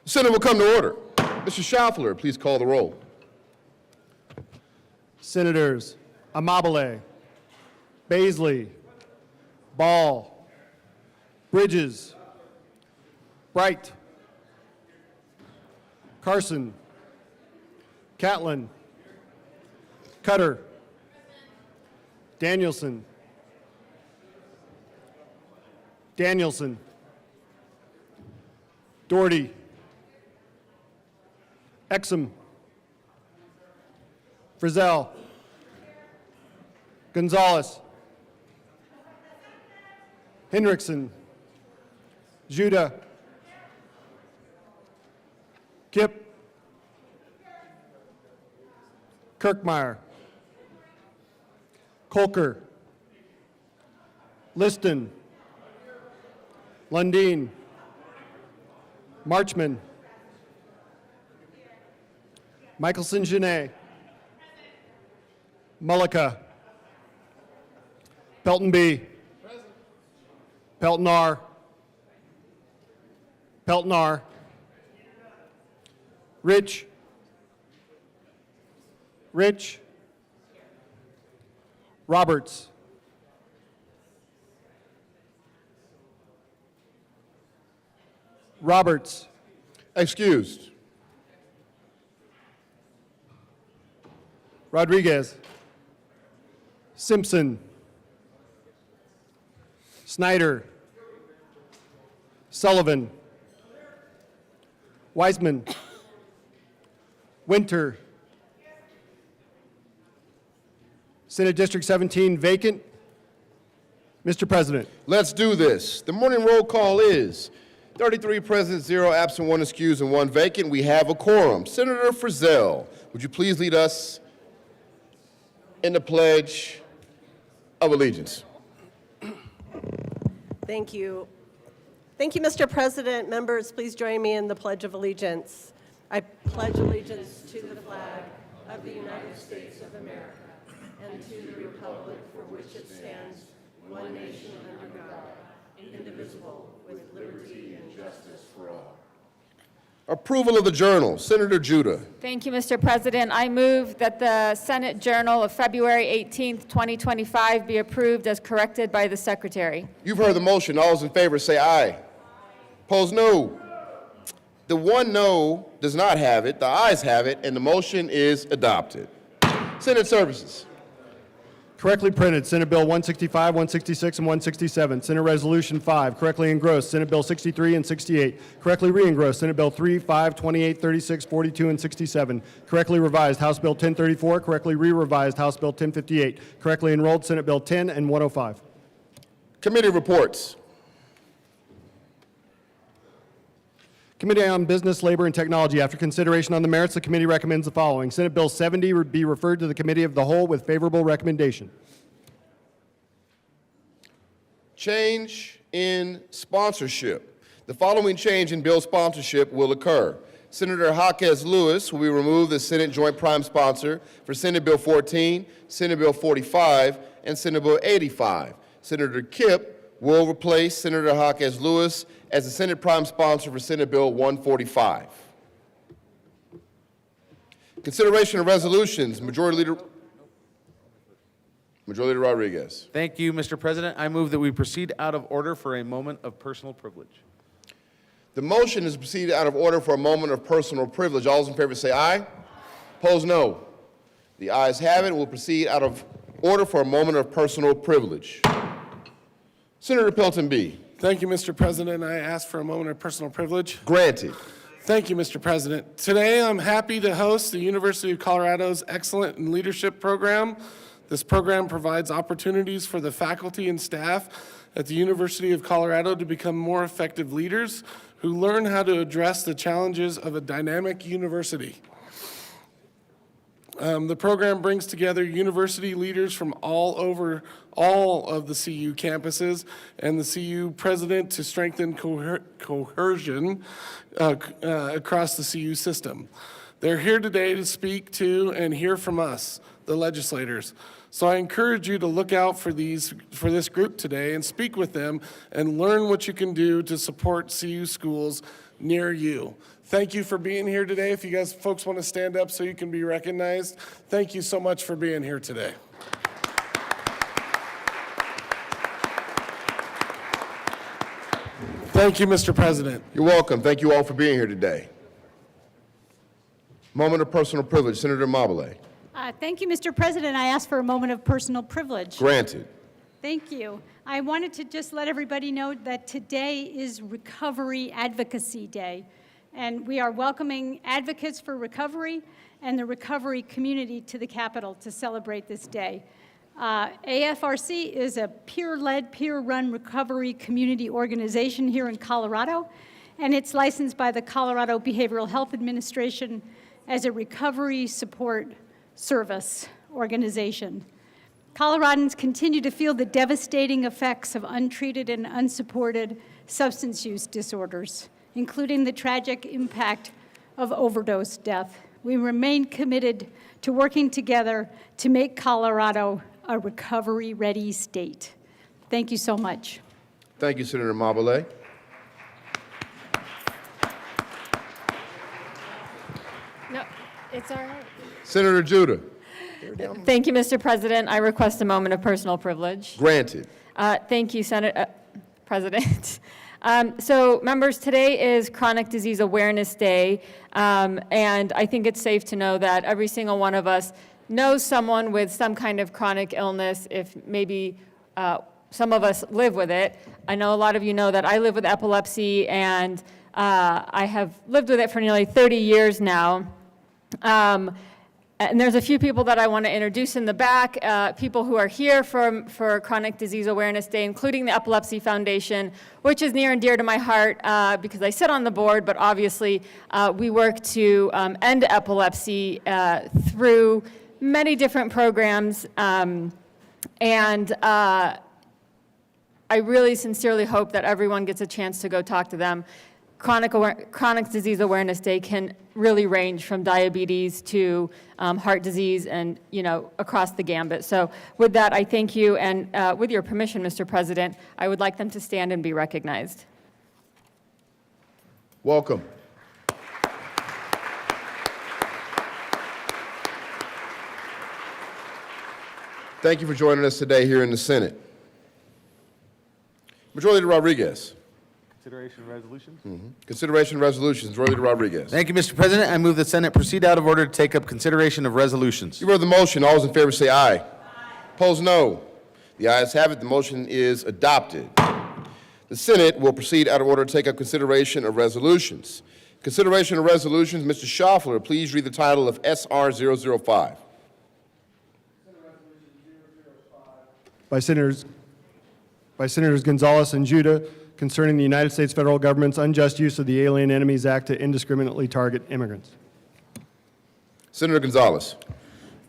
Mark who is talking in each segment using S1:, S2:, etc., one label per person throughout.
S1: The Senate will come to order. Mr. Schaffler, please call the roll.
S2: Senators Amabile, Baisley, Ball, Bridges, Bright, Carson, Catlin, Cutter, Danielson, Doherty, Exum, Frizzell, Gonzalez, Hendrickson, Judah, Kipp, Kirkmeyer, Kolker, Liston, Lundin, Marchman, Michelson-Genet, Mullica, Pelton B, Pelton R, Rich, Roberts,
S1: Excused.
S2: Rodriguez, Simpson, Snyder, Sullivan, Weisman, Winter, Senate District 17 vacant. Mr. President.
S1: Let's do this. The morning roll call is 33 present, 0 absent, 1 excused, and 1 vacant. We have a quorum. Senator Frizzell, would you please lead us in the Pledge of Allegiance?
S3: Thank you. Thank you, Mr. President. Members, please join me in the Pledge of Allegiance. I pledge allegiance to the flag of the United States of America and to the republic for which it stands, one nation under God, indivisible, with liberty and justice for all.
S1: Approval of the Journal. Senator Judah.
S4: Thank you, Mr. President. I move that the Senate Journal of February 18th, 2025 be approved as corrected by the Secretary.
S1: You've heard the motion. All those in favor say aye. Opposed, no. The one no does not have it. The ayes have it, and the motion is adopted. Senate Services.
S2: Correctly printed, Senate Bill 165, 166, and 167. Senate Resolution 5, correctly engrossed, Senate Bill 63 and 68. Correctly re-engrossed, Senate Bill 3, 5, 28, 36, 42, and 67. Correctly revised, House Bill 1034. Correctly re-revised, House Bill 1058. Correctly enrolled, Senate Bill 10 and 105.
S1: Committee reports.
S2: Committee on Business, Labor, and Technology. After consideration on the merits, the committee recommends the following. Senate Bill 70 be referred to the Committee of the Whole with favorable recommendation.
S1: Change in sponsorship. The following change in bill sponsorship will occur. Senator Jaquez Lewis will be removed as Senate Joint Prime Sponsor for Senate Bill 14, Senate Bill 45, and Senate Bill 85. Senator Kipp will replace Senator Jaquez Lewis as the Senate Prime Sponsor for Senate Bill 145. Consideration of resolutions. Majority Leader Rodriguez.
S5: Thank you, Mr. President. I move that we proceed out of order for a moment of personal privilege.
S1: The motion is to proceed out of order for a moment of personal privilege. All those in favor say aye. Opposed, no. The ayes have it. We'll proceed out of order for a moment of personal privilege. Senator Pelton B.
S6: Thank you, Mr. President. I ask for a moment of personal privilege.
S1: Granted.
S6: Thank you, Mr. President. Today, I'm happy to host the University of Colorado's Excellent in Leadership program. This program provides opportunities for the faculty and staff at the University of Colorado to become more effective leaders who learn how to address the challenges of a dynamic university. The program brings together university leaders from all of the CU campuses and the CU president to strengthen cohesion across the CU system. They're here today to speak to and hear from us, the legislators. So I encourage you to look out for this group today and speak with them and learn what you can do to support CU schools near you. Thank you for being here today. If you guys folks want to stand up so you can be recognized, thank you so much for being here today. Thank you, Mr. President.
S1: You're welcome. Thank you all for being here today. Moment of personal privilege, Senator Mabile.
S7: Thank you, Mr. President. I ask for a moment of personal privilege.
S1: Granted.
S7: Thank you. I wanted to just let everybody know that today is Recovery Advocacy Day, and we are welcoming advocates for recovery and the recovery community to the Capitol to celebrate this day. AFRC is a peer-led, peer-run recovery community organization here in Colorado, and it's licensed by the Colorado Behavioral Health Administration as a recovery support service organization. Coloradans continue to feel the devastating effects of untreated and unsupported substance use disorders, including the tragic impact of overdose death. We remain committed to working together to make Colorado a recovery-ready state. Thank you so much.
S1: Thank you, Senator Mabile.
S4: No, it's all right.
S1: Senator Judah.
S4: Thank you, Mr. President. I request a moment of personal privilege.
S1: Granted.
S4: Thank you, President. So, members, today is Chronic Disease Awareness Day, and I think it's safe to know that every single one of us knows someone with some kind of chronic illness, if maybe some of us live with it. I know a lot of you know that I live with epilepsy, and I have lived with it for nearly 30 years now. And there's a few people that I want to introduce in the back, people who are here for Chronic Disease Awareness Day, including the Epilepsy Foundation, which is near and dear to my heart because I sit on the board, but obviously we work to end epilepsy through many different programs. And I really sincerely hope that everyone gets a chance to go talk to them. Chronic Disease Awareness Day can really range from diabetes to heart disease and, across the gambit. So with that, I thank you. And with your permission, Mr. President, I would like them to stand and be recognized.
S1: Welcome. Thank you for joining us today here in the Senate. Majority Leader Rodriguez.
S5: Consideration of resolutions?
S1: Consideration of resolutions. Majority Leader Rodriguez.
S5: Thank you, Mr. President. I move the Senate proceed out of order to take up consideration of resolutions.
S1: You've heard the motion. All those in favor say aye. Aye. Opposed, no. The ayes have it. The motion is adopted. The Senate will proceed out of order to take up consideration of resolutions. Consideration of resolutions. Mr. Schaffler, please read the title of SR 005.
S2: By Senators Gonzalez and Judah, concerning the United States federal government's unjust use of the Alien Enemies Act to indiscriminately target immigrants.
S1: Senator Gonzalez.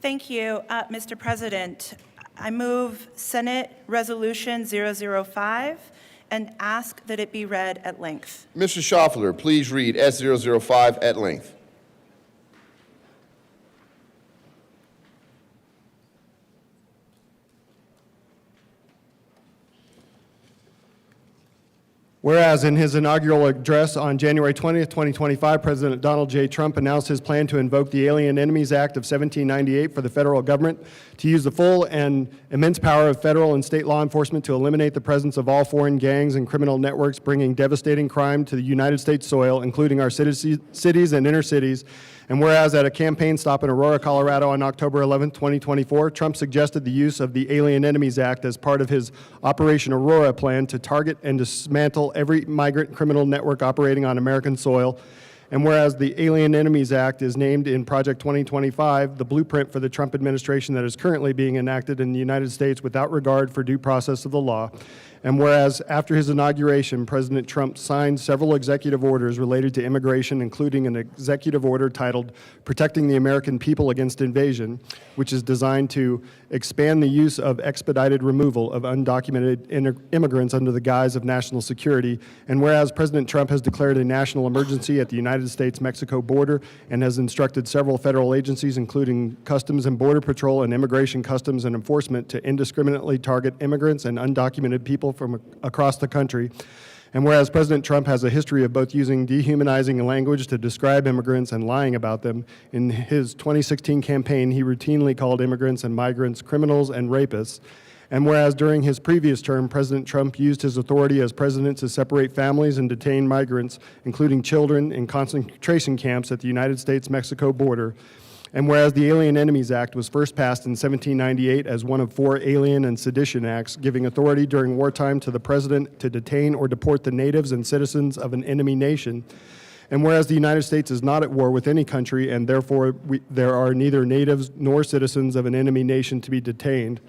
S8: Thank you, Mr. President. I move Senate Resolution 005 and ask that it be read at length.
S1: Mr. Schaffler, please read S005 at length.
S2: Whereas in his inaugural address on January 20th, 2025, President Donald J. Trump announced his plan to invoke the Alien Enemies Act of 1798 for the federal government to use the full and immense power of federal and state law enforcement to eliminate the presence of all foreign gangs and criminal networks bringing devastating crime to the United States soil, including our cities and inner cities. And whereas at a campaign stop in Aurora, Colorado on October 11, 2024, Trump suggested the use of the Alien Enemies Act as part of his Operation Aurora plan to target and dismantle every migrant criminal network operating on American soil. And whereas the Alien Enemies Act is named in Project 2025, the blueprint for the Trump administration that is currently being enacted in the United States without regard for due process of the law. And whereas after his inauguration, President Trump signed several executive orders related to immigration, including an executive order titled Protecting the American People Against Invasion, which is designed to expand the use of expedited removal of undocumented immigrants under the guise of national security. And whereas President Trump has declared a national emergency at the United States-Mexico border and has instructed several federal agencies, including Customs and Border Patrol and Immigration Customs and Enforcement, to indiscriminately target immigrants and undocumented people from across the country. And whereas President Trump has a history of both using dehumanizing language to describe immigrants and lying about them, in his 2016 campaign, he routinely called immigrants and migrants criminals and rapists. And whereas during his previous term, President Trump used his authority as president to separate families and detain migrants, including children, in concentration camps at the United States-Mexico border. And whereas the Alien Enemies Act was first passed in 1798 as one of 4 alien and sedition acts, giving authority during wartime to the president to detain or deport the natives and citizens of an enemy nation. And whereas the United States is not at war with any country, and therefore there are neither natives nor citizens of an enemy nation to be detained.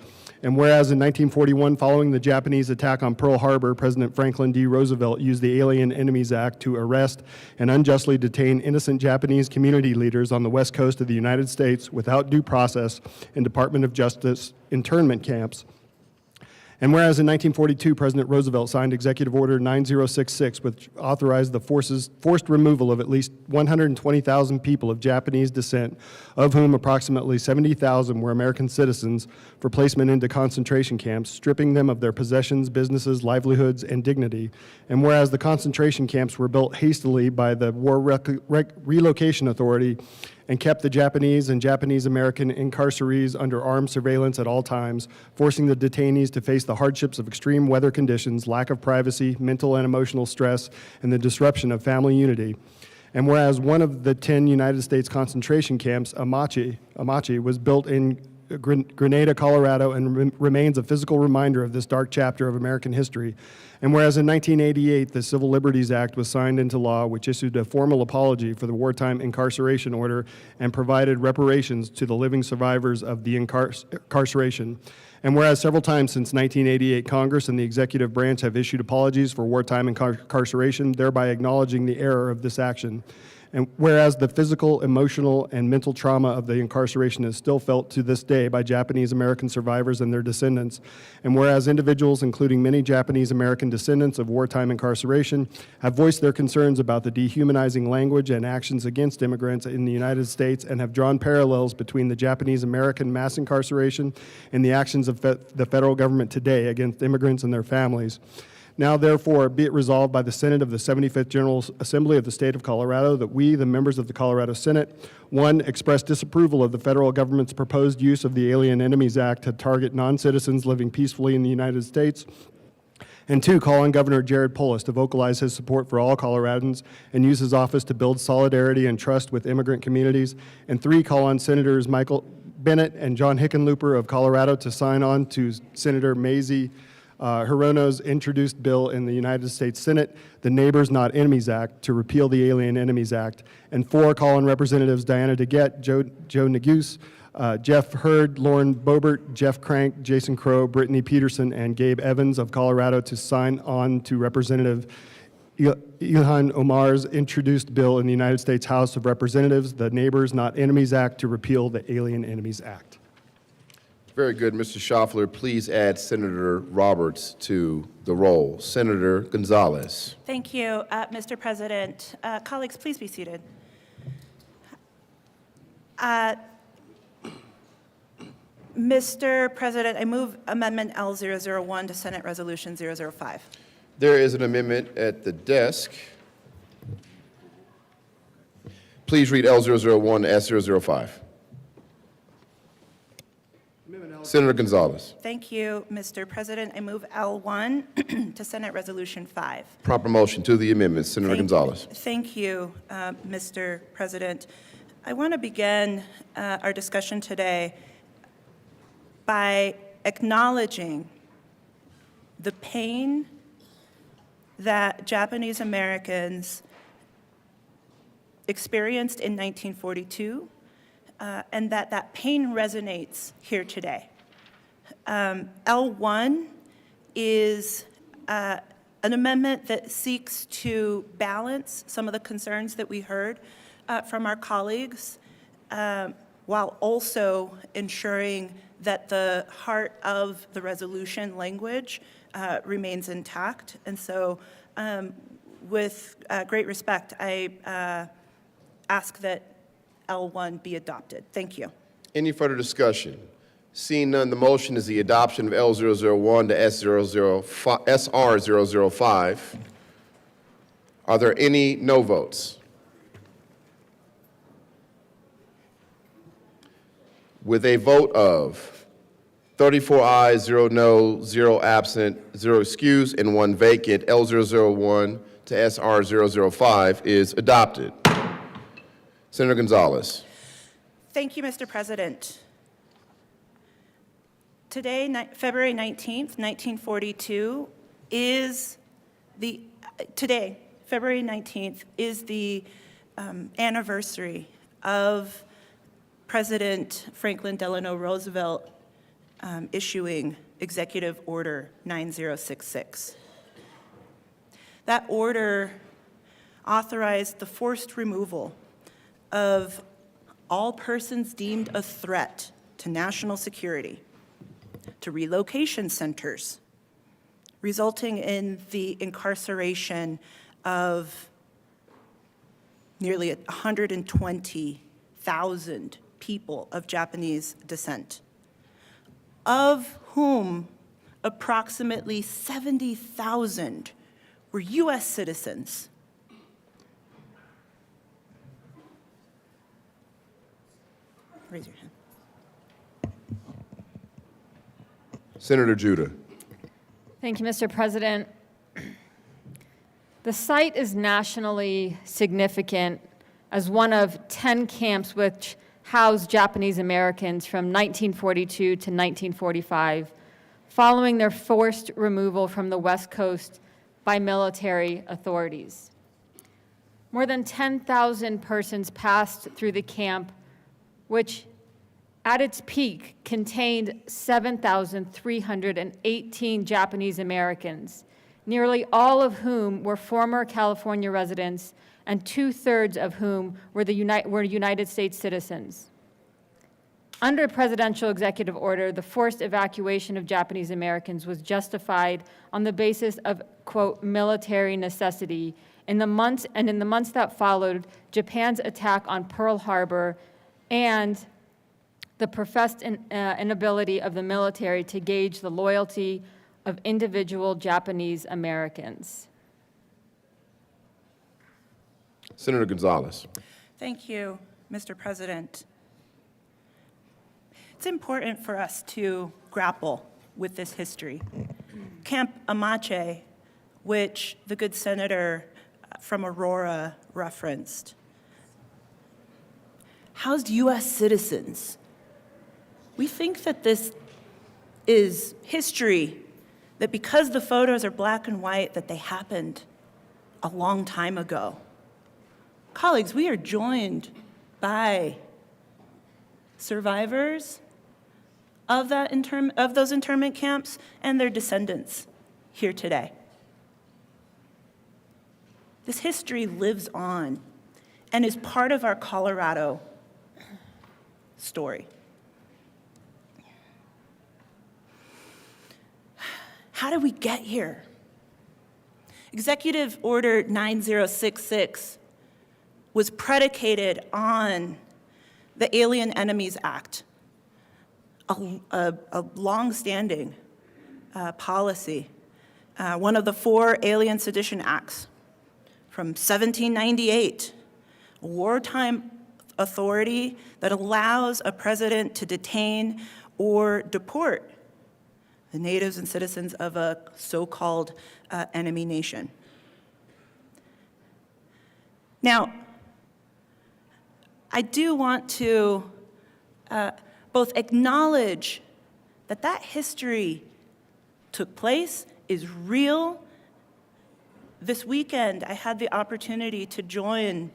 S2: And whereas in 1941, following the Japanese attack on Pearl Harbor, President Franklin D. Roosevelt used the Alien Enemies Act to arrest and unjustly detain innocent Japanese community leaders on the west coast of the United States without due process in Department of Justice internment camps. And whereas in 1942, President Roosevelt signed Executive Order 9066, which authorized the forced removal of at least 120,000 people of Japanese descent, of whom approximately 70,000 were American citizens, for placement into concentration camps, stripping them of their possessions, businesses, livelihoods, and dignity. And whereas the concentration camps were built hastily by the War Relocation Authority, and kept the Japanese and Japanese-American incarcerees under armed surveillance at all times, forcing the detainees to face the hardships of extreme weather conditions, lack of privacy, mental and emotional stress, and the disruption of family unity. And whereas one of the 10 United States concentration camps, Amache, was built in Grenada, Colorado, and remains a physical reminder of this dark chapter of American history. And whereas in 1988, the Civil Liberties Act was signed into law, which issued a formal apology for the wartime incarceration order and provided reparations to the living survivors of the incarceration. And whereas several times since 1988, Congress and the executive branch have issued apologies for wartime incarceration, thereby acknowledging the error of this action. And whereas the physical, emotional, and mental trauma of the incarceration is still felt to this day by Japanese American survivors and their descendants, and whereas individuals, including many Japanese American descendants of wartime incarceration, have voiced their concerns about the dehumanizing language and actions against immigrants in the United States and have drawn parallels between the Japanese American mass incarceration and the actions of the federal government today against immigrants and their families. Now, therefore, be it resolved by the Senate of the 75th General Assembly of the State of Colorado that we, the members of the Colorado Senate, 1, express disapproval of the federal government's proposed use of the Alien Enemies Act to target non-citizens living peacefully in the United States, and 2, call on Governor Jared Polis to vocalize his support for all Coloradans and use his office to build solidarity and trust with immigrant communities, and 3, call on Senators Michael Bennett and John Hickenlooper of Colorado to sign on to Senator Mazie Hirono's introduced bill in the United States Senate, the Neighbors Not Enemies Act, to repeal the Alien Enemies Act. And 4, call on Representatives Diana DeGette, Joe Neguse, Jeff Hurd, Lauren Boebert, Jeff Crank, Jason Crow, Brittany Peterson, and Gabe Evans of Colorado to sign on to Representative Ilhan Omar's introduced bill in the United States House of Representatives, the Neighbors Not Enemies Act, to repeal the Alien Enemies Act.
S1: Very good, Mr. Schaffler. Please add Senator Roberts to the roll. Senator Gonzalez.
S8: Thank you, Mr. President. Colleagues, please be seated. Mr. President, I move Amendment L001 to Senate Resolution 005.
S1: There is an amendment at the desk. Please read L001 to S005. Senator Gonzalez.
S8: Thank you, Mr. President. I move L1 to Senate Resolution 5.
S1: Proper motion to the amendment. Senator Gonzalez.
S8: Thank you, Mr. President. I want to begin our discussion today by acknowledging the pain that Japanese Americans experienced in 1942, and that pain resonates here today. L1 is an amendment that seeks to balance some of the concerns that we heard from our colleagues, while also ensuring that the heart of the resolution language remains intact. And so with great respect, I ask that L1 be adopted. Thank you.
S1: Any further discussion? Seeing none, the motion is the adoption of L001 to SR005. Are there any no votes? With a vote of 34 ayes, 0 no, 0 absent, 0 excused, and 1 vacant, L001 to SR005 is adopted. Senator Gonzalez.
S8: Thank you, Mr. President. Today, February 19th, 1942, February 19th, is the anniversary of President Franklin Delano Roosevelt issuing Executive Order 9066. That order authorized the forced removal of all persons deemed a threat to national security to relocation centers, resulting in the incarceration of nearly 120,000 people of Japanese descent, of whom approximately 70,000 were U.S. citizens. Raise your hand.
S1: Senator Judah.
S4: Thank you, Mr. President. The site is nationally significant as one of 10 camps which housed Japanese Americans from 1942 to 1945, following their forced removal from the West Coast by military authorities. More than 10,000 persons passed through the camp, which at its peak contained 7,318 Japanese Americans, nearly all of whom were former California residents and 2/3 of whom were United States citizens. Under presidential executive order, the forced evacuation of Japanese Americans was justified on the basis of, quote, military necessity. In the months that followed, Japan's attack on Pearl Harbor and the professed inability of the military to gauge the loyalty of individual Japanese Americans.
S1: Senator Gonzalez.
S8: Thank you, Mr. President. It's important for us to grapple with this history. Camp Amache, which the good senator from Aurora referenced, housed U.S. citizens. We think that this is history, that because the photos are black and white, that they happened a long time ago. Colleagues, we are joined by survivors of those internment camps and their descendants here today. This history lives on and is part of our Colorado story. How did we get here? Executive Order 9066 was predicated on the Alien Enemies Act, a long-standing policy, one of the 4 Alien Sedition Acts from 1798, a wartime authority that allows a president to detain or deport the natives and citizens of a so-called enemy nation. Now, I do want to both acknowledge that that history took place, is real. This weekend, I had the opportunity to join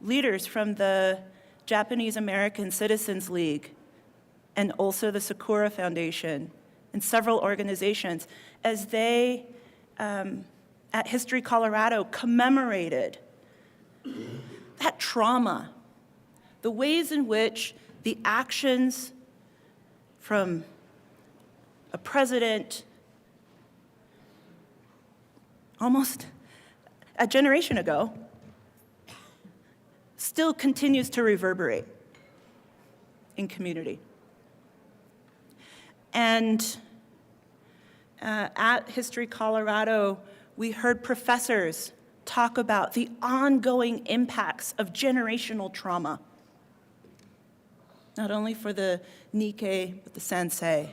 S8: leaders from the Japanese American Citizens League and also the Sakura Foundation and several organizations as they, at History Colorado, commemorated that trauma, the ways in which the actions from a president almost a generation ago still continues to reverberate in community. And at History Colorado, we heard professors talk about the ongoing impacts of generational trauma, not only for the Nikkei, but the Sansei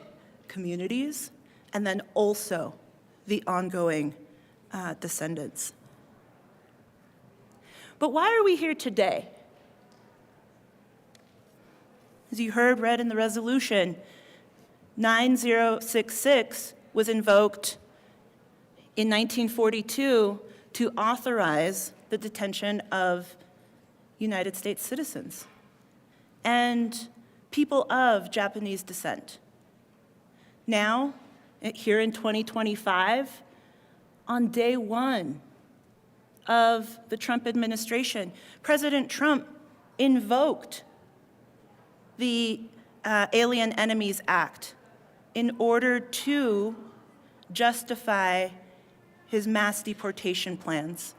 S8: communities, and then also the ongoing descendants. But why are we here today? As you heard read in the resolution, 9066 was invoked in 1942 to authorize the detention of United States citizens and people of Japanese descent. Now, here in 2025, on day one of the Trump administration, President Trump invoked the Alien Enemies Act in order to justify his mass deportation plans,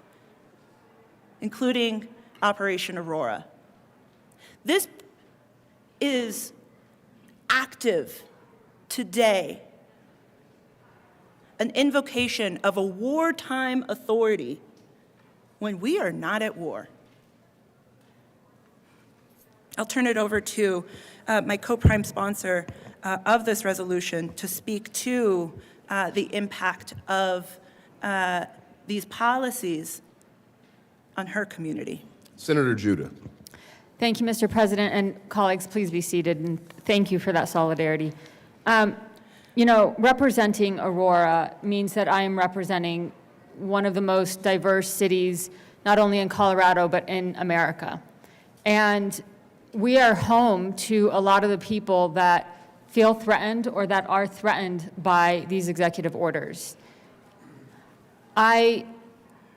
S8: including Operation Aurora. This is active today, an invocation of a wartime authority when we are not at war. I'll turn it over to my co-prime sponsor of this resolution to speak to the impact of these policies on her community.
S1: Senator Judah.
S4: Thank you, Mr. President, and colleagues, please be seated, and thank you for that solidarity. You know, representing Aurora means that I am representing one of the most diverse cities, not only in Colorado, but in America. And we are home to a lot of the people that feel threatened or that are threatened by these executive orders. I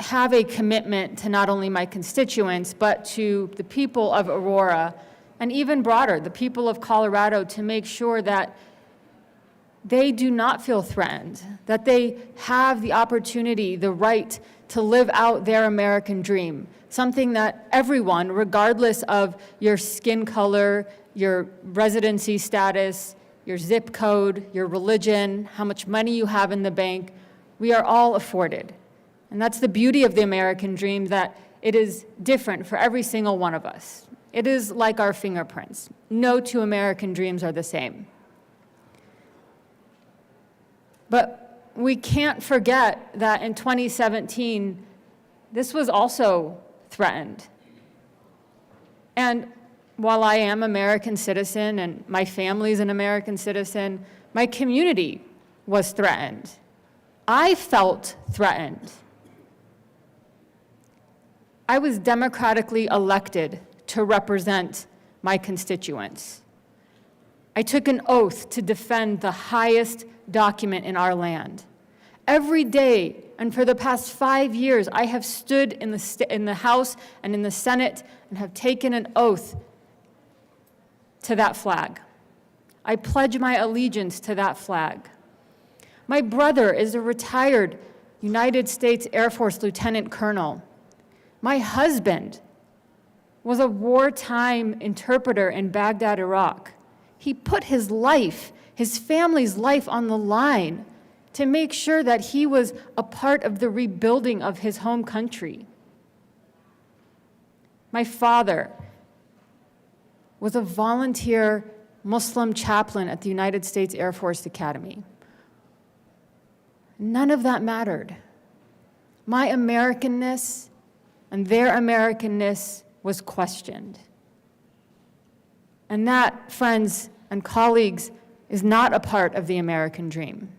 S4: have a commitment to not only my constituents, but to the people of Aurora, and even broader, the people of Colorado, to make sure that they do not feel threatened, that they have the opportunity, the right to live out their American dream, something that everyone, regardless of your skin color, your residency status, your zip code, your religion, how much money you have in the bank, we are all afforded. And that's the beauty of the American dream, that it is different for every single one of us. It is like our fingerprints. No two American dreams are the same. But we can't forget that in 2017, this was also threatened. And while I am an American citizen and my family's an American citizen, my community was threatened. I felt threatened. I was democratically elected to represent my constituents. I took an oath to defend the highest document in our land. Every day, and for the past 5 years, I have stood in the House and in the Senate and have taken an oath to that flag. I pledge my allegiance to that flag. My brother is a retired United States Air Force Lieutenant Colonel. My husband was a wartime interpreter in Baghdad, Iraq. He put his life, his family's life on the line to make sure that he was a part of the rebuilding of his home country. My father was a volunteer Muslim chaplain at the United States Air Force Academy. None of that mattered. My Americanness and their Americanness was questioned. And that, friends and colleagues, is not a part of the American dream.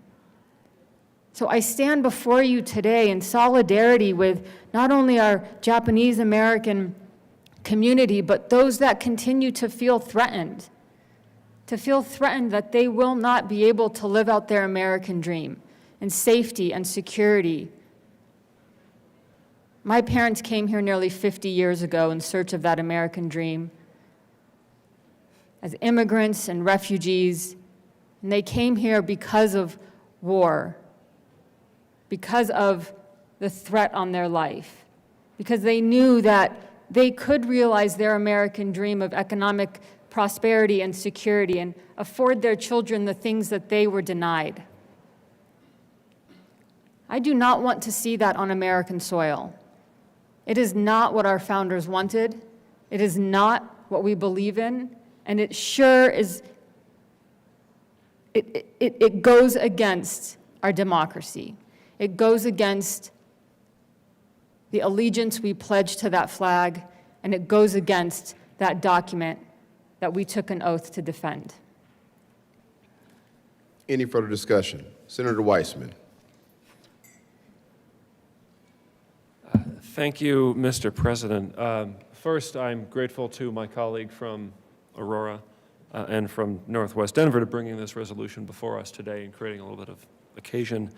S4: So I stand before you today in solidarity with not only our Japanese American community, but those that continue to feel threatened that they will not be able to live out their American dream in safety and security. My parents came here nearly 50 years ago in search of that American dream as immigrants and refugees, and they came here because of war, because of the threat on their life, because they knew that they could realize their American dream of economic prosperity and security and afford their children the things that they were denied. I do not want to see that on American soil. It is not what our founders wanted. It is not what we believe in, and it sure is, it goes against our democracy. It goes against the allegiance we pledge to that flag, and it goes against that document that we took an oath to defend.
S1: Any further discussion? Senator Weissman.
S9: Thank you, Mr. President. First, I'm grateful to my colleague from Aurora and from Northwest Denver to bringing this resolution before us today and creating a little bit of occasion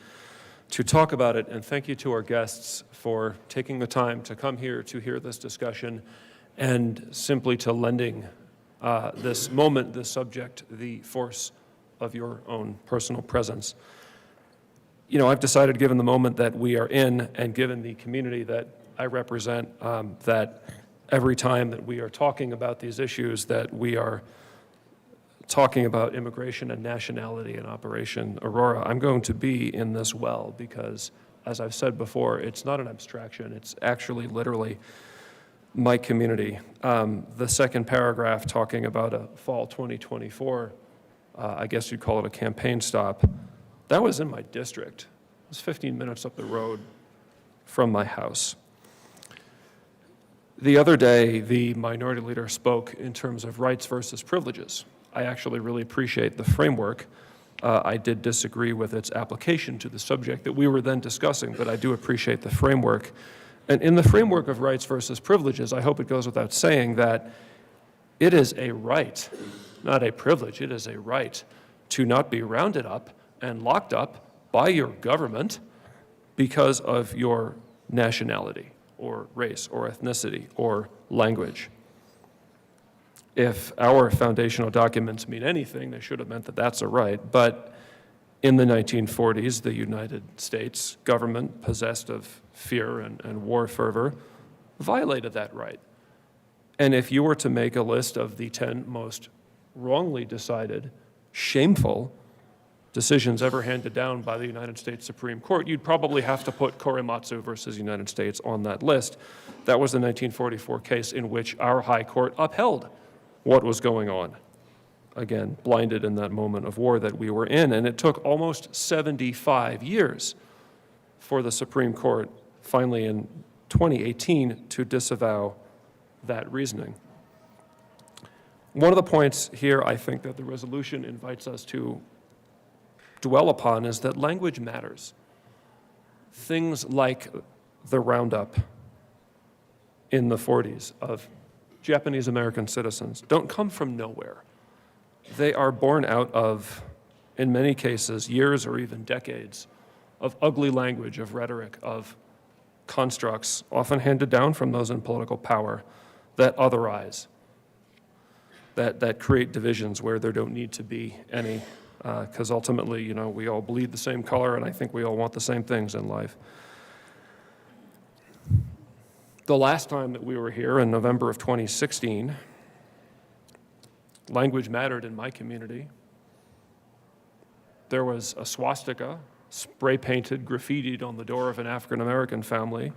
S9: to talk about it. And thank you to our guests for taking the time to come here to hear this discussion and simply to lending this moment, this subject, the force of your own personal presence. You know, I've decided, given the moment that we are in and given the community that I represent, that every time that we are talking about these issues, that we are talking about immigration and nationality and Operation Aurora, I'm going to be in this well because, as I've said before, it's not an abstraction. It's actually literally my community. The second paragraph talking about a fall 2024, I guess you'd call it a campaign stop, that was in my district. It was 15 minutes up the road from my house. The other day, the minority leader spoke in terms of rights versus privileges. I actually really appreciate the framework. I did disagree with its application to the subject that we were then discussing, but I do appreciate the framework. And in the framework of rights versus privileges, I hope it goes without saying that it is a right, not a privilege, it is a right to not be rounded up and locked up by your government because of your nationality or race or ethnicity or language. If our foundational documents mean anything, they should have meant that that's a right. But in the 1940s, the United States government, possessed of fear and war fervor, violated that right. And if you were to make a list of the 10 most wrongly decided, shameful decisions ever handed down by the United States Supreme Court, you'd probably have to put Korematsu versus United States on that list. That was the 1944 case in which our high court upheld what was going on. Again, blinded in that moment of war that we were in. And it took almost 75 years for the Supreme Court, finally in 2018, to disavow that reasoning. One of the points here I think that the resolution invites us to dwell upon is that language matters. Things like the roundup in the 40s of Japanese American citizens don't come from nowhere. They are born out of, in many cases, years or even decades of ugly language, of rhetoric, of constructs, often handed down from those in political power, that otherize, that create divisions where there don't need to be any, because ultimately, you know, we all bleed the same color, and I think we all want the same things in life. The last time that we were here, in November of 2016, language mattered in my community. There was a swastika spray-painted, graffitied on the door of an African-American family.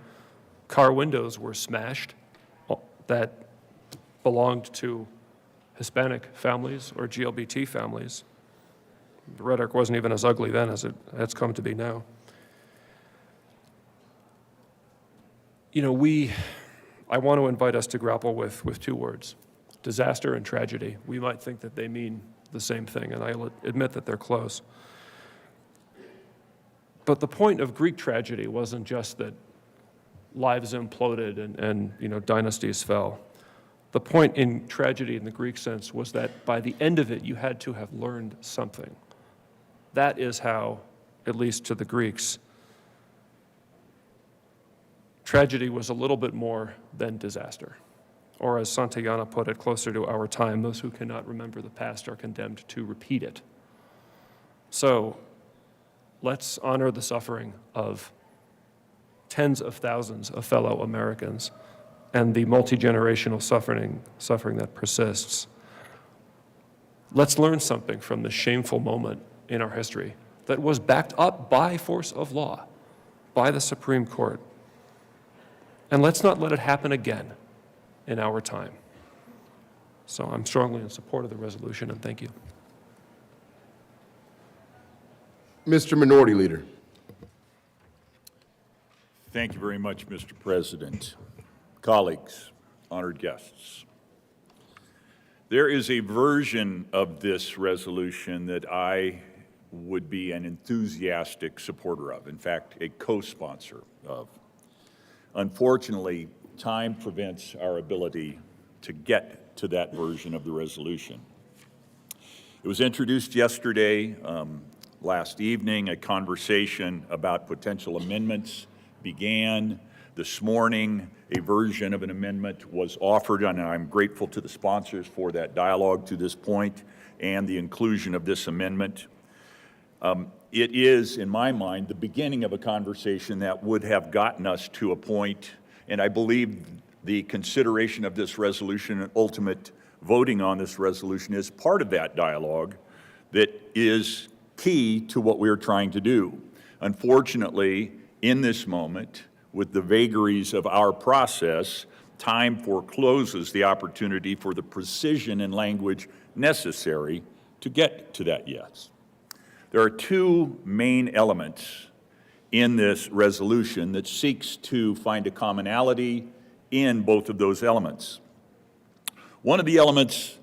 S9: Car windows were smashed that belonged to Hispanic families or GLBT families. The rhetoric wasn't even as ugly then as it's come to be now. You know, I want to invite us to grapple with two words, disaster and tragedy. We might think that they mean the same thing, and I'll admit that they're close. But the point of Greek tragedy wasn't just that lives imploded and you know, dynasties fell. The point in tragedy in the Greek sense was that by the end of it, you had to have learned something. That is how, at least to the Greeks, tragedy was a little bit more than disaster. Or as Santayana put it, closer to our time, those who cannot remember the past are condemned to repeat it. So let's honor the suffering of tens of thousands of fellow Americans and the multi-generational suffering that persists. Let's learn something from this shameful moment in our history that was backed up by force of law, by the Supreme Court. And let's not let it happen again in our time. So I'm strongly in support of the resolution, and thank you.
S1: Mr. Minority Leader.
S10: Thank you very much, Mr. President. Colleagues, honored guests. There is a version of this resolution that I would be an enthusiastic supporter of, in fact, a co-sponsor of. Unfortunately, time prevents our ability to get to that version of the resolution. It was introduced yesterday, last evening. A conversation about potential amendments began. This morning, a version of an amendment was offered, and I'm grateful to the sponsors for that dialogue to this point and the inclusion of this amendment. It is, in my mind, the beginning of a conversation that would have gotten us to a point, and I believe the consideration of this resolution and ultimate voting on this resolution is part of that dialogue that is key to what we're trying to do. Unfortunately, in this moment, with the vagaries of our process, time forecloses the opportunity for the precision and language necessary to get to that yes. There are two main elements in this resolution that seeks to find a commonality in both of those elements. One of the elements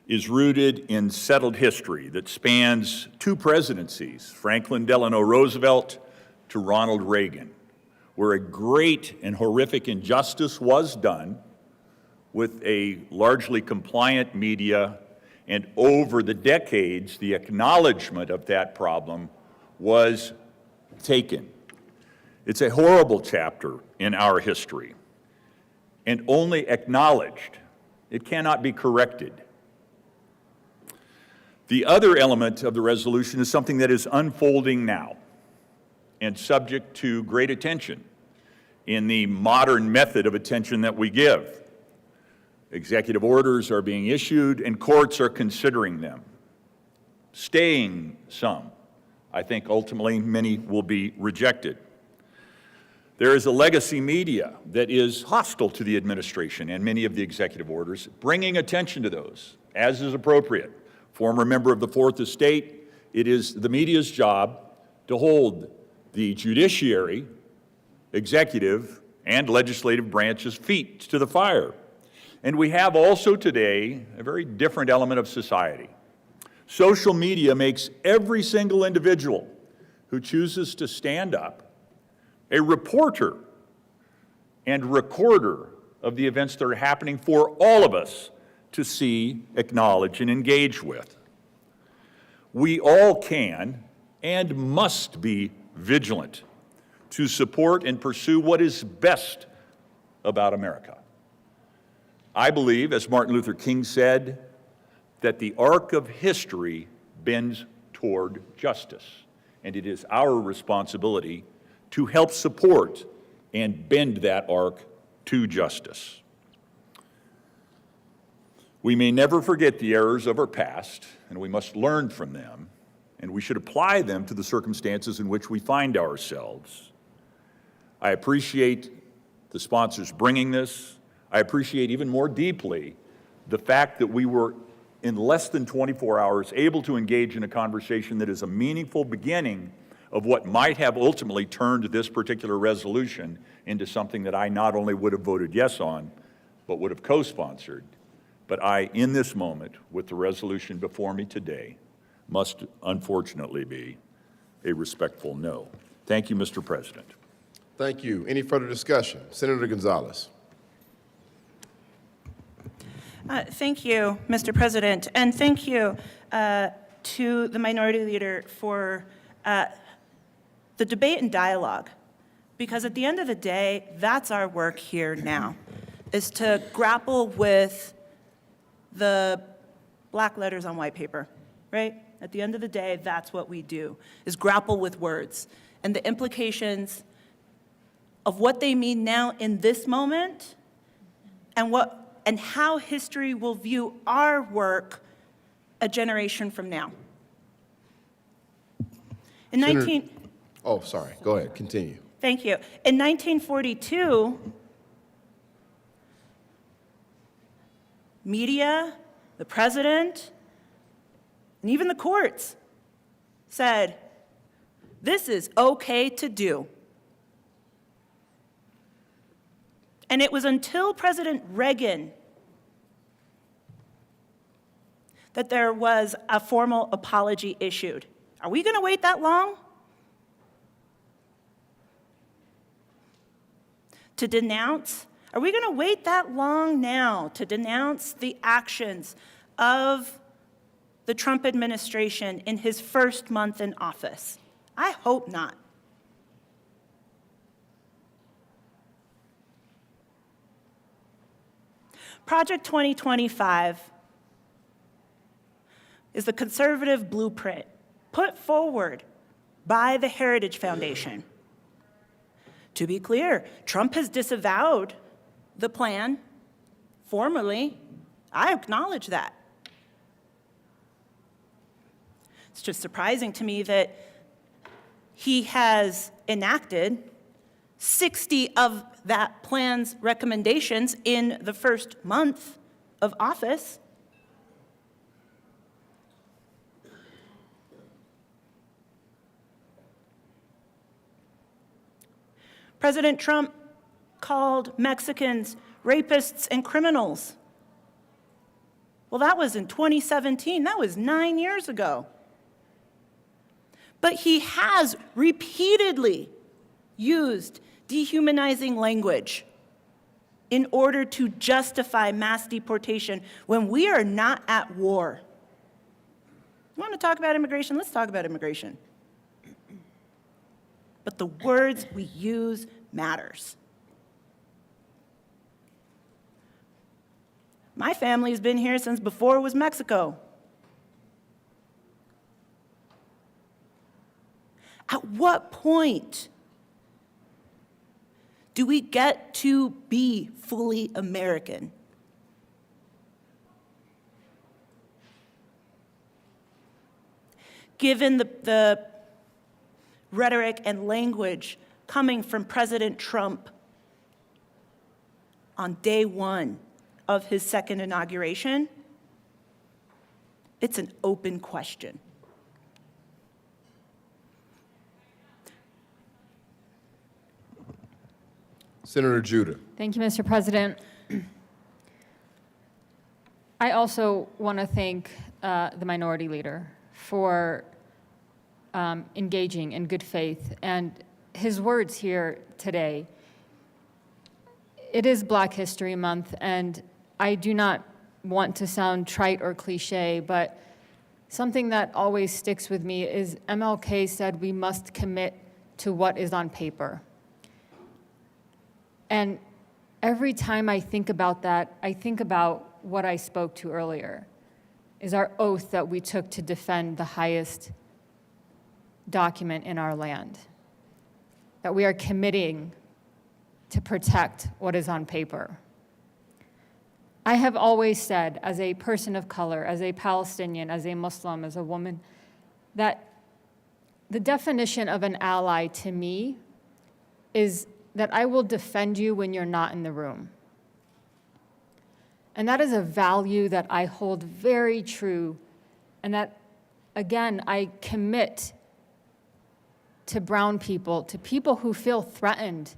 S10: is rooted in settled history that spans two presidencies, Franklin Delano Roosevelt to Ronald Reagan, where a great and horrific injustice was done with a largely compliant media, and over the decades, the acknowledgement of that problem was taken. It's a horrible chapter in our history, and only acknowledged. It cannot be corrected. The other element of the resolution is something that is unfolding now and subject to great attention in the modern method of attention that we give. Executive orders are being issued and courts are considering them, staying some. I think ultimately many will be rejected. There is a legacy media that is hostile to the administration and many of the executive orders, bringing attention to those, as is appropriate. Former member of the Fourth Estate, it is the media's job to hold the judiciary, executive, and legislative branches' feet to the fire. And we have also today a very different element of society. Social media makes every single individual who chooses to stand up a reporter and recorder of the events that are happening for all of us to see, acknowledge, and engage with. We all can and must be vigilant to support and pursue what is best about America. I believe, as Martin Luther King said, that the arc of history bends toward justice, and it is our responsibility to help support and bend that arc to justice. We may never forget the errors of our past, and we must learn from them, and we should apply them to the circumstances in which we find ourselves. I appreciate the sponsors bringing this. I appreciate even more deeply the fact that we were, in less than 24 hours, able to engage in a conversation that is a meaningful beginning of what might have ultimately turned this particular resolution into something that I not only would have voted yes on, but would have co-sponsored. But I, in this moment, with the resolution before me today, must unfortunately be a respectful no. Thank you, Mr. President.
S1: Thank you. Any further discussion? Senator Gonzalez.
S8: Thank you, Mr. President, and thank you to the Minority Leader for the debate and dialogue, because at the end of the day, that's our work here now, is to grapple with the black letters on white paper, right? At the end of the day, that's what we do, is grapple with words and the implications of what they mean now in this moment and how history will view our work a generation from now. In
S1: Senator-
S8: 19...
S1: Oh, sorry. Go ahead. Continue.
S8: Thank you. In 1942, media, the president, and even the courts said, this is okay to do. And it was until President Reagan that there was a formal apology issued. Are we going to wait that long to denounce? Are we going to wait that long now to denounce the actions of the Trump administration in his first month in office? I hope not. Project 2025 is the conservative blueprint put forward by the Heritage Foundation. To be clear, Trump has disavowed the plan formally. I acknowledge that. It's just surprising to me that he has enacted 60 of that plan's recommendations in the first month of office. President Trump called Mexicans rapists and criminals. Well, that was in 2017. That was 9 years ago. But he has repeatedly used dehumanizing language in order to justify mass deportation when we are not at war. You want to talk about immigration? Let's talk about immigration. But the words we use matters. My family has been here since before it was Mexico. At what point do we get to be fully American? Given the rhetoric and language coming from President Trump on day one of his second inauguration, it's an open question.
S1: Senator Judah.
S4: Thank you, Mr. President. I also want to thank the minority leader for engaging in good faith. And his words here today, it is Black History Month, and I do not want to sound trite or cliche, but something that always sticks with me is MLK said we must commit to what is on paper. And every time I think about that, I think about what I spoke to earlier, is our oath that we took to defend the highest document in our land, that we are committing to protect what is on paper. I have always said, as a person of color, as a Palestinian, as a Muslim, as a woman, that the definition of an ally to me is that I will defend you when you're not in the room. And that is a value that I hold very true, and that, again, I commit to brown people, to people who feel threatened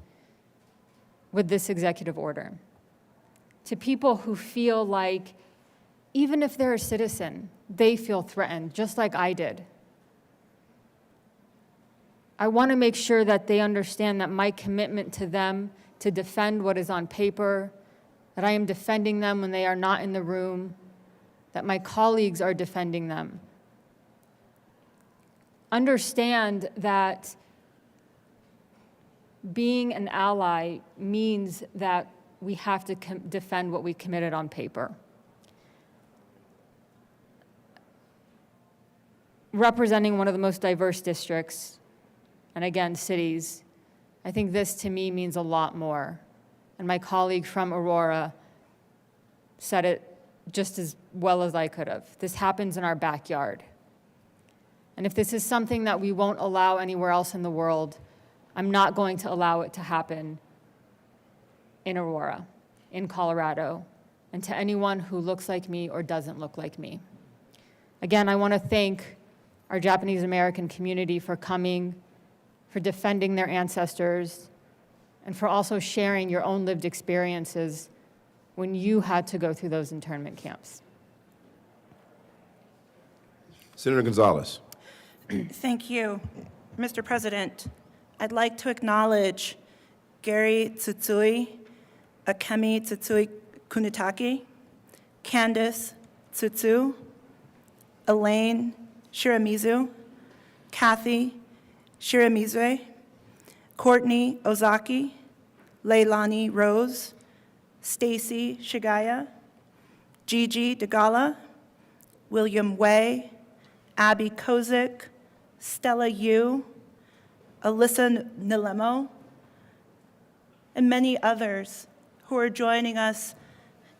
S4: with this executive order, to people who feel like, even if they're a citizen, they feel threatened, just like I did. I want to make sure that they understand that my commitment to them to defend what is on paper, that I am defending them when they are not in the room, that my colleagues are defending them. Understand that being an ally means that we have to defend what we committed on paper. Representing one of the most diverse districts, and again, cities, I think this to me means a lot more. And my colleague from Aurora said it just as well as I could have. This happens in our backyard. And if this is something that we won't allow anywhere else in the world, I'm not going to allow it to happen in Aurora, in Colorado, and to anyone who looks like me or doesn't look like me. Again, I want to thank our Japanese American community for coming, for defending their ancestors, and for also sharing your own lived experiences when you had to go through those internment camps.
S1: Senator Gonzalez.
S8: Thank you. Mr. President, I'd like to acknowledge Gary Tsutsui, Akemi Tsutsui Kunitake, Candace Tsutsu, Elaine Shiramizu, Kathy Shiramizu, Courtney Ozaki, Leilani Rose, Stacy Shigaya, Gigi DeGala, William Way, Abby Kozik, Stella Yu, Alyssa Nilemo, and many others who are joining us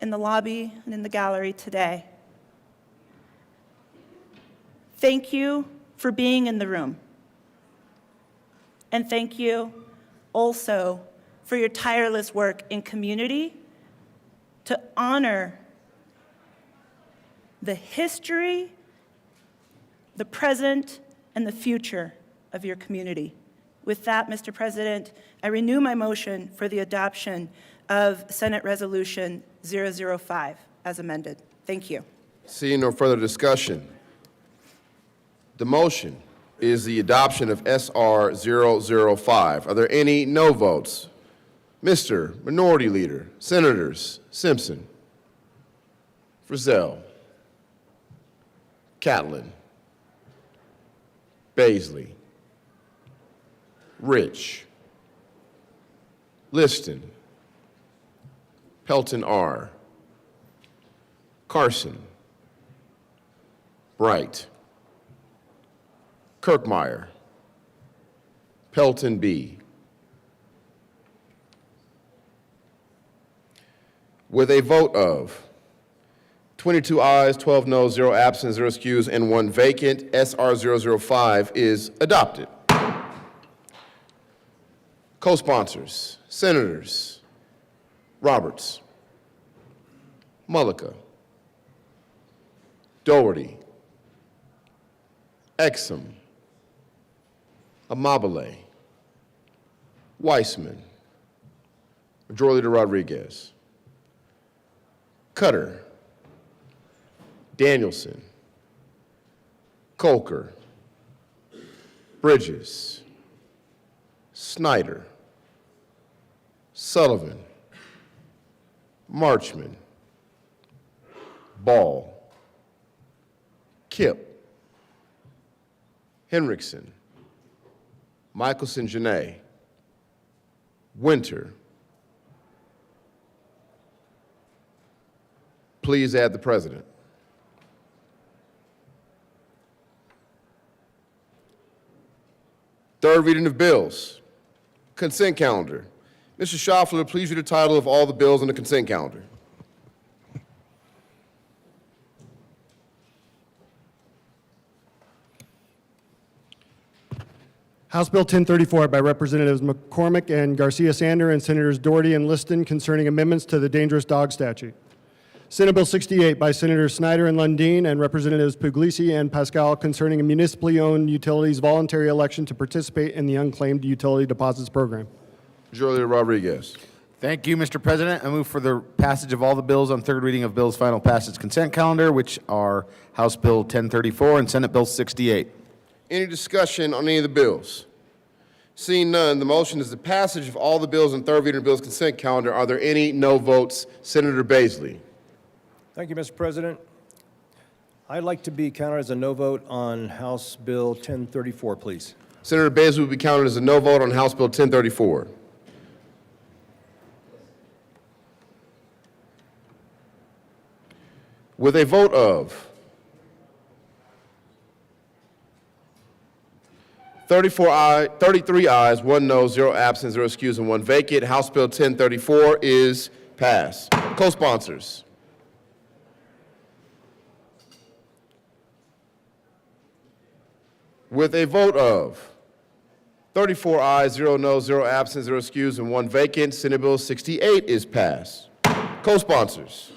S8: in the lobby and in the gallery today. Thank you for being in the room. And thank you also for your tireless work in community to honor the history, the present, and the future of your community. With that, Mr. President, I renew my motion for the adoption of Senate Resolution 005 as amended. Thank you.
S1: Seeing no further discussion, the motion is the adoption of SR 005. Are there any no votes? Mr. Minority Leader, Senators Simpson, Frizzell, Catlin, Baisley, Rich, Liston, Pelton R., Carson, Bright, Kirkmeyer, Pelton B. With a vote of 22 ayes, 12 noes, 0 absent, 0 excused, and 1 vacant, SR 005 is adopted. Co-sponsors, Senators Roberts, Mullica, Doherty, Exum, Amabile, Weissman, Majority Leader Rodriguez, Cutter, Danielson, Colker, Bridges, Snyder, Sullivan, Marchman, Ball, Kip, Henriksen, Michelson Janae, Winter. Please add the president. Third reading of bills. Consent calendar. Mr. Schaffler, please read the title of all the bills on the consent calendar.
S2: House Bill 1034 by Representatives McCormick and Garcia-Sander and Senators Doherty and Liston concerning amendments to the dangerous dog statute. Senate Bill 68 by Senators Snyder and Lundin and Representatives Puglisi and Pascal concerning a municipally owned utilities voluntary election to participate in the unclaimed utility deposits program.
S1: Majority Leader Rodriguez.
S5: Thank you, Mr. President. I move for the passage of all the bills on third reading of bills final passage consent calendar, which are House Bill 1034 and Senate Bill 68.
S1: Any discussion on any of the bills? Seeing none, the motion is the passage of all the bills on third reading of bills consent calendar. Are there any no votes? Senator Baisley.
S11: Thank you, Mr. President. I'd like to be counted as a no vote on House Bill 1034, please.
S1: Senator Baisley will be counted as a no vote on House Bill 1034. With a vote of 33 ayes, 1 no, 0 absent, 0 excused, and 1 vacant, House Bill 1034 is passed. Co-sponsors. With a vote of 34 ayes, 0 no, 0 absent, 0 excused, and 1 vacant, Senate Bill 68 is passed. Co-sponsors.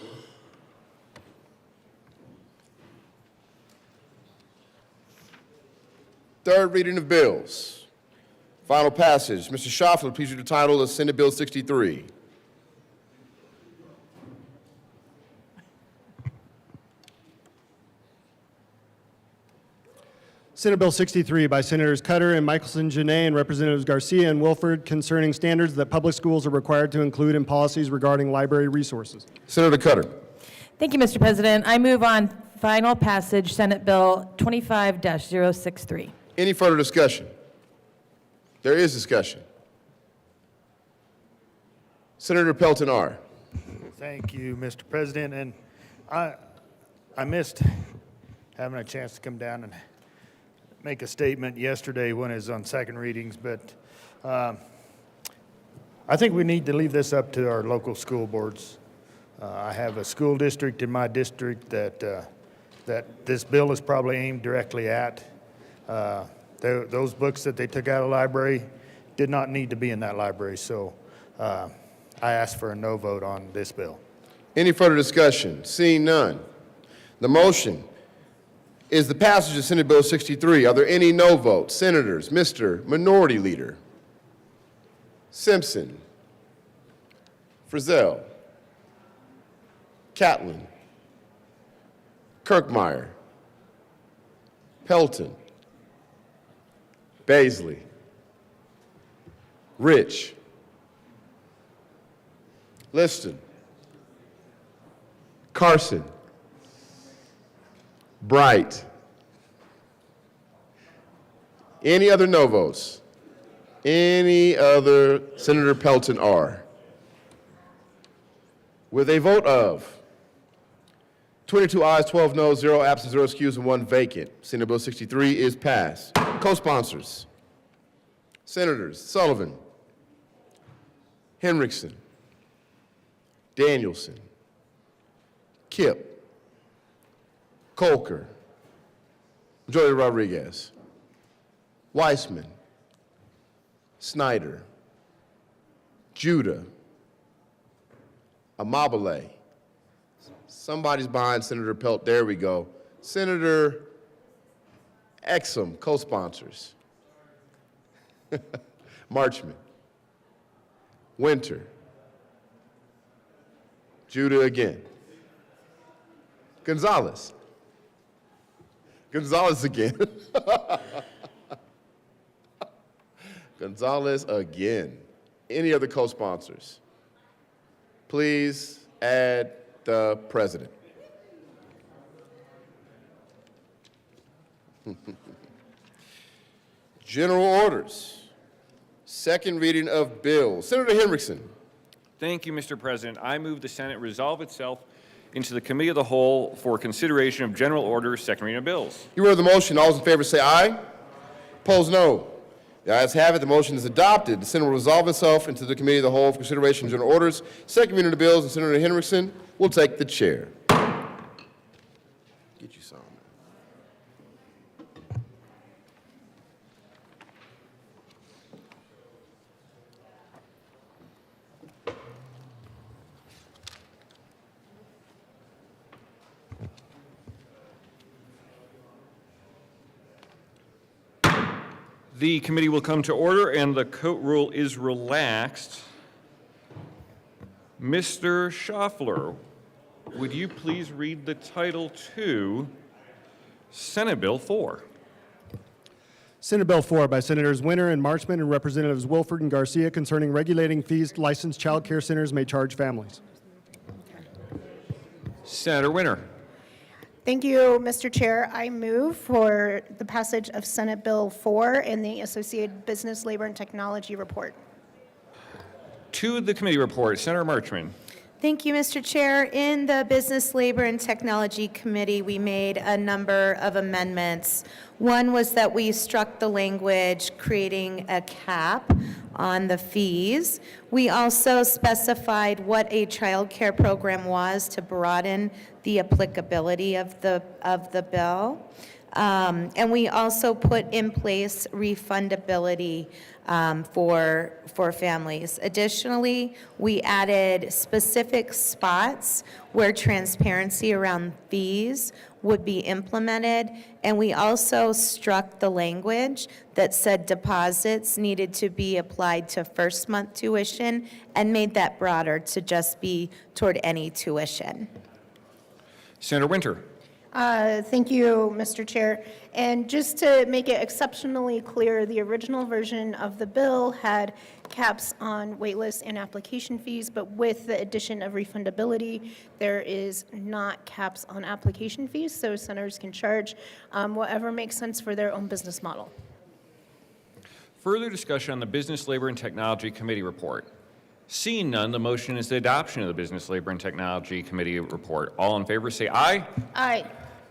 S1: Third reading of bills. Final passage. Mr. Schaffler, please read the title of Senate Bill 63.
S2: Senate Bill 63 by Senators Cutter and Michelson Janay and Representatives Garcia and Wilford concerning standards that public schools are required to include in policies regarding library resources.
S1: Senator Cutter.
S12: Thank you, Mr. President. I move on final passage, Senate Bill 25-063.
S1: Any further discussion? There is discussion. Senator Pelton R.
S13: Thank you, Mr. President. And I missed having a chance to come down and make a statement yesterday when it was on second readings, but I think we need to leave this up to our local school boards. I have a school district in my district that this bill is probably aimed directly at. Those books that they took out of the library did not need to be in that library, so I ask for a no vote on this bill.
S1: Any further discussion? Seeing none. The motion is the passage of Senate Bill 63. Are there any no votes? Senators, Mr. Minority Leader Simpson, Frizzell, Catlin, Kirkmeyer, Pelton, Baisley, Rich, Liston, Carson, Bright. Any other no votes? Any other? Senator Pelton R. With a vote of 22 ayes, 12 noes, 0 absent, 0 excused, and 1 vacant, Senate Bill 63 is passed. Co-sponsors: Senators Sullivan, Henriksen, Danielson, Kipp, Colker, Majority Rodriguez, Weissman, Snyder, Judah, Amabile. Somebody's behind Senator Pelt. There we go. Senator Exum, co-sponsors. Marchman, Winter, Judah again. Gonzalez. Gonzalez again. Gonzalez again. Any other co-sponsors? Please add the president. General orders. Second reading of bills. Senator Henriksen.
S14: Thank you, Mr. President. I move the Senate resolve itself into the Committee of the Whole for consideration of general orders, second reading of bills.
S1: You heard the motion. All those in favor say aye. Opposed, no. The ayes have it. The motion is adopted. The Senate will resolve itself into the Committee of the Whole for consideration of general orders, second reading of the bills, and Senator Henriksen will take the chair. Get you some.
S14: The committee will come to order, and the coat rule is relaxed. Mr. Schaffler, would you please read the title to Senate Bill 4?
S2: Senate Bill 4 by Senators Winter and Marchman and Representatives Wilford and Garcia concerning regulating fees licensed child care centers may charge families.
S14: Senator Winter.
S15: Thank you, Mr. Chair. I move for the passage of Senate Bill 4 and the associated Business, Labor, and Technology report.
S14: To the committee report, Senator Marchman.
S16: Thank you, Mr. Chair. In the Business, Labor, and Technology Committee, we made a number of amendments. One was that we struck the language creating a cap on the fees. We also specified what a child care program was to broaden the applicability of the bill. And we also put in place refundability for families. Additionally, we added specific spots where transparency around fees would be implemented, and we also struck the language that said deposits needed to be applied to first month tuition and made that broader to just be toward any tuition.
S14: Senator Winter.
S15: Thank you, Mr. Chair. And just to make it exceptionally clear, the original version of the bill had caps on waitlists and application fees, but with the addition of refundability, there is not caps on application fees, so centers can charge whatever makes sense for their own business model.
S14: Further discussion on the Business, Labor, and Technology Committee report. Seeing none, the motion is the adoption of the Business, Labor, and Technology Committee report. All in favor say aye.
S15: Aye.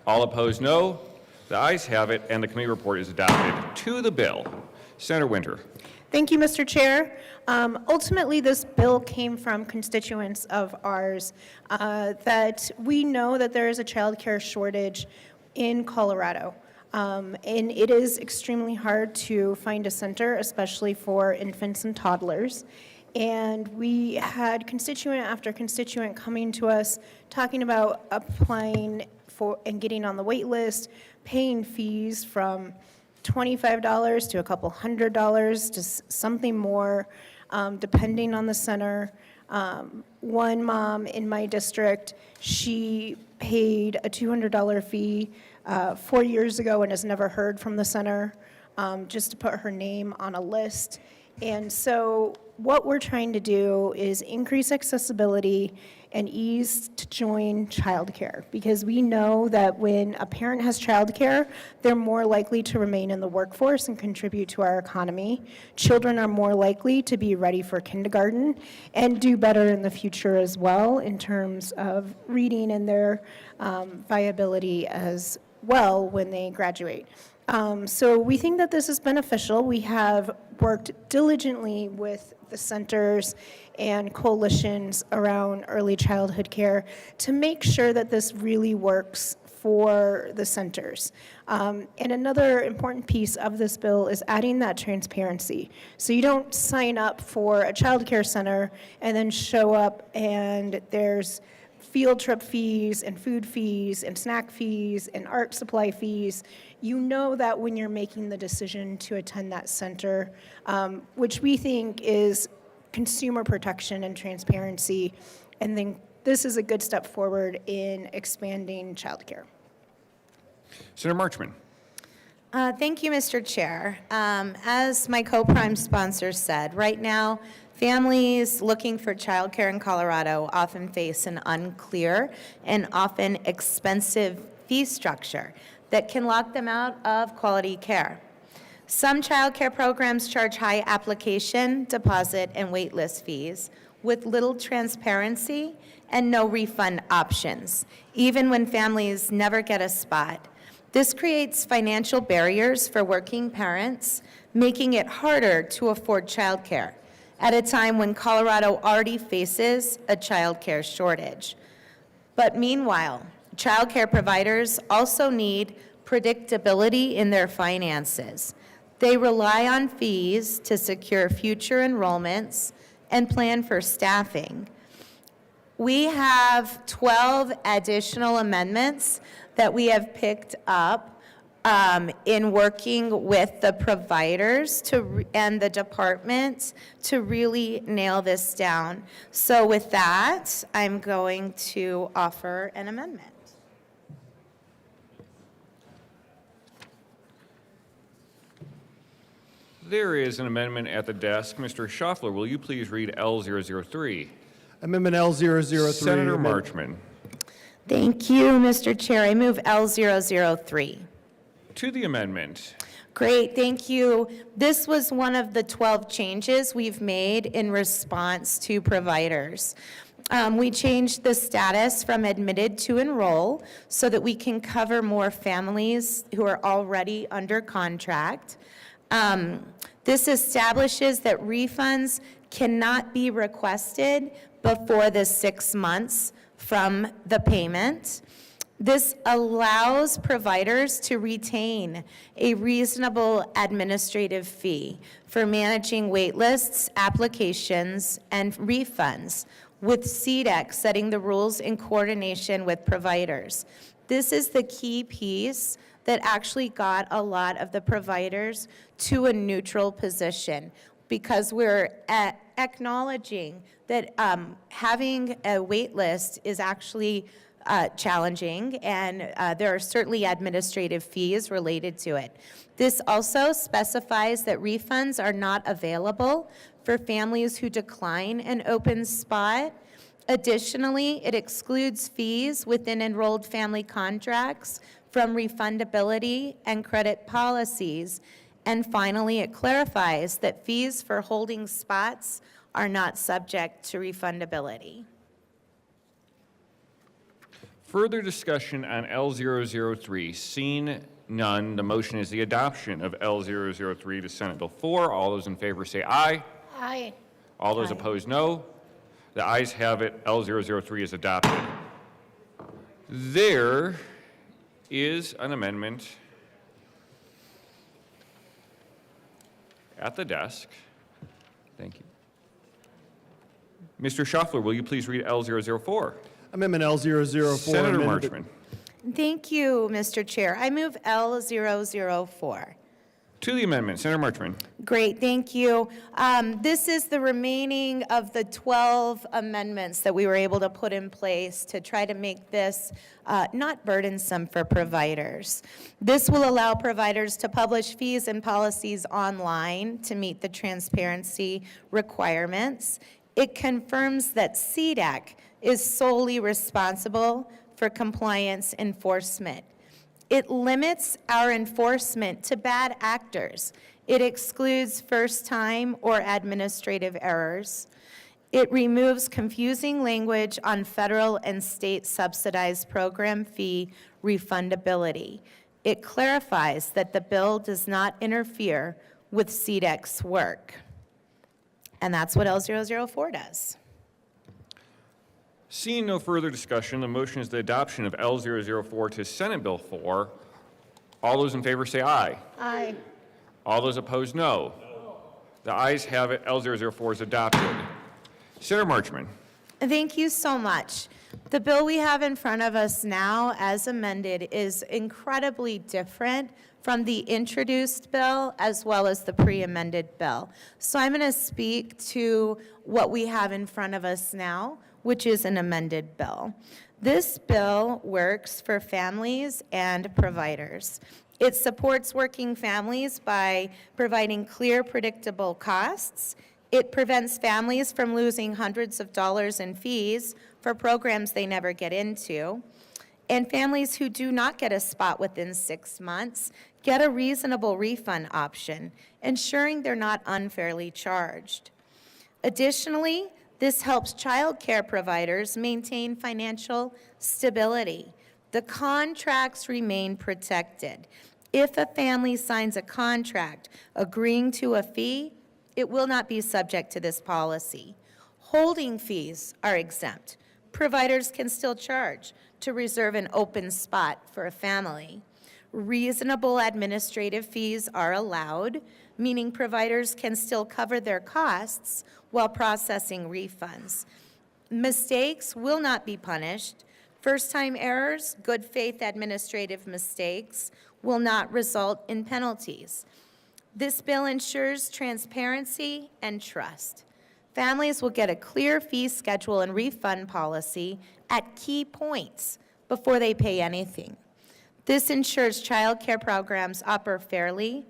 S14: All opposed, no. The ayes have it, and the committee report is adopted. To the bill. Senator Winter.
S15: Thank you, Mr. Chair. Ultimately, this bill came from constituents of ours that we know that there is a childcare shortage in Colorado. And it is extremely hard to find a center, especially for infants and toddlers. And we had constituent after constituent coming to us talking about applying for and getting on the wait list, paying fees from $25 to a couple $100 to something more, depending on the center. One mom in my district, she paid a $200 fee 4 years ago and has never heard from the center, just to put her name on a list. And so what we're trying to do is increase accessibility and ease to join childcare, because we know that when a parent has childcare, they're more likely to remain in the workforce and contribute to our economy. Children are more likely to be ready for kindergarten and do better in the future as well in terms of reading and their viability as well when they graduate. So we think that this is beneficial. We have worked diligently with the centers and coalitions around early childhood care to make sure that this really works for the centers. And another important piece of this bill is adding that transparency. So you don't sign up for a child care center and then show up and there's field trip fees and food fees and snack fees and art supply fees. You know that when you're making the decision to attend that center, which we think is consumer protection and transparency, and then this is a good step forward in expanding childcare.
S14: Senator Marchman.
S16: Thank you, Mr. Chair. As my co-prime sponsor said, right now, families looking for childcare in Colorado often face an unclear and often expensive fee structure that can lock them out of quality care. Some child care programs charge high application, deposit, and waitlist fees with little transparency and no refund options, even when families never get a spot. This creates financial barriers for working parents, making it harder to afford child care at a time when Colorado already faces a child care shortage. But meanwhile, child care providers also need predictability in their finances. They rely on fees to secure future enrollments and plan for staffing. We have 12 additional amendments that we have picked up in working with the providers and the department to really nail this down. So with that, I'm going to offer an amendment.
S14: There is an amendment at the desk. Mr. Schaffler, will you please read L003?
S2: Amendment L003.
S14: Senator Marchman.
S16: Thank you, Mr. Chair. I move L003.
S14: To the amendment.
S16: Great, thank you. This was one of the 12 changes we've made in response to providers. We changed the status from admitted to enroll so that we can cover more families who are already under contract. This establishes that refunds cannot be requested before the 6 months from the payment. This allows providers to retain a reasonable administrative fee for managing wait lists, applications, and refunds, with CDEC setting the rules in coordination with providers. This is the key piece that actually got a lot of the providers to a neutral position, because we're acknowledging that having a wait list is actually challenging, and there are certainly administrative fees related to it. This also specifies that refunds are not available for families who decline an open spot. Additionally, it excludes fees within enrolled family contracts from refundability and credit policies. And finally, it clarifies that fees for holding spots are not subject to refundability.
S14: Further discussion on L003. Seeing none, the motion is the adoption of L003 to Senate Bill 4. All those in favor say aye.
S15: Aye.
S14: All those opposed, no. The ayes have it. L003 is adopted. There is an amendment at the desk. Thank you. Mr. Schaffler, will you please read L004?
S2: Amendment L004.
S14: Senator
S2: amended-
S14: Marchman.
S16: Thank you, Mr. Chair. I move L004.
S14: To the amendment, Senator Marchman.
S16: Great, thank you. This is the remaining of the 12 amendments that we were able to put in place to try to make this not burdensome for providers. This will allow providers to publish fees and policies online to meet the transparency requirements. It confirms that CDEC is solely responsible for compliance enforcement. It limits our enforcement to bad actors. It excludes first-time or administrative errors. It removes confusing language on federal and state subsidized program fee refundability. It clarifies that the bill does not interfere with CDEC's work. And that's what L004 does.
S14: Seeing no further discussion, the motion is the adoption of L004 to Senate Bill 4. All those in favor say aye.
S15: Aye.
S14: All those opposed, no. The ayes have it. L004 is adopted. Senator Marchman.
S16: Thank you so much. The bill we have in front of us now, as amended, is incredibly different from the introduced bill as well as the pre-amended bill. So I'm going to speak to what we have in front of us now, which is an amended bill. This bill works for families and providers. It supports working families by providing clear, predictable costs. It prevents families from losing hundreds of dollars in fees for programs they never get into. And families who do not get a spot within 6 months get a reasonable refund option, ensuring they're not unfairly charged. Additionally, this helps childcare providers maintain financial stability. The contracts remain protected. If a family signs a contract agreeing to a fee, it will not be subject to this policy. Holding fees are exempt. Providers can still charge to reserve an open spot for a family. Reasonable administrative fees are allowed, meaning providers can still cover their costs while processing refunds. Mistakes will not be punished. First-time errors, good faith administrative mistakes will not result in penalties. This bill ensures transparency and trust. Families will get a clear fee schedule and refund policy at key points before they pay anything. This ensures child care programs operate fairly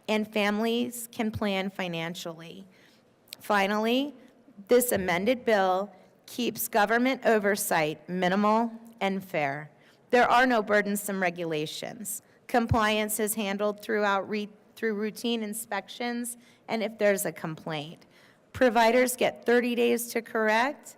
S16: and families can plan financially. Finally, this amended bill keeps government oversight minimal and fair. There are no burdensome regulations. Compliance is handled through routine inspections and if there's a complaint. Providers get 30 days to correct,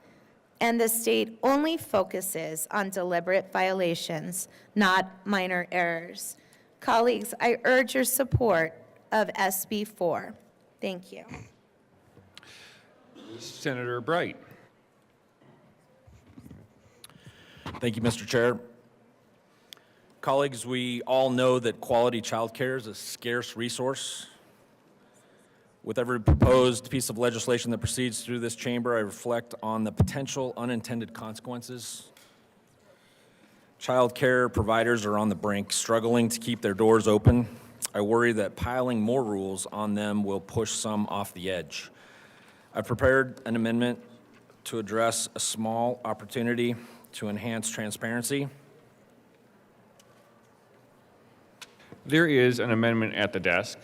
S16: and the state only focuses on deliberate violations, not minor errors. Colleagues, I urge your support of SB 4. Thank you.
S14: Senator Bright.
S17: Thank you, Mr. Chair.
S11: Colleagues, we all know that quality childcare is a scarce resource. With every proposed piece of legislation that proceeds through this chamber, I reflect on the potential unintended consequences. Childcare providers are on the brink, struggling to keep their doors open. I worry that piling more rules on them will push some off the edge. I've prepared an amendment to address a small opportunity to enhance transparency.
S14: There is an amendment at the desk.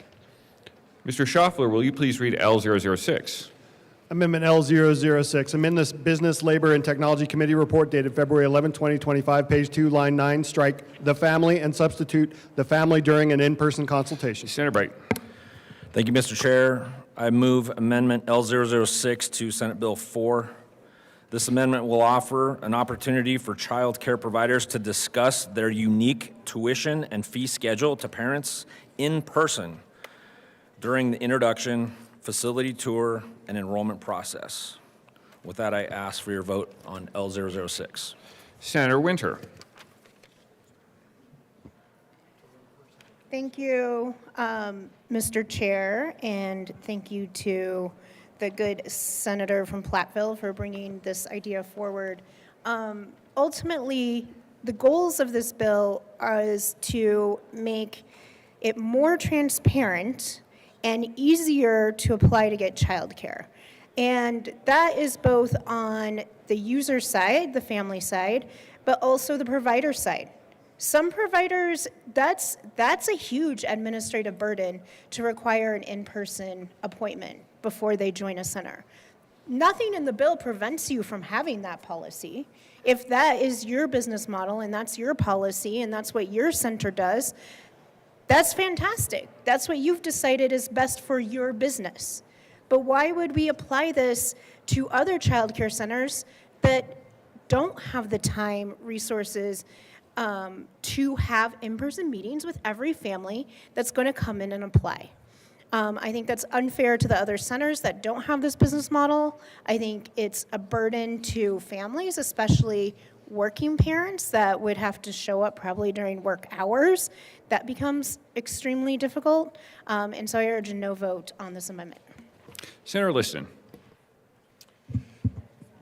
S14: Mr. Schaffler, will you please read L006?
S2: Amendment L006, amend this Business, Labor, and Technology Committee report dated February 11, 2025, page 2, line 9, strike the family and substitute the family during an in-person consultation.
S14: Senator Bright.
S11: Thank you, Mr. Chair. I move Amendment L006 to Senate Bill 4. This amendment will offer an opportunity for child care providers to discuss their unique tuition and fee schedule to parents in person during the introduction, facility tour, and enrollment process. With that, I ask for your vote on L006.
S14: Senator Winter.
S15: Thank you, Mr. Chair, and thank you to the good senator from Platteville for bringing this idea forward. Ultimately, the goals of this bill is to make it more transparent and easier to apply to get childcare. And that is both on the user side, the family side, but also the provider side. Some providers, that's a huge administrative burden to require an in-person appointment before they join a center. Nothing in the bill prevents you from having that policy. If that is your business model and that's your policy and that's what your center does, that's fantastic. That's what you've decided is best for your business. But why would we apply this to other child care centers that don't have the time, resources, to have in-person meetings with every family that's going to come in and apply? I think that's unfair to the other centers that don't have this business model. I think it's a burden to families, especially working parents that would have to show up probably during work hours. That becomes extremely difficult. And so I urge a no vote on this amendment.
S14: Senator Liston.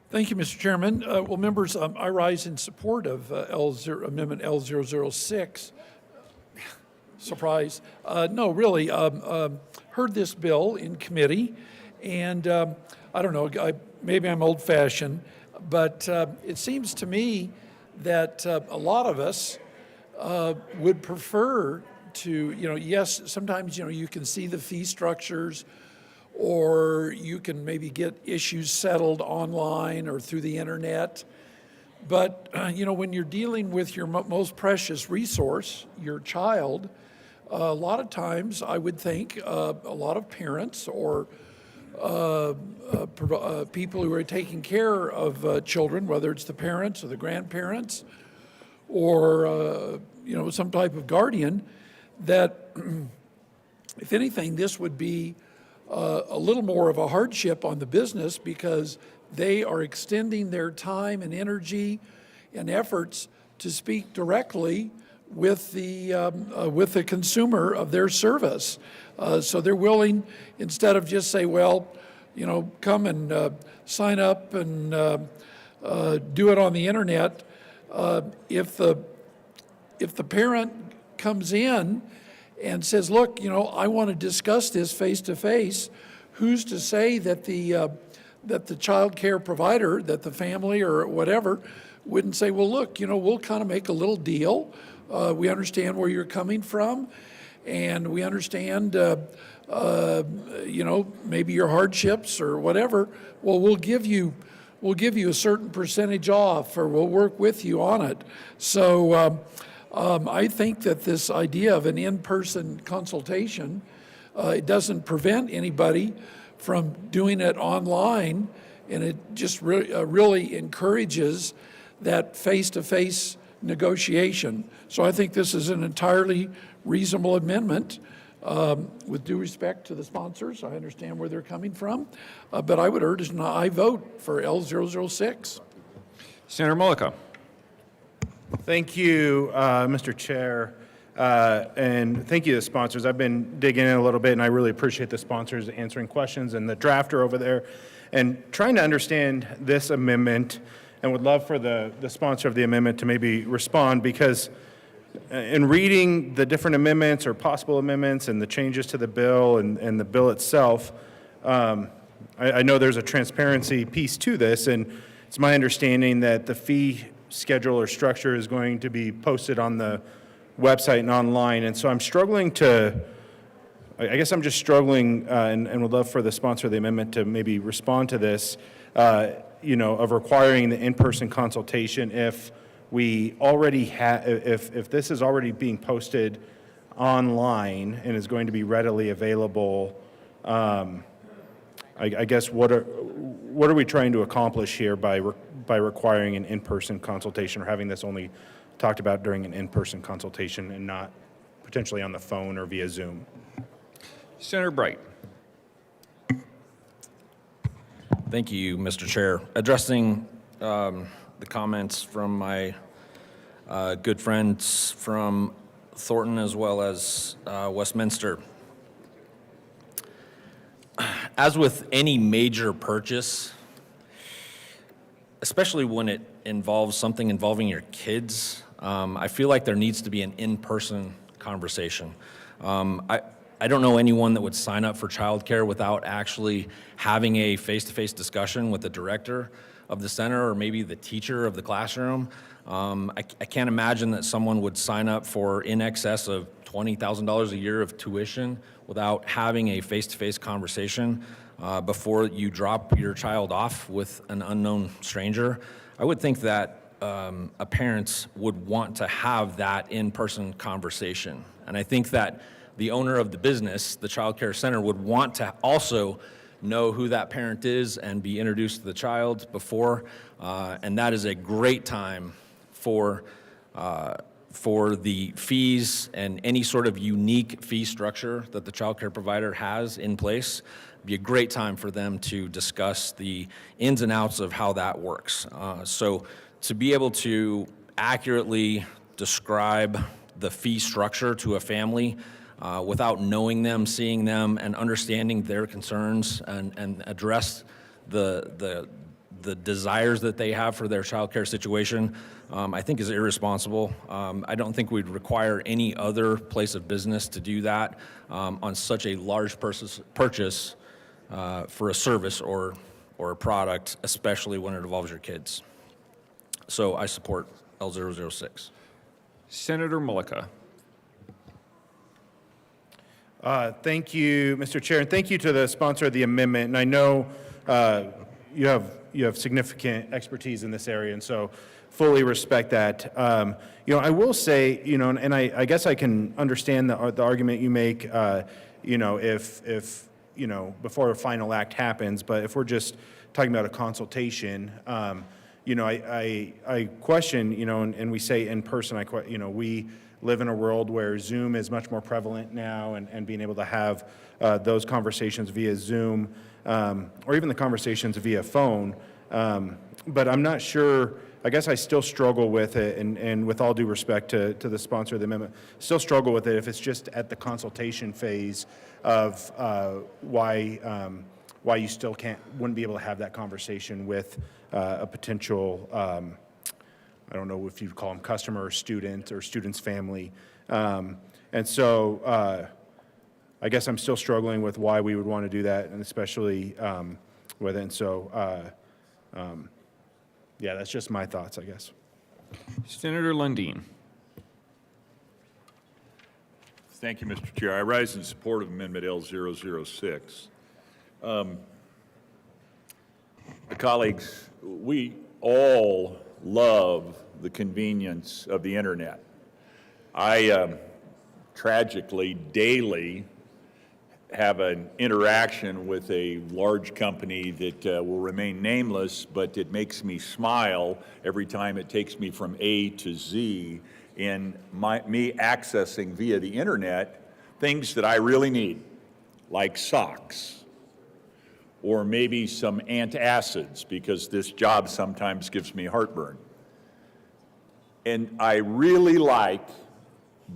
S17: Thank you, Mr. Chairman. Well, members, I rise in support of Amendment L006. Surprise. No, really, heard this bill in committee, and I don't know, maybe I'm old-fashioned, but it seems to me that a lot of us would prefer to, yes, sometimes, you can see the fee structures, or you can maybe get issues settled online or through the internet. But, when you're dealing with your most precious resource, your child, a lot of times I would think a lot of parents or people who are taking care of children, whether it's the parents or the grandparents or, some type of guardian, that if anything, this would be a little more of a hardship on the business because they are extending their time and energy and efforts to speak directly with the consumer of their service. So they're willing, instead of just say, well, come and sign up and do it on the internet. If the parent comes in and says, look, I want to discuss this face to face, who's to say that the child care provider, that the family or whatever, wouldn't say, well, look, we'll kind of make a little deal. We understand where you're coming from, and we understand, maybe your hardships or whatever. Well, we'll give you a certain percentage off, or we'll work with you on it. So I think that this idea of an in-person consultation, it doesn't prevent anybody from doing it online, and it just really encourages that face-to-face negotiation. So I think this is an entirely reasonable amendment. With due respect to the sponsors, I understand where they're coming from, but I would urge an aye vote for L006.
S14: Senator Mullica.
S18: Thank you, Mr. Chair, and thank you to the sponsors. I've been digging in a little bit, and I really appreciate the sponsors answering questions and the drafter over there and trying to understand this amendment, and would love for the sponsor of the amendment to maybe respond, because in reading the different amendments or possible amendments and the changes to the bill and the bill itself, I know there's a transparency piece to this, and it's my understanding that the fee schedule or structure is going to be posted on the website and online. And so I'm struggling to, I guess I'm just struggling and would love for the sponsor of the amendment to maybe respond to this, of requiring the in-person consultation if we already have, if this is already being posted online and is going to be readily available. I guess what are we trying to accomplish here by requiring an in-person consultation, or having this only talked about during an in-person consultation and not potentially on the phone or via Zoom?
S14: Senator Bright.
S11: Thank you, Mr. Chair. Addressing the comments from my good friends from Thornton as well as Westminster. As with any major purchase, especially when it involves something involving your kids, I feel like there needs to be an in-person conversation. I don't know anyone that would sign up for childcare without actually having a face-to-face discussion with the director of the center or maybe the teacher of the classroom. I can't imagine that someone would sign up for in excess of $20,000 a year of tuition without having a face-to-face conversation before you drop your child off with an unknown stranger. I would think that parents would want to have that in-person conversation. And I think that the owner of the business, the child care center, would want to also know who that parent is and be introduced to the child before. And that is a great time for the fees and any sort of unique fee structure that the child care provider has in place. It'd be a great time for them to discuss the ins and outs of how that works. So to be able to accurately describe the fee structure to a family without knowing them, seeing them, and understanding their concerns and address the desires that they have for their child care situation, I think is irresponsible. I don't think we'd require any other place of business to do that on such a large purchase for a service or a product, especially when it involves your kids. So I support L006.
S14: Senator Mullica.
S18: Thank you, Mr. Chair, and thank you to the sponsor of the amendment. And I know you have significant expertise in this area, and so fully respect that. I will say, and I guess I can understand the argument you make, if before a final act happens, but if we're just talking about a consultation, I question, and we say in person, we live in a world where Zoom is much more prevalent now, and being able to have those conversations via Zoom, or even the conversations via phone. But I'm not sure, I guess I still struggle with it, and with all due respect to the sponsor of the amendment, still struggle with it if it's just at the consultation phase of why you still wouldn't be able to have that conversation with a potential, I don't know if you'd call them customer or student or student's family. And so I guess I'm still struggling with why we would want to do that, and especially with it. And so, yeah, that's just my thoughts, I guess.
S14: Senator Lundin.
S10: Thank you, Mr. Chair. I rise in support of Amendment L006. Colleagues, we all love the convenience of the internet. I tragically daily have an interaction with a large company that will remain nameless, but it makes me smile every time it takes me from A to Z in me accessing via the internet things that I really need, like socks, or maybe some antacids, because this job sometimes gives me heartburn. And I really like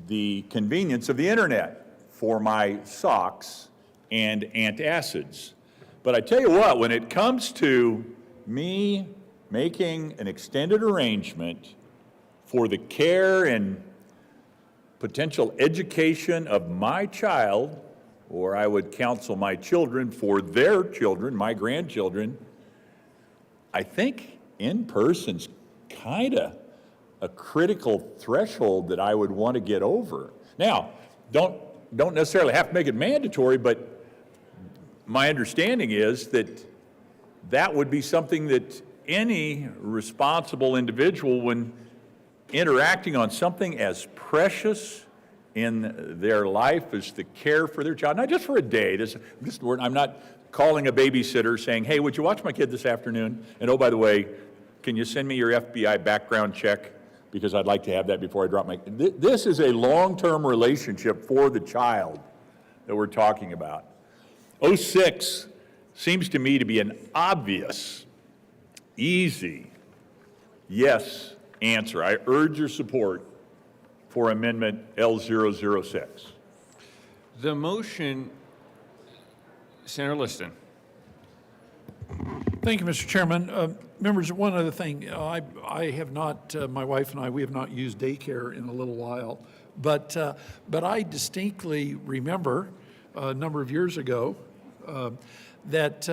S10: the convenience of the internet for my socks and antacids. But I tell you what, when it comes to me making an extended arrangement for the care and potential education of my child, or I would counsel my children for their children, my grandchildren, I think in-person's kind of a critical threshold that I would want to get over. Now, don't necessarily have to make it mandatory, but my understanding is that that would be something that any responsible individual, when interacting on something as precious in their life as the care for their child, not just for a day. I'm not calling a babysitter saying, hey, would you watch my kid this afternoon? And oh, by the way, can you send me your FBI background check? Because I'd like to have that before I drop my... This is a long-term relationship for the child that we're talking about. 06 seems to me to be an obvious, easy yes answer. I urge your support for Amendment L006.
S14: The motion, Senator Liston.
S17: Thank you, Mr. Chairman. Members, one other thing. I have not, my wife and I, we have not used daycare in a little while, but I distinctly remember a number of years ago that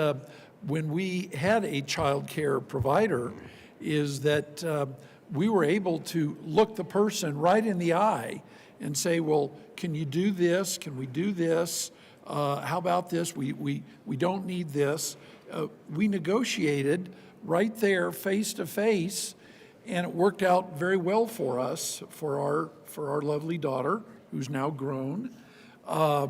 S17: when we had a child care provider, is that we were able to look the person right in the eye and say, well, can you do this? Can we do this? How about this? We don't need this. We negotiated right there, face to face, and it worked out very well for us, for our lovely daughter, who's now grown. I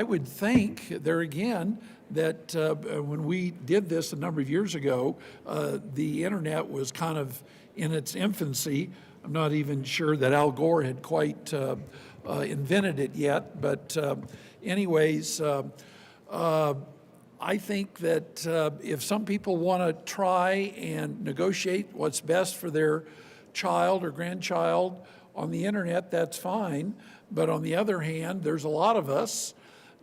S17: would think there again that when we did this a number of years ago, the internet was kind of in its infancy. I'm not even sure that Al Gore had quite invented it yet, but anyways, I think that if some people want to try and negotiate what's best for their child or grandchild on the internet, that's fine. But on the other hand, there's a lot of us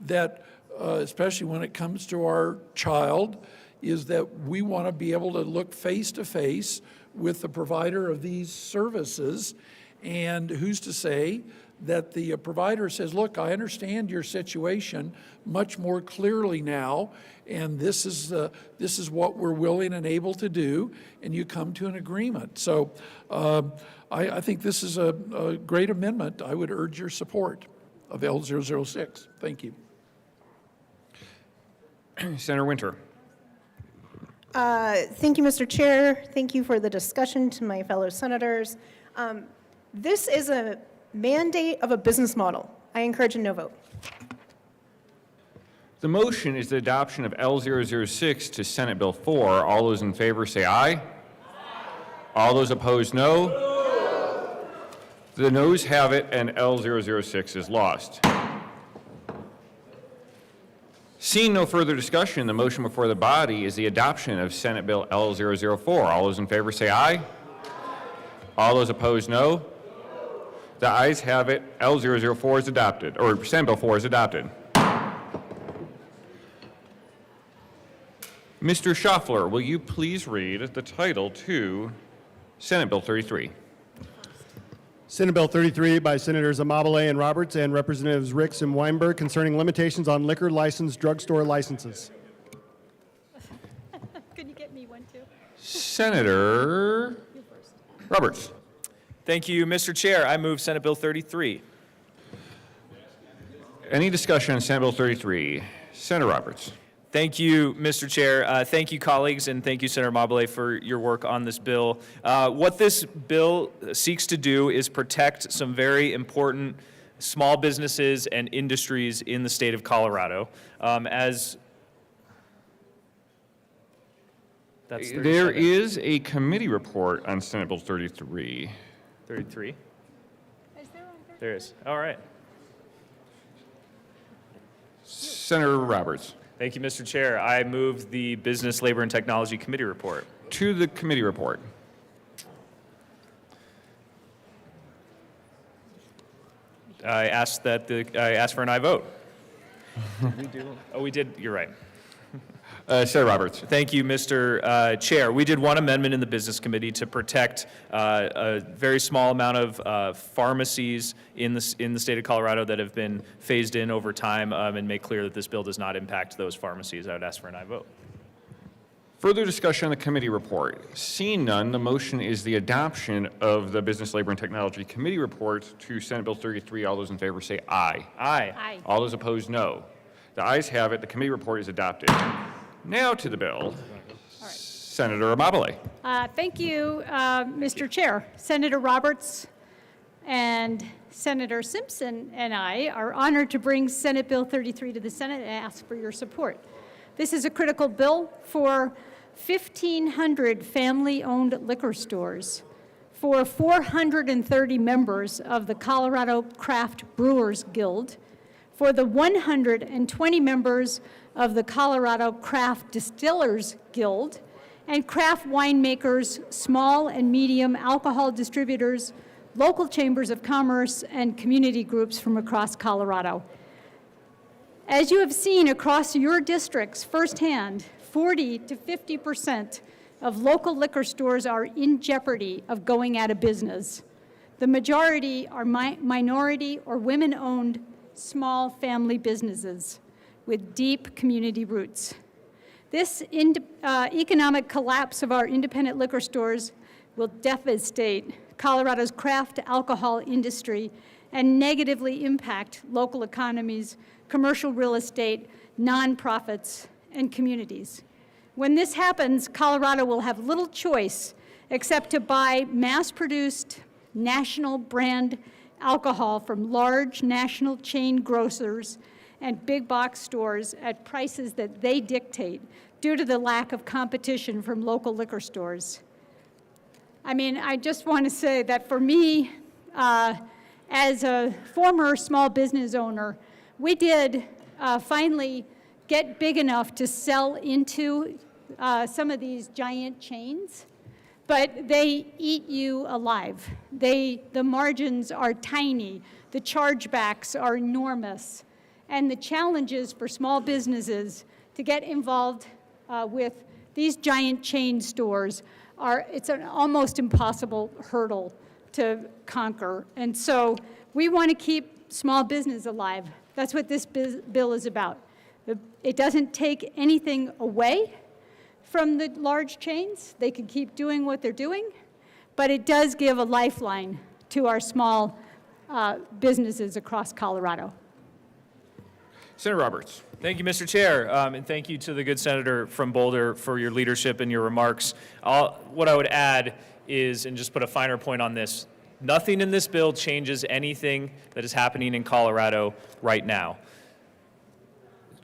S17: that, especially when it comes to our child, is that we want to be able to look face to face with the provider of these services. And who's to say that the provider says, look, I understand your situation much more clearly now, and this is what we're willing and able to do, and you come to an agreement. So I think this is a great amendment. I would urge your support of L006. Thank you.
S14: Senator Winter.
S15: Thank you, Mr. Chair. Thank you for the discussion to my fellow senators. This is a mandate of a business model. I encourage a no vote.
S14: The motion is the adoption of L006 to Senate Bill 4. All those in favor say aye. All those opposed, no. The noes have it, and L006 is lost. Seeing no further discussion, the motion before the body is the adoption of Senate Bill L004. All those in favor say aye. All those opposed, no. The ayes have it. L004 is adopted, or Senate Bill 4 is adopted. Mr. Schaffler, will you please read the title to Senate Bill 33?
S2: Senate Bill 33 by Senators Amabile and Roberts and Representatives Ricks and Weinberg concerning limitations on liquor licensed drugstore licenses.
S7: Could you get me one too?
S14: Senator Roberts.
S19: Thank you, Mr. Chair. I move Senate Bill 33.
S14: Any discussion on Senate Bill 33? Senator Roberts.
S19: Thank you, Mr. Chair. Thank you, colleagues, and thank you, Senator Mabile, for your work on this bill. What this bill seeks to do is protect some very important small businesses and industries in the state of Colorado.
S14: There is a committee report on Senate Bill 33.
S19: 33? There is. All right.
S14: Senator Roberts.
S19: Thank you, Mr. Chair. I move the Business, Labor, and Technology Committee report.
S14: To the committee report.
S19: I ask for an aye vote. Did we do? Oh, we did. You're right.
S14: Senator Roberts.
S19: Thank you, Mr. Chair. We did one amendment in the Business Committee to protect a very small amount of pharmacies in the state of Colorado that have been phased in over time, and make clear that this bill does not impact those pharmacies. I would ask for an aye vote.
S14: Further discussion on the committee report. Seeing none, the motion is the adoption of the Business, Labor, and Technology Committee report to Senate Bill 33. All those in favor say aye.
S19: Aye.
S7: Aye.
S14: All those opposed, no. The ayes have it. The committee report is adopted. Now to the bill. Senator Amabile.
S7: Thank you, Mr. Chair. Senator Roberts and Senator Simpson and I are honored to bring Senate Bill 33 to the Senate and ask for your support. This is a critical bill for 1,500 family-owned liquor stores, for 430 members of the Colorado Craft Brewers Guild, for the 120 members of the Colorado Craft Distillers Guild, and craft winemakers, small and medium alcohol distributors, local chambers of commerce, and community groups from across Colorado. As you have seen across your districts firsthand, 40 to 50% of local liquor stores are in jeopardy of going out of business. The majority are minority or women-owned small family businesses with deep community roots. This economic collapse of our independent liquor stores will devastate Colorado's craft alcohol industry and negatively impact local economies, commercial real estate, nonprofits, and communities. When this happens, Colorado will have little choice except to buy mass-produced, national brand alcohol from large national chain grocers and big box stores at prices that they dictate due to the lack of competition from local liquor stores. I mean, I just want to say that for me, as a former small business owner, we did finally get big enough to sell into some of these giant chains, but they eat you alive. The margins are tiny, the chargebacks are enormous, and the challenges for small businesses to get involved with these giant chain stores it's an almost impossible hurdle to conquer. And so we want to keep small business alive. That's what this bill is about. It doesn't take anything away from the large chains. They can keep doing what they're doing, but it does give a lifeline to our small businesses across Colorado.
S14: Senator Roberts.
S19: Thank you, Mr. Chair, and thank you to the good senator from Boulder for your leadership and your remarks. What I would add is, and just put a finer point on this, nothing in this bill changes anything that is happening in Colorado right now.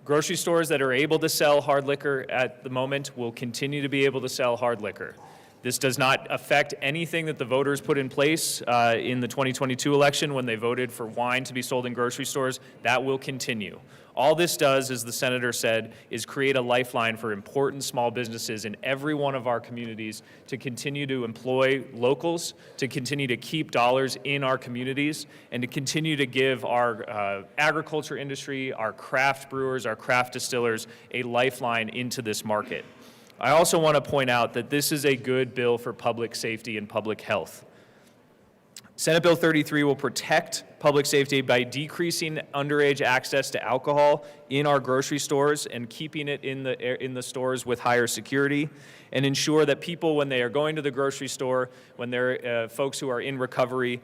S19: Grocery stores that are able to sell hard liquor at the moment will continue to be able to sell hard liquor. This does not affect anything that the voters put in place in the 2022 election when they voted for wine to be sold in grocery stores. That will continue. All this does, as the senator said, is create a lifeline for important small businesses in every one of our communities to continue to employ locals, to continue to keep dollars in our communities, and to continue to give our agriculture industry, our craft brewers, our craft distillers a lifeline into this market. I also want to point out that this is a good bill for public safety and public health. Senate Bill 33 will protect public safety by decreasing underage access to alcohol in our grocery stores and keeping it in the stores with higher security, and ensure that people, when they are going to the grocery store, when they're folks who are in recovery,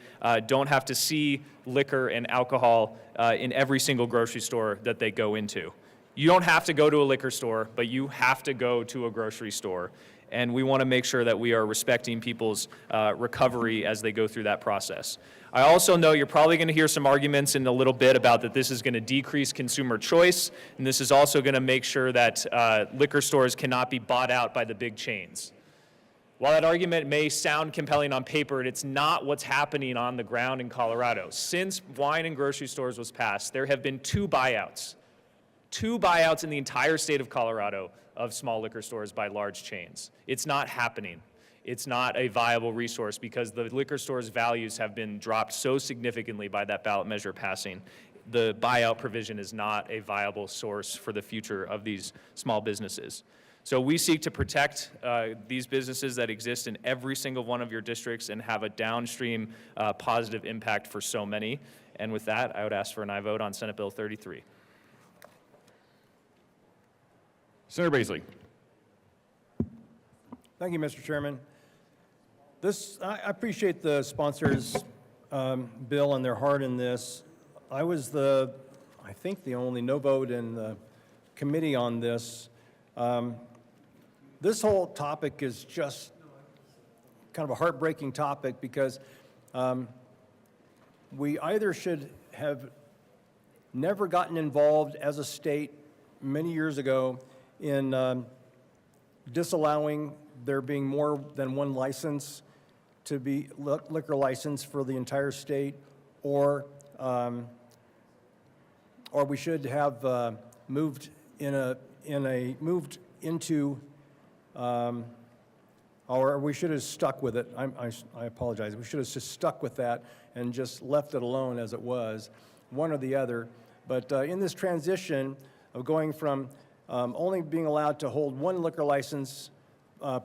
S19: don't have to see liquor and alcohol in every single grocery store that they go into. You don't have to go to a liquor store, but you have to go to a grocery store. And we want to make sure that we are respecting people's recovery as they go through that process. I also know you're probably going to hear some arguments in a little bit about that this is going to decrease consumer choice, and this is also going to make sure that liquor stores cannot be bought out by the big chains. While that argument may sound compelling on paper, it's not what's happening on the ground in Colorado. Since wine and grocery stores was passed, there have been two buyouts in the entire state of Colorado of small liquor stores by large chains. It's not happening. it's not a viable resource because the liquor store's values have been dropped so significantly by that ballot measure passing. The buyout provision is not a viable source for the future of these small businesses. So we seek to protect these businesses that exist in every single one of your districts and have a downstream positive impact for so many. And with that, I would ask for an aye vote on Senate Bill 33.
S14: Senator Baisley.
S20: Thank you, Mr. Chairman. I appreciate the sponsors' bill and their heart in this. I was I think the only no vote in the committee on this. This whole topic is just kind of a heartbreaking topic because we either should have never gotten involved as a state many years ago in disallowing there being more than one license to be liquor license for the entire state, or we should have moved into, or we should have stuck with it. I apologize. We should have just stuck with that and just left it alone as it was, one or the other. But in this transition of going from only being allowed to hold one liquor license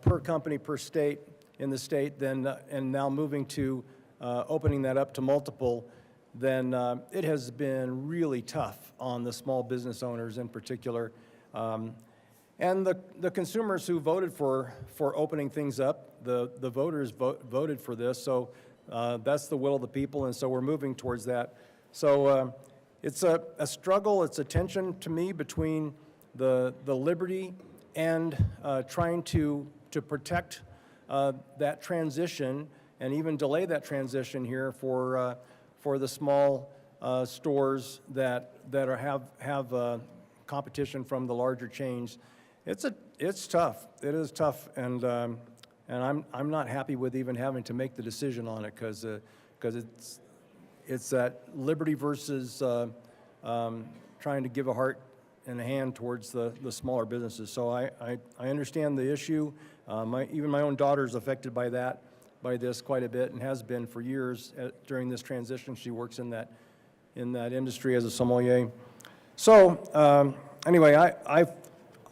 S20: per company per state in the state, and now moving to opening that up to multiple, then it has been really tough on the small business owners in particular. And the consumers who voted for opening things up, the voters voted for this, so that's the will of the people, and so we're moving towards that. So it's a struggle, it's a tension to me between the liberty and trying to protect that transition and even delay that transition here for the small stores that have competition from the larger chains. It's tough. It is tough, and I'm not happy with even having to make the decision on it because it's that liberty versus trying to give a heart and a hand towards the smaller businesses. So I understand the issue. Even my own daughter is affected by this quite a bit and has been for years during this transition. She works in that industry as a sommelier. So anyway,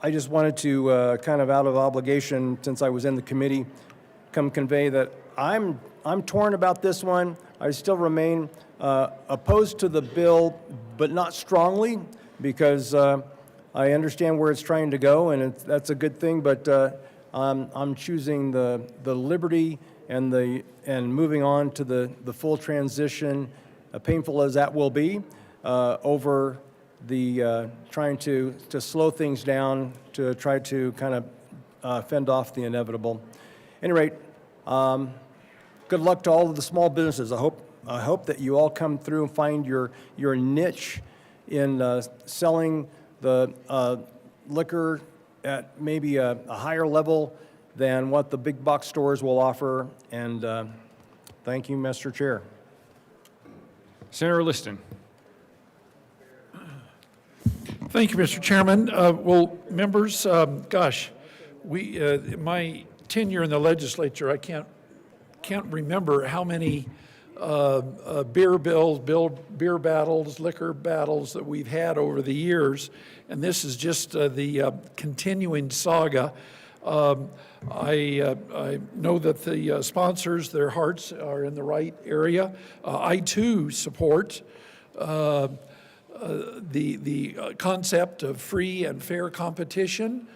S20: I just wanted to kind of out of obligation, since I was in the committee, come convey that I'm torn about this one. I still remain opposed to the bill, but not strongly, because I understand where it's trying to go, and that's a good thing. But I'm choosing the liberty and moving on to the full transition, painful as that will be, over the trying to slow things down, to try to kind of fend off the inevitable. At any rate, good luck to all of the small businesses. I hope that you all come through and find your niche in selling the liquor at maybe a higher level than what the big box stores will offer. And thank you, Mr. Chair.
S14: Senator Liston.
S17: Thank you, Mr. Chairman. Well, members, gosh, my tenure in the legislature, I can't remember how many beer battles, liquor battles that we've had over the years, and this is just the continuing saga. I know that the sponsors, their hearts are in the right area. I too support the concept of free and fair competition,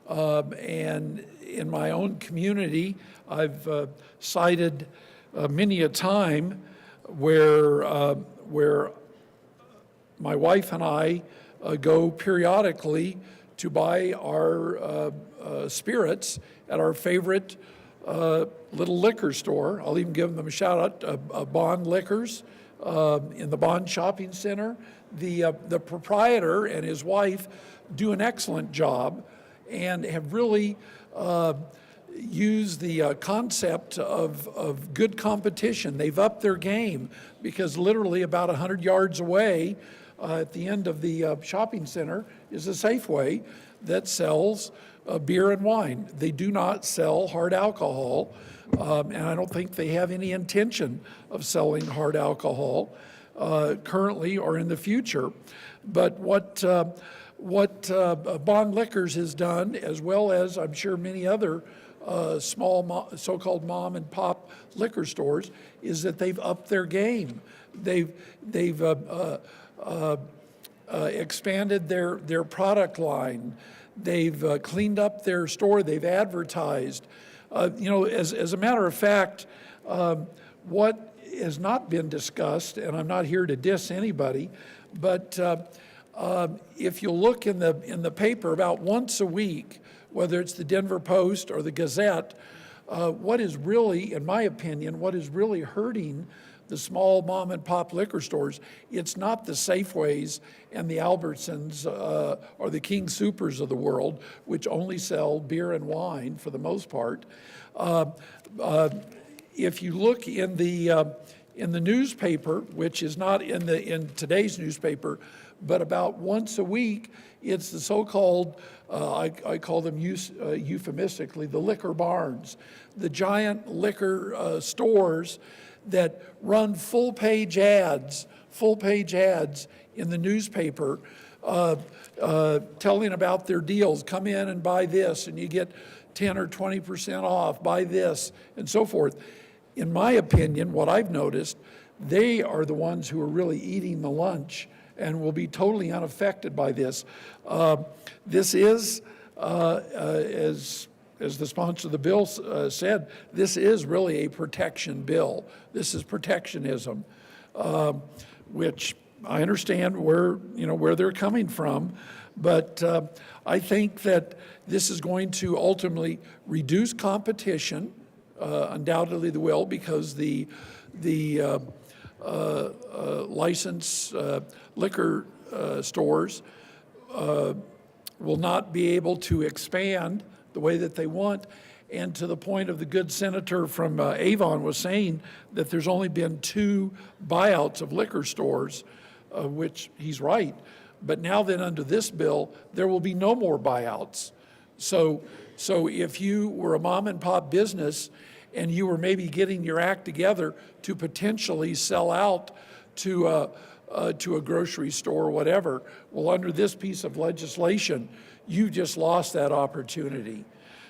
S17: and in my own community, I've cited many a time where my wife and I go periodically to buy our spirits at our favorite little liquor store. I'll even give them a shout out, Bond Liquors in the Bond Shopping Center. The proprietor and his wife do an excellent job and have really use the concept of good competition. They've upped their game because literally about 100 yards away at the end of the shopping center is a Safeway that sells beer and wine. They do not sell hard alcohol, and I don't think they have any intention of selling hard alcohol currently or in the future. But what Bond Liquors has done, as well as I'm sure many other small so-called mom and pop liquor stores, is that they've upped their game. They've expanded their product line. They've cleaned up their store. They've advertised. As a matter of fact, what has not been discussed, and I'm not here to diss anybody, but if you look in the paper about once a week, whether it's the Denver Post or the Gazette, what is really, in my opinion, what is really hurting the small mom and pop liquor stores, it's not the Safeways and the Albertsons or the King Soopers of the world, which only sell beer and wine for the most part. If you look in the newspaper, which is not in today's newspaper, but about once a week, it's the so-called, I call them euphemistically, the liquor barns, the giant liquor stores that run full-page ads in the newspaper telling about their deals. Come in and buy this, and you get 10 or 20% off, buy this, and so forth. In my opinion, what I've noticed, they are the ones who are really eating the lunch and will be totally unaffected by this. This is, as the sponsor of the bill said, this is really a protection bill. This is protectionism, which I understand where they're coming from, but I think that this is going to ultimately reduce competition. Undoubtedly, they will, because the licensed liquor stores will not be able to expand the way that they want. And to the point of the good senator from Avon was saying that there's only been 2 buyouts of liquor stores, which he's right. But now then under this bill, there will be no more buyouts. So if you were a mom and pop business and you were maybe getting your act together to potentially sell out to a grocery store or whatever, well, under this piece of legislation, you just lost that opportunity.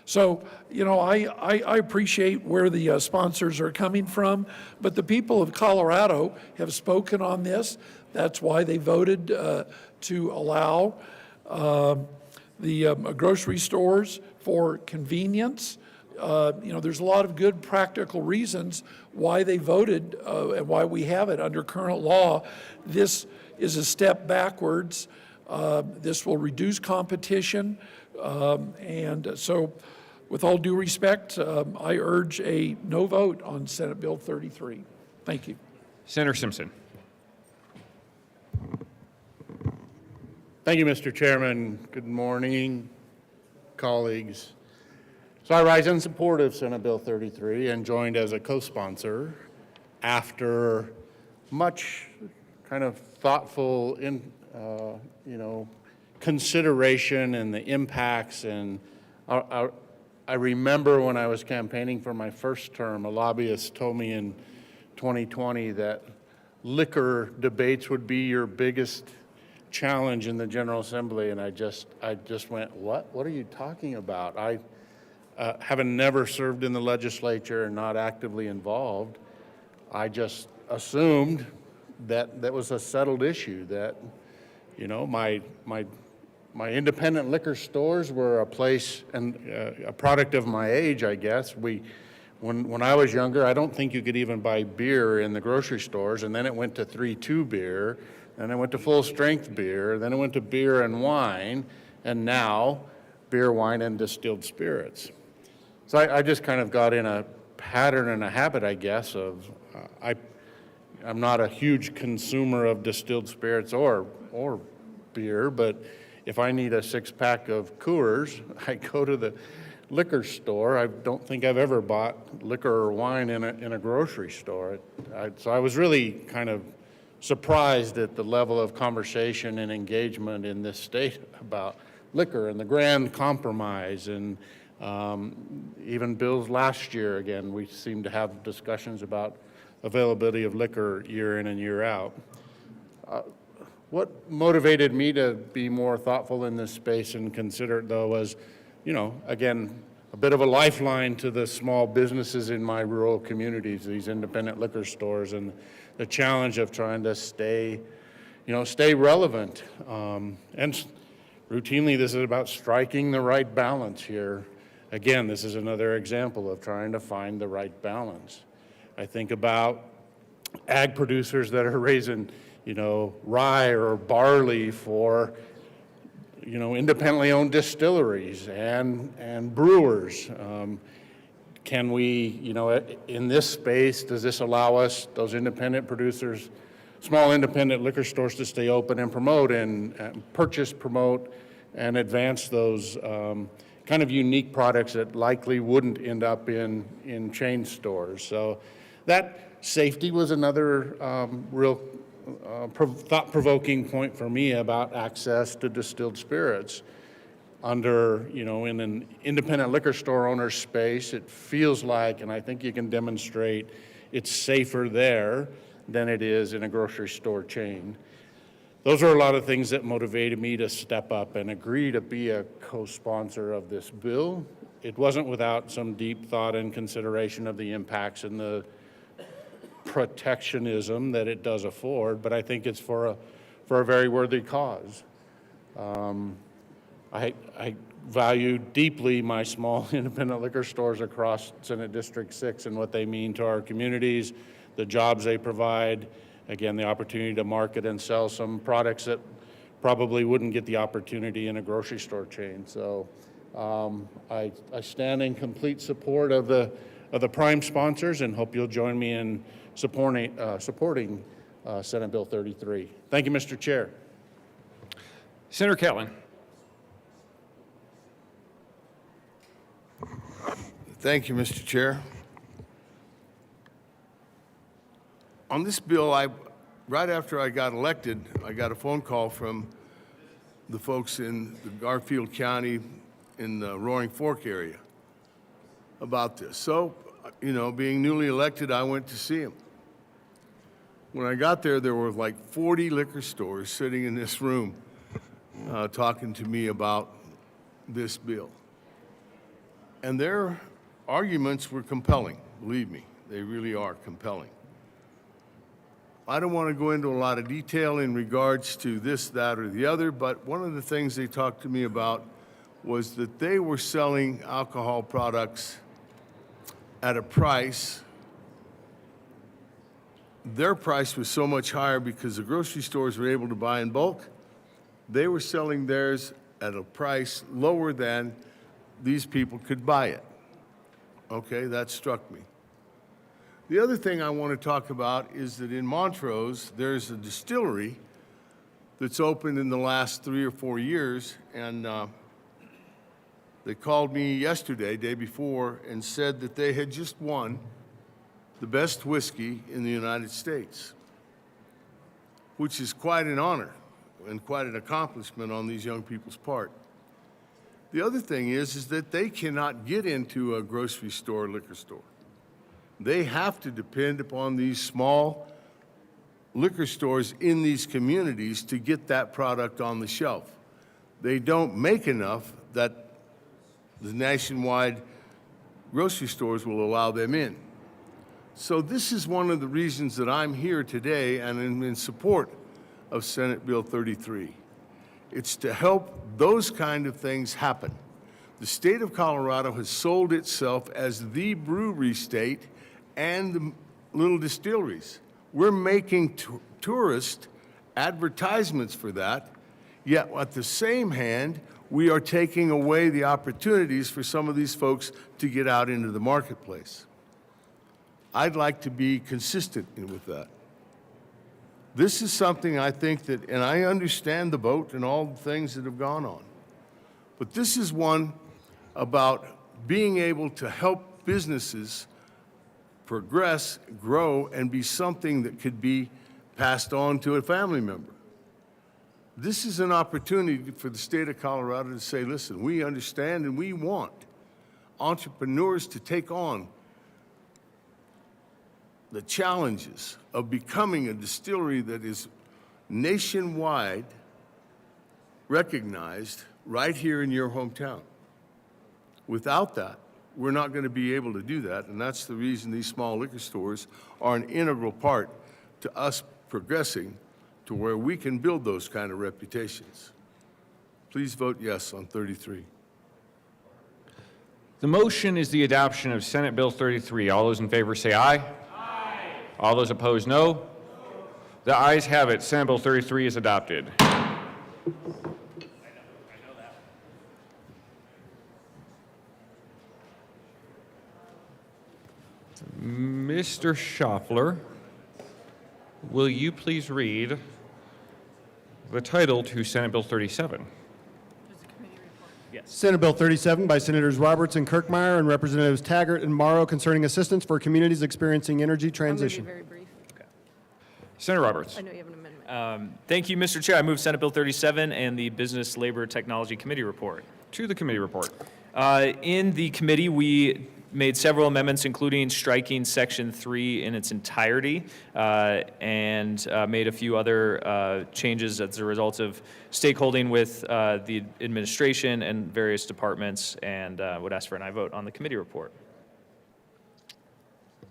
S17: So, I appreciate where the sponsors are coming from, but the people of Colorado have spoken on this. That's why they voted to allow the grocery stores for convenience. There's a lot of good practical reasons why they voted and why we have it under current law. This is a step backwards. This will reduce competition. And so, with all due respect, I urge a no vote on Senate Bill 33. Thank you.
S14: Senator Simpson.
S21: Thank you, Mr. Chairman. Good morning, colleagues. So I rise in support of Senate Bill 33 and joined as a co-sponsor after much kind of thoughtful consideration and the impacts. And I remember when I was campaigning for my first term, a lobbyist told me in 2020 that liquor debates would be your biggest challenge in the General Assembly, and I just went, what? What are you talking about? I having never served in the legislature and not actively involved, I just assumed that that was a settled issue, that, my independent liquor stores were a place and a product of my age, I guess. When I was younger, I don't think you could even buy beer in the grocery stores, and then it went to 3-2 beer, then it went to full-strength beer, then it went to beer and wine, and now beer, wine, and distilled spirits. So I just kind of got in a pattern and a habit, I guess, of I'm not a huge consumer of distilled spirits or beer, but if I need a 6-pack of Coors, I go to the liquor store. I don't think I've ever bought liquor or wine in a grocery store. So I was really kind of surprised at the level of conversation and engagement in this state about liquor and the grand compromise, and even bills last year, again, we seem to have discussions about availability of liquor year in and year out. What motivated me to be more thoughtful in this space and consider it, though, was, you know, again, a bit of a lifeline to the small businesses in my rural communities, these independent liquor stores, and the challenge of trying to stay relevant. And routinely, this is about striking the right balance here. Again, this is another example of trying to find the right balance. I think about ag producers that are raising, rye or barley for, independently owned distilleries and brewers. Can we, in this space, does this allow us, those independent producers, small independent liquor stores, to stay open and promote and purchase, promote, and advance those kind of unique products that likely wouldn't end up in chain stores? So that safety was another real thought-provoking point for me about access to distilled spirits. Under, in an independent liquor store owner space, it feels like, and I think you can demonstrate, it's safer there than it is in a grocery store chain. Those are a lot of things that motivated me to step up and agree to be a co-sponsor of this bill. It wasn't without some deep thought and consideration of the impacts and the protectionism that it does afford, but I think it's for a very worthy cause. I value deeply my small independent liquor stores across Senate District 6 and what they mean to our communities, the jobs they provide, again, the opportunity to market and sell some products that probably wouldn't get the opportunity in a grocery store chain. So I stand in complete support of the prime sponsors and hope you'll join me in supporting Senate Bill 33. Thank you, Mr. Chair.
S14: Senator Catlin.
S3: Thank you, Mr. Chair. On this bill, right after I got elected, I got a phone call from the folks in the Garfield County in the Roaring Fork area about this. So, being newly elected, I went to see them. When I got there, there were like 40 liquor stores sitting in this room talking to me about this bill. And their arguments were compelling, believe me, they really are compelling. I don't want to go into a lot of detail in regards to this, that, or the other, but one of the things they talked to me about was that they were selling alcohol products at a price. Their price was so much higher because the grocery stores were able to buy in bulk. They were selling theirs at a price lower than these people could buy it. Okay, that struck me. The other thing I want to talk about is that in Montrose, there's a distillery that's opened in the last 3 or 4 years, and they called me yesterday, day before, and said that they had just won the best whiskey in the United States, which is quite an honor and quite an accomplishment on these young people's part. The other thing is that they cannot get into a grocery store or liquor store. They have to depend upon these small liquor stores in these communities to get that product on the shelf. They don't make enough that the nationwide grocery stores will allow them in. So this is one of the reasons that I'm here today and am in support of Senate Bill 33. It's to help those kind of things happen. The state of Colorado has sold itself as the brewery state and the little distilleries. We're making tourist advertisements for that, yet at the same hand, we are taking away the opportunities for some of these folks to get out into the marketplace. I'd like to be consistent with that. This is something I think that, and I understand the vote and all the things that have gone on, but this is one about being able to help businesses progress, grow, and be something that could be passed on to a family member. This is an opportunity for the state of Colorado to say, listen, we understand and we want entrepreneurs to take on the challenges of becoming a distillery that is nationwide recognized right here in your hometown. Without that, we're not going to be able to do that, and that's the reason these small liquor stores are an integral part to us progressing to where we can build those kind of reputations. Please vote yes on 33.
S14: The motion is the adoption of Senate Bill 33. All those in favor say aye. Aye. All those opposed, no. The ayes have it. Senate Bill 33 is adopted. Mr. Schaffler, will you please read the title to Senate Bill 37?
S2: Senate Bill 37 by Senators Roberts and Kirkmeyer and Representatives Taggart and Morrow concerning assistance for communities experiencing energy transition.
S19: Very brief. Okay. Senator Roberts.
S15: I know you have an amendment.
S19: Thank you, Mr. Chair. I move Senate Bill 37 and the Business, Labor, Technology Committee report.
S14: To the committee report.
S19: In the committee, we made several amendments, including striking Section 3 in its entirety, and made a few other changes as a result of stakeholding with the administration and various departments, and would ask for an aye vote on the committee report.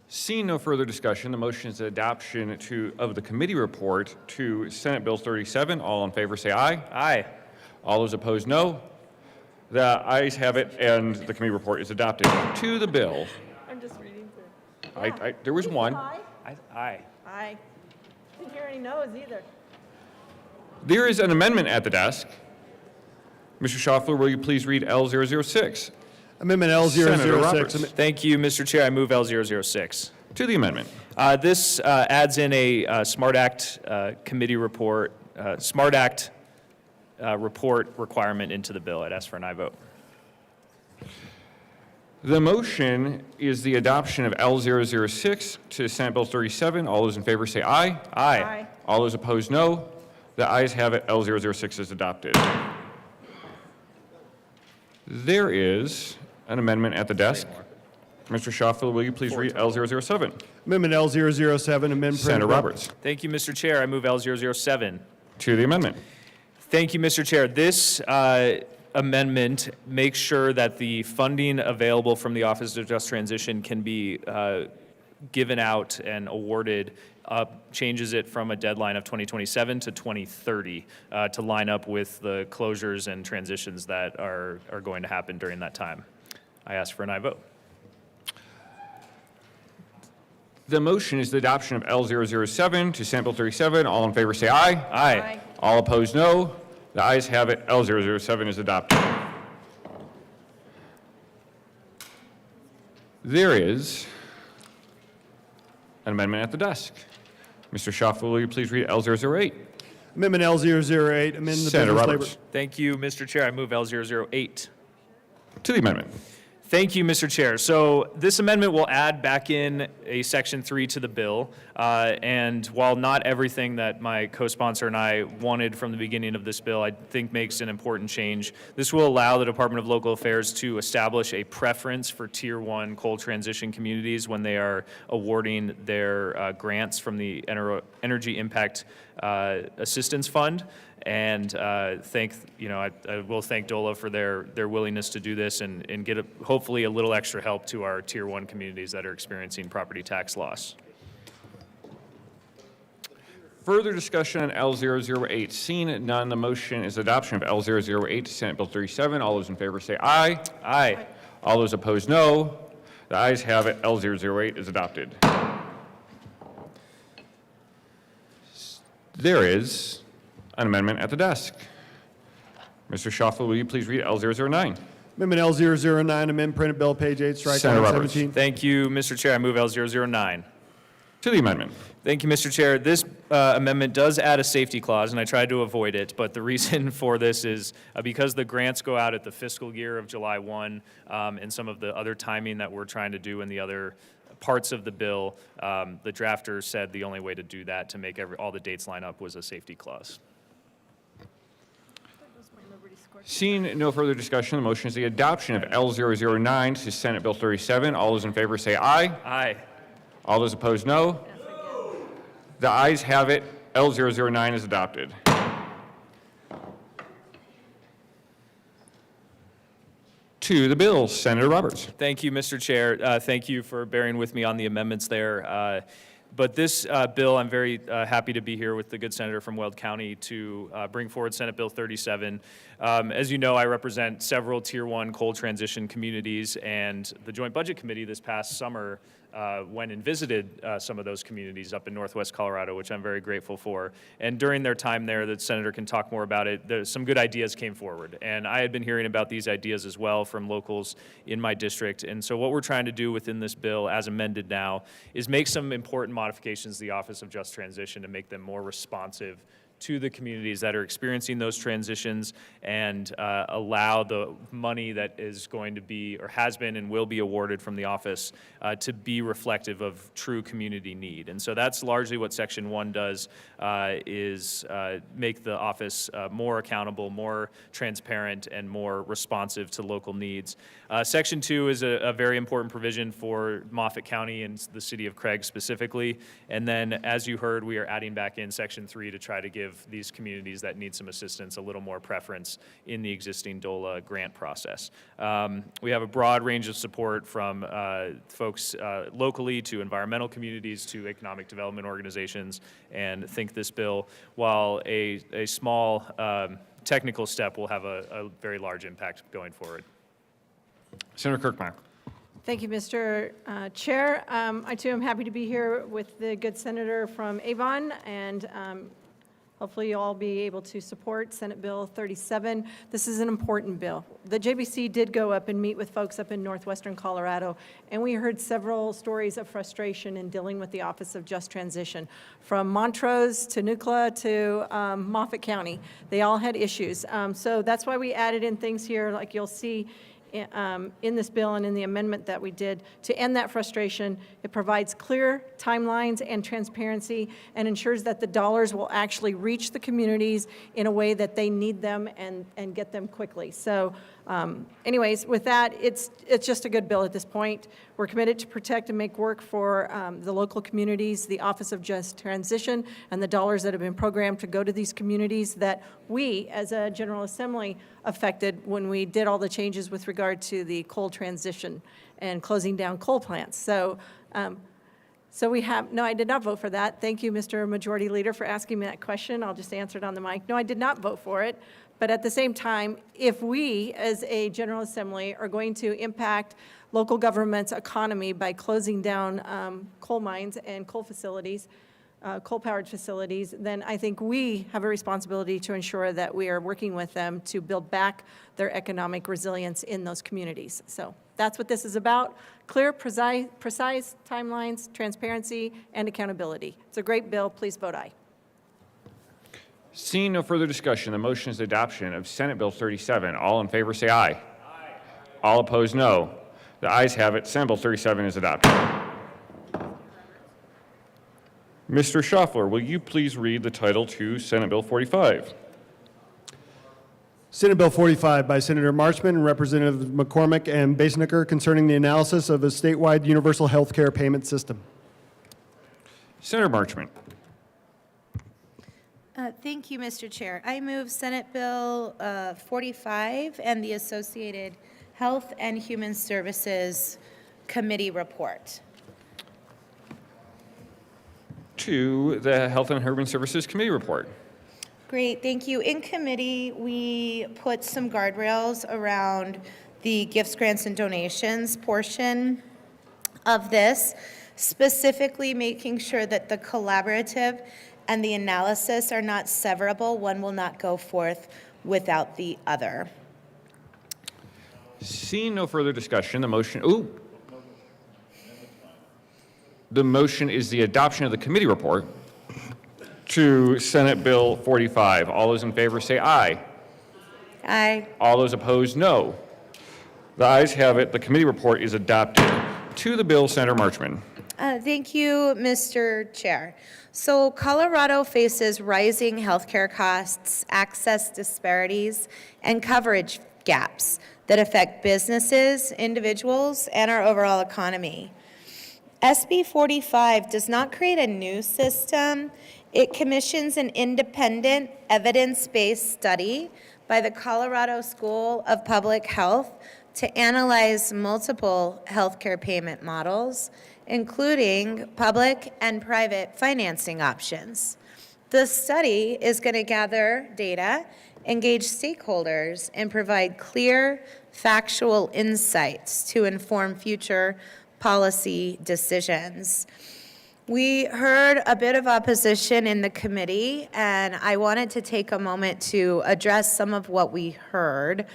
S14: Seeing no further discussion, the motion is the adoption of the committee report to Senate Bill 37. All in favor say aye.
S19: Aye.
S14: All those opposed, no. The ayes have it, and the committee report is adopted. To the bill.
S15: I'm just reading through.
S14: There was one.
S19: Aye.
S15: Aye. Didn't hear any no's either.
S14: There is an amendment at the desk. Mr. Schaffler, will you please read L006?
S2: Amendment
S14: Senator
S2: L006.
S14: Roberts.
S19: Thank you, Mr. Chair. I move L006.
S14: To the amendment.
S19: This adds in a SMART Act committee report, SMART Act report requirement into the bill. I'd ask for an aye vote.
S14: The motion is the adoption of L006 to Senate Bill 37. All those in favor say aye.
S19: Aye.
S14: All those opposed, no. The ayes have it. L006 is adopted. There is an amendment at the desk. Mr. Schaffler, will you please read L007?
S2: Amendment L007, amend
S14: Senator Roberts.
S19: Thank you, Mr. Chair. I move L007.
S14: To the amendment.
S19: Thank you, Mr. Chair. This amendment makes sure that the funding available from the Office of Just Transition can be given out and awarded, changes it from a deadline of 2027 to 2030 to line up with the closures and transitions that are going to happen during that time. I ask for an aye vote.
S14: The motion is the adoption of L007 to Senate Bill 37. All in favor say aye.
S19: Aye.
S14: All opposed, no. The ayes have it. L007 is adopted. There is an amendment at the desk. Mr. Schaffler, will you please read L008?
S2: Amendment L008, amend the
S14: Senator
S2: Business
S14: Roberts.
S2: Labor.
S19: Thank you, Mr. Chair. I move L008.
S14: To the amendment.
S19: Thank you, Mr. Chair. So this amendment will add back in a Section 3 to the bill. And while not everything that my co-sponsor and I wanted from the beginning of this bill, I think makes an important change. This will allow the Department of Local Affairs to establish a preference for Tier 1 coal transition communities when they are awarding their grants from the Energy Impact Assistance Fund. And I will thank DOLA for their willingness to do this and get hopefully a little extra help to our Tier 1 communities that are experiencing property tax loss.
S14: Further discussion on L008. Seeing none, the motion is adoption of L008 to Senate Bill 37. All those in favor say aye.
S19: Aye.
S14: All those opposed, no. The ayes have it. L008 is adopted. There is an amendment at the desk. Mr. Schaffler, will you please read L009?
S2: Amendment L009, amend printed bill, page 8, strike
S14: Senator
S2: item
S14: Roberts.
S2: 17.
S19: Thank you, Mr. Chair. I move L009.
S14: To the amendment.
S19: Thank you, Mr. Chair. This amendment does add a safety clause, and I tried to avoid it, but the reason for this is because the grants go out at the fiscal year of July 1, and some of the other timing that we're trying to do in the other parts of the bill, the drafters said the only way to do that to make all the dates line up was a safety clause.
S14: Seeing no further discussion, the motion is the adoption of L009 to Senate Bill 37. All those in favor say aye.
S19: Aye.
S14: All those opposed, no. The ayes have it. L009 is adopted. To the bills, Senator Roberts.
S19: Thank you, Mr. Chair. Thank you for bearing with me on the amendments there. But this bill, I'm very happy to be here with the good senator from Weld County to bring forward Senate Bill 37. As you know, I represent several Tier 1 coal transition communities, and the Joint Budget Committee this past summer went and visited some of those communities up in northwest Colorado, which I'm very grateful for. And during their time there, the senator can talk more about it, some good ideas came forward. And I had been hearing about these ideas as well from locals in my district. And so what we're trying to do within this bill, as amended now, is make some important modifications to the Office of Just Transition to make them more responsive to the communities that are experiencing those transitions and allow the money that is going to be or has been and will be awarded from the office to be reflective of true community need. And so that's largely what Section 1 does, is make the office more accountable, more transparent, and more responsive to local needs. Section 2 is a very important provision for Moffett County and the city of Craig specifically. And then, as you heard, we are adding back in Section 3 to try to give these communities that need some assistance a little more preference in the existing DOLA grant process. We have a broad range of support from folks locally to environmental communities to economic development organizations, and think this bill, while a small technical step, will have a very large impact going forward.
S14: Senator Kirkmeyer.
S6: Thank you, Mr. Chair. I too am happy to be here with the good senator from Avon, and hopefully you'll all be able to support Senate Bill 37. This is an important bill. The JBC did go up and meet with folks up in northwestern Colorado, and we heard several stories of frustration in dealing with the Office of Just Transition. From Montrose to Nucla to Moffett County, they all had issues. So that's why we added in things here, like you'll see in this bill and in the amendment that we did to end that frustration. It provides clear timelines and transparency and ensures that the dollars will actually reach the communities in a way that they need them and get them quickly. So anyways, with that, it's just a good bill at this point. We're committed to protect and make work for the local communities, the Office of Just Transition, and the dollars that have been programmed to go to these communities that we, as a General Assembly, affected when we did all the changes with regard to the coal transition and closing down coal plants. So we have, no, I did not vote for that. Thank you, Mr. Majority Leader, for asking me that question. I'll just answer it on the mic. No, I did not vote for it. But at the same time, if we, as a General Assembly, are going to impact local government's economy by closing down coal mines and coal facilities, coal-powered facilities, then I think we have a responsibility to ensure that we are working with them to build back their economic resilience in those communities. So that's what this is about: clear, precise timelines, transparency, and accountability. It's a great bill. Please vote aye.
S14: Seeing no further discussion, the motion is the adoption of Senate Bill 37. All in favor say aye. Aye. All opposed, no. The ayes have it. Senate Bill 37 is adopted. Mr. Schaffler, will you please read the title to Senate Bill 45?
S2: Senate Bill 45 by Senator Marchman and Representative McCormick and Basnicker concerning the analysis of a statewide universal health care payment system.
S14: Senator Marchman.
S16: Thank you, Mr. Chair. I move Senate Bill 45 and the associated Health and Human Services Committee report.
S14: To the Health and Human Services Committee report.
S16: Great, thank you. In committee, we put some guardrails around the gifts, grants, and donations portion of this, specifically making sure that the collaborative and the analysis are not severable. One will not go forth without the other.
S14: Seeing no further discussion, the motion, the motion is the adoption of the committee report to Senate Bill 45. All those in favor say aye.
S16: Aye.
S14: All those opposed, no. The ayes have it. The committee report is adopted. To the bill, Senator Marchman.
S16: Thank you, Mr. Chair. So Colorado faces rising healthcare costs, access disparities, and coverage gaps that affect businesses, individuals, and our overall economy. SB 45 does not create a new system. It commissions an independent, evidence-based study by the Colorado School of Public Health to analyze multiple healthcare payment models, including public and private financing options. The study is going to gather data, engage stakeholders, and provide clear, factual insights to inform future policy decisions. We heard a bit of opposition in the committee, and I wanted to take a moment to address some of what we heard.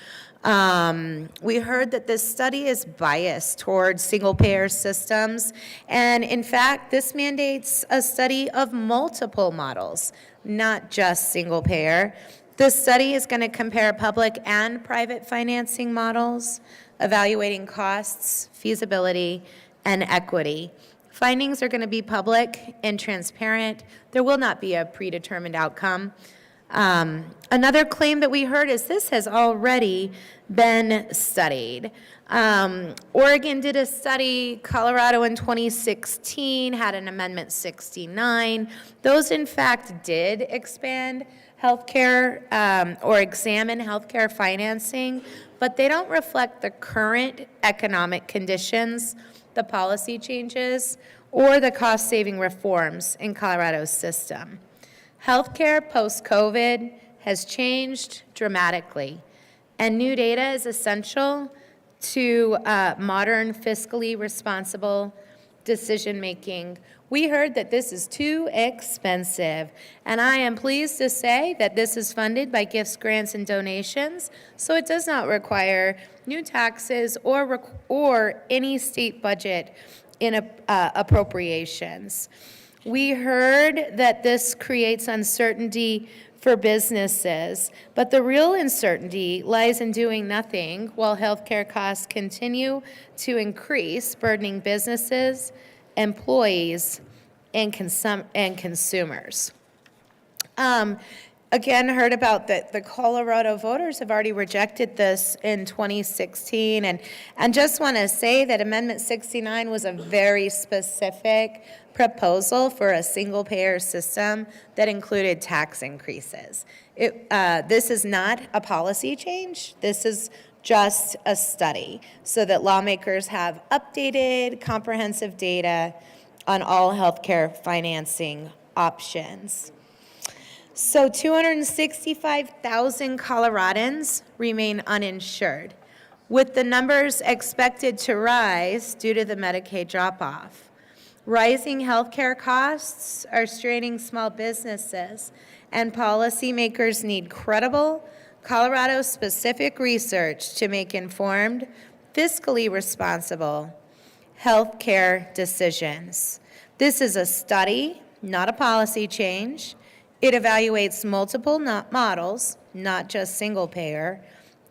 S16: We heard that this study is biased towards single-payer systems, and in fact, this mandates a study of multiple models, not just single-payer. The study is going to compare public and private financing models, evaluating costs, feasibility, and equity. Findings are going to be public and transparent. There will not be a predetermined outcome. Another claim that we heard is this has already been studied. Oregon did a study, Colorado in 2016 had an Amendment 69. Those, in fact, did expand healthcare or examine healthcare financing, but they don't reflect the current economic conditions, the policy changes, or the cost-saving reforms in Colorado's system. Healthcare post-COVID has changed dramatically, and new data is essential to modern, fiscally responsible decision-making. We heard that this is too expensive, and I am pleased to say that this is funded by gifts, grants, and donations, so it does not require new taxes or any state budget in appropriations. We heard that this creates uncertainty for businesses, but the real uncertainty lies in doing nothing while healthcare costs continue to increase, burdening businesses, employees, and consumers. Again, heard about the Colorado voters have already rejected this in 2016, and just want to say that Amendment 69 was a very specific proposal for a single-payer system that included tax increases. This is not a policy change. This is just a study so that lawmakers have updated, comprehensive data on all healthcare financing options. So 265,000 Coloradans remain uninsured, with the numbers expected to rise due to the Medicaid drop-off. Rising healthcare costs are straining small businesses, and policymakers need credible, Colorado-specific research to make informed, fiscally responsible healthcare decisions. This is a study, not a policy change. It evaluates multiple models, not just single payer.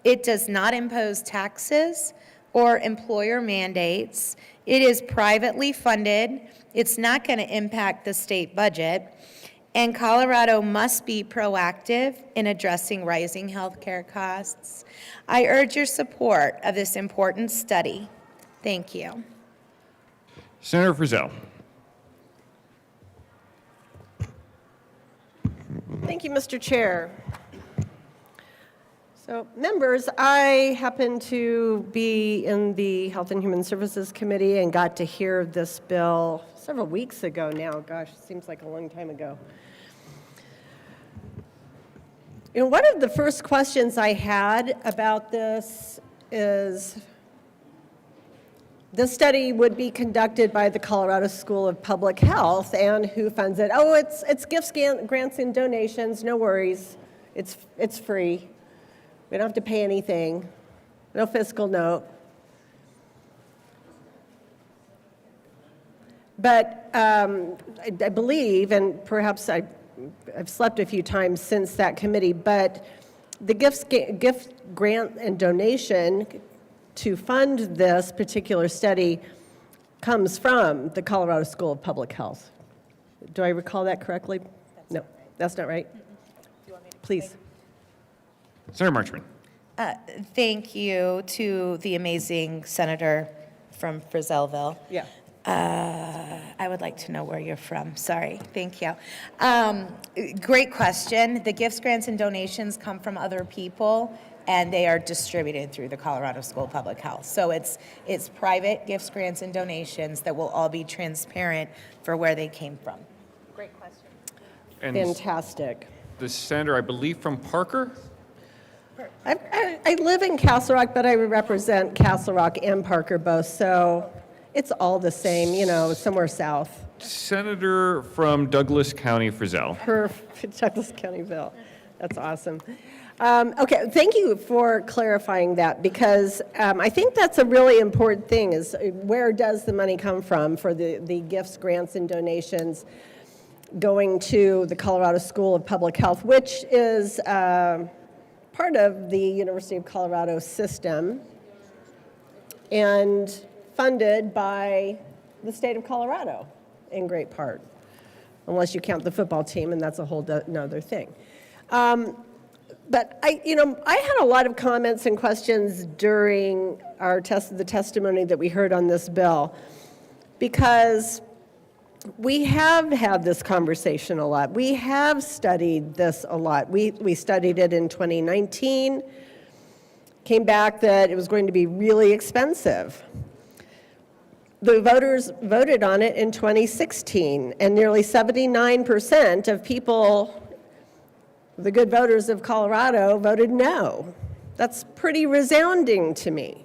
S16: It does not impose taxes or employer mandates. It is privately funded. It's not going to impact the state budget. And Colorado must be proactive in addressing rising healthcare costs. I urge your support of this important study. Thank you.
S14: Senator Frizzell.
S9: Thank you, Mr. Chair. So, members, I happen to be in the Health and Human Services Committee and got to hear this bill several weeks ago now. Gosh, it seems like a long time ago. You know, one of the first questions I had about this is, this study would be conducted by the Colorado School of Public Health, and who funds it? Oh, it's gifts, grants, and donations. No worries, it's free. We don't have to pay anything. No fiscal note. But I believe, and perhaps I've slept a few times since that committee, but the gift, grant, and donation to fund this particular study comes from the Colorado School of Public Health. Do I recall that correctly? No, that's not right. Please.
S14: Senator Marchman.
S16: Thank you to the amazing senator from Frizellville.
S9: Yeah.
S16: I would like to know where you're from. Sorry. Thank you. Great question. The gifts, grants, and donations come from other people, and they are distributed through the Colorado School of Public Health. So it's private gifts, grants, and donations that will all be transparent for where they came from. Great question.
S14: And
S9: Fantastic.
S14: the senator, I believe, from Parker?
S9: I live in Castle Rock, but I represent Castle Rock and Parker both, so it's all the same, you know, somewhere south.
S14: Senator from Douglas County, Frizzell.
S9: Douglas Countyville. That's awesome. Okay, thank you for clarifying that, because I think that's a really important thing, is where does the money come from for the gifts, grants, and donations going to the Colorado School of Public Health, which is part of the University of Colorado system and funded by the state of Colorado in great part, unless you count the football team, and that's a whole another thing. But I had a lot of comments and questions during the testimony that we heard on this bill, because we have had this conversation a lot. We have studied this a lot. We studied it in 2019, came back that it was going to be really expensive. The voters voted on it in 2016, and nearly 79% of people, the good voters of Colorado, voted no. That's pretty resounding to me.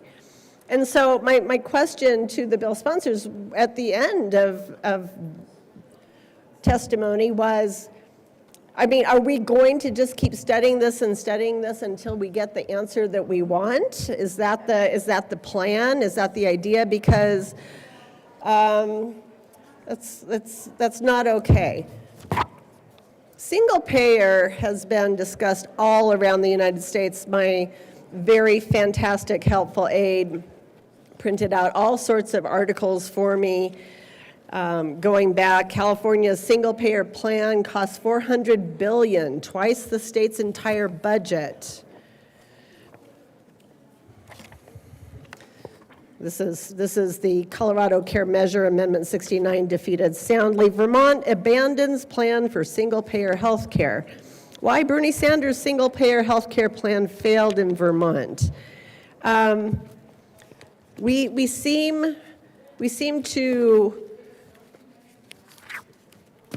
S9: And so my question to the bill sponsors at the end of testimony was, I mean, are we going to just keep studying this until we get the answer that we want? Is that the plan? Is that the idea? Because that's not okay. Single payer has been discussed all around the United States. My very fantastic, helpful aide printed out all sorts of articles for me going back. California's single payer plan costs $400 billion, twice the state's entire budget. This is the Colorado Care Measure Amendment 69 defeated soundly. Vermont abandons plan for single-payer health care. Why Bernie Sanders' single-payer health care plan failed in Vermont. We seem to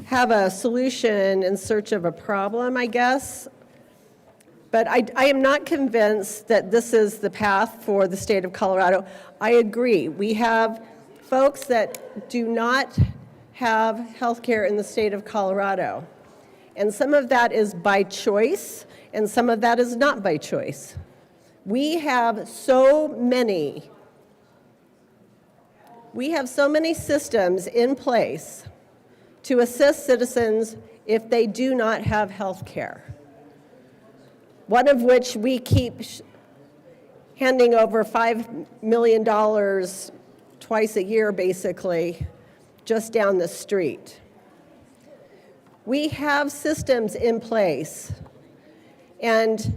S9: have a solution in search of a problem, I guess. But I am not convinced that this is the path for the state of Colorado. I agree. We have folks that do not have health care in the state of Colorado. And some of that is by choice, and some of that is not by choice. We have so many systems in place to assist citizens if they do not have health care. One of which we keep handing over $5 million twice a year, basically, just down the street. We have systems in place, and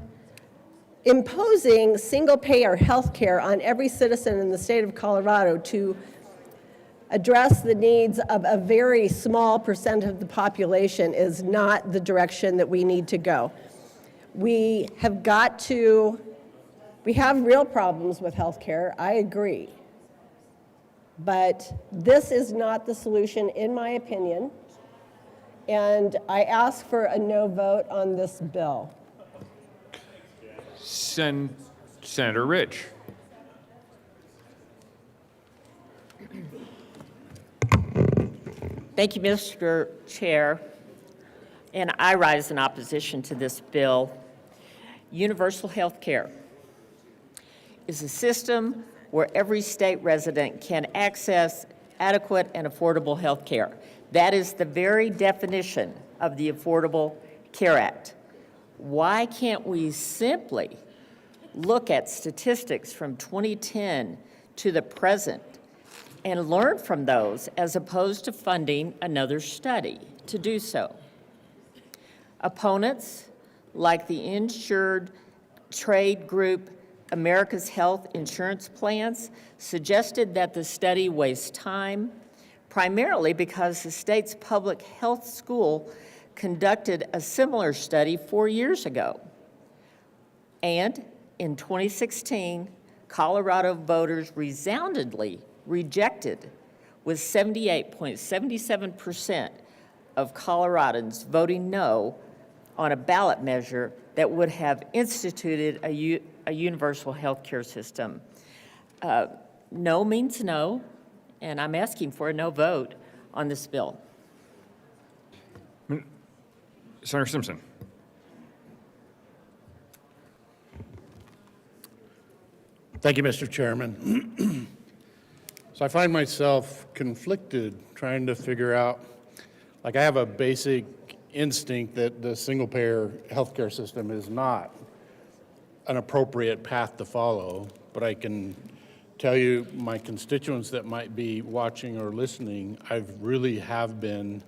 S9: imposing single-payer health care on every citizen in the state of Colorado to address the needs of a very small percent of the population is not the direction that we need to go. We have real problems with health care, I agree. But this is not the solution, in my opinion. And I ask for a no vote on this bill.
S14: Senator Rich.
S4: Thank you, Mr. Chair. And I rise in opposition to this bill. Universal health care is a system where every state resident can access adequate and affordable health care. That is the very definition of the Affordable Care Act. Why can't we simply look at statistics from 2010 to the present and learn from those as opposed to funding another study to do so. Opponents, like the insured trade group America's Health Insurance Plans, suggested that the study waste time, primarily because the state's public health school conducted a similar study 4 years ago. And in 2016, Colorado voters resoundingly rejected, with 78.77% of Coloradans voting no on a ballot measure that would have instituted a universal health care system. No means no, and I'm asking for a no vote on this bill.
S14: Senator Simpson.
S21: Thank you, Mr. Chairman. So I find myself conflicted trying to figure out, like I have a basic instinct that the single-payer healthcare system is not an appropriate path to follow, but I can tell you my constituents that might be watching or listening, I really have been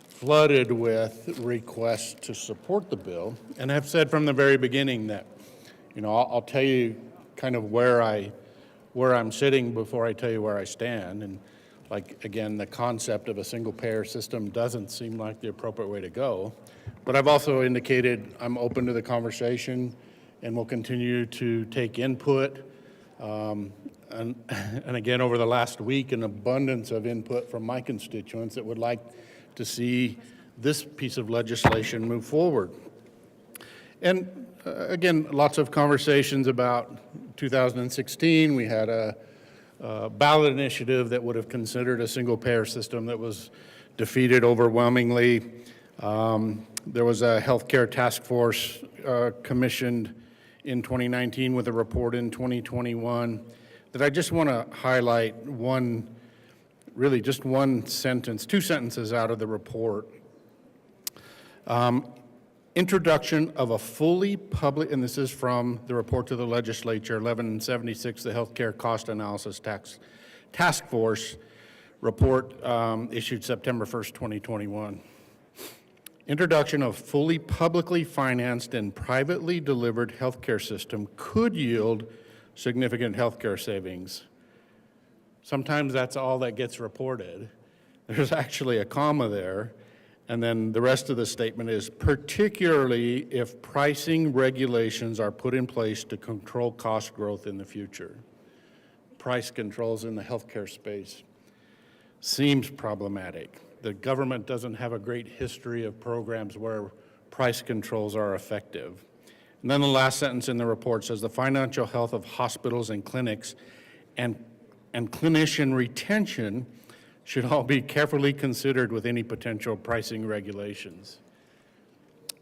S21: flooded with requests to support the bill, and have said from the very beginning that, you know, I'll tell you kind of where I'm sitting before I tell you where I stand. And like, again, the concept of a single-payer system doesn't seem like the appropriate way to go. But I've also indicated I'm open to the conversation and will continue to take input. And again, over the last week, an abundance of input from my constituents that would like to see this piece of legislation move forward. And again, lots of conversations about 2016. We had a ballot initiative that would have considered a single-payer system that was defeated overwhelmingly. There was a healthcare task force commissioned in 2019 with a report in 2021 that I just want to highlight really just one sentence, two sentences out of the report. Introduction of a fully public, and this is from the report to the legislature, 1176, the Healthcare Cost Analysis Task Force report issued September 1st, 2021. Introduction of fully publicly financed and privately delivered healthcare system could yield significant healthcare savings. Sometimes that's all that gets reported. There's actually a comma there. And then the rest of the statement is, particularly if pricing regulations are put in place to control cost growth in the future. Price controls in the healthcare space seems problematic. The government doesn't have a great history of programs where price controls are effective. And then the last sentence in the report says the financial health of hospitals and clinics and clinician retention should all be carefully considered with any potential pricing regulations.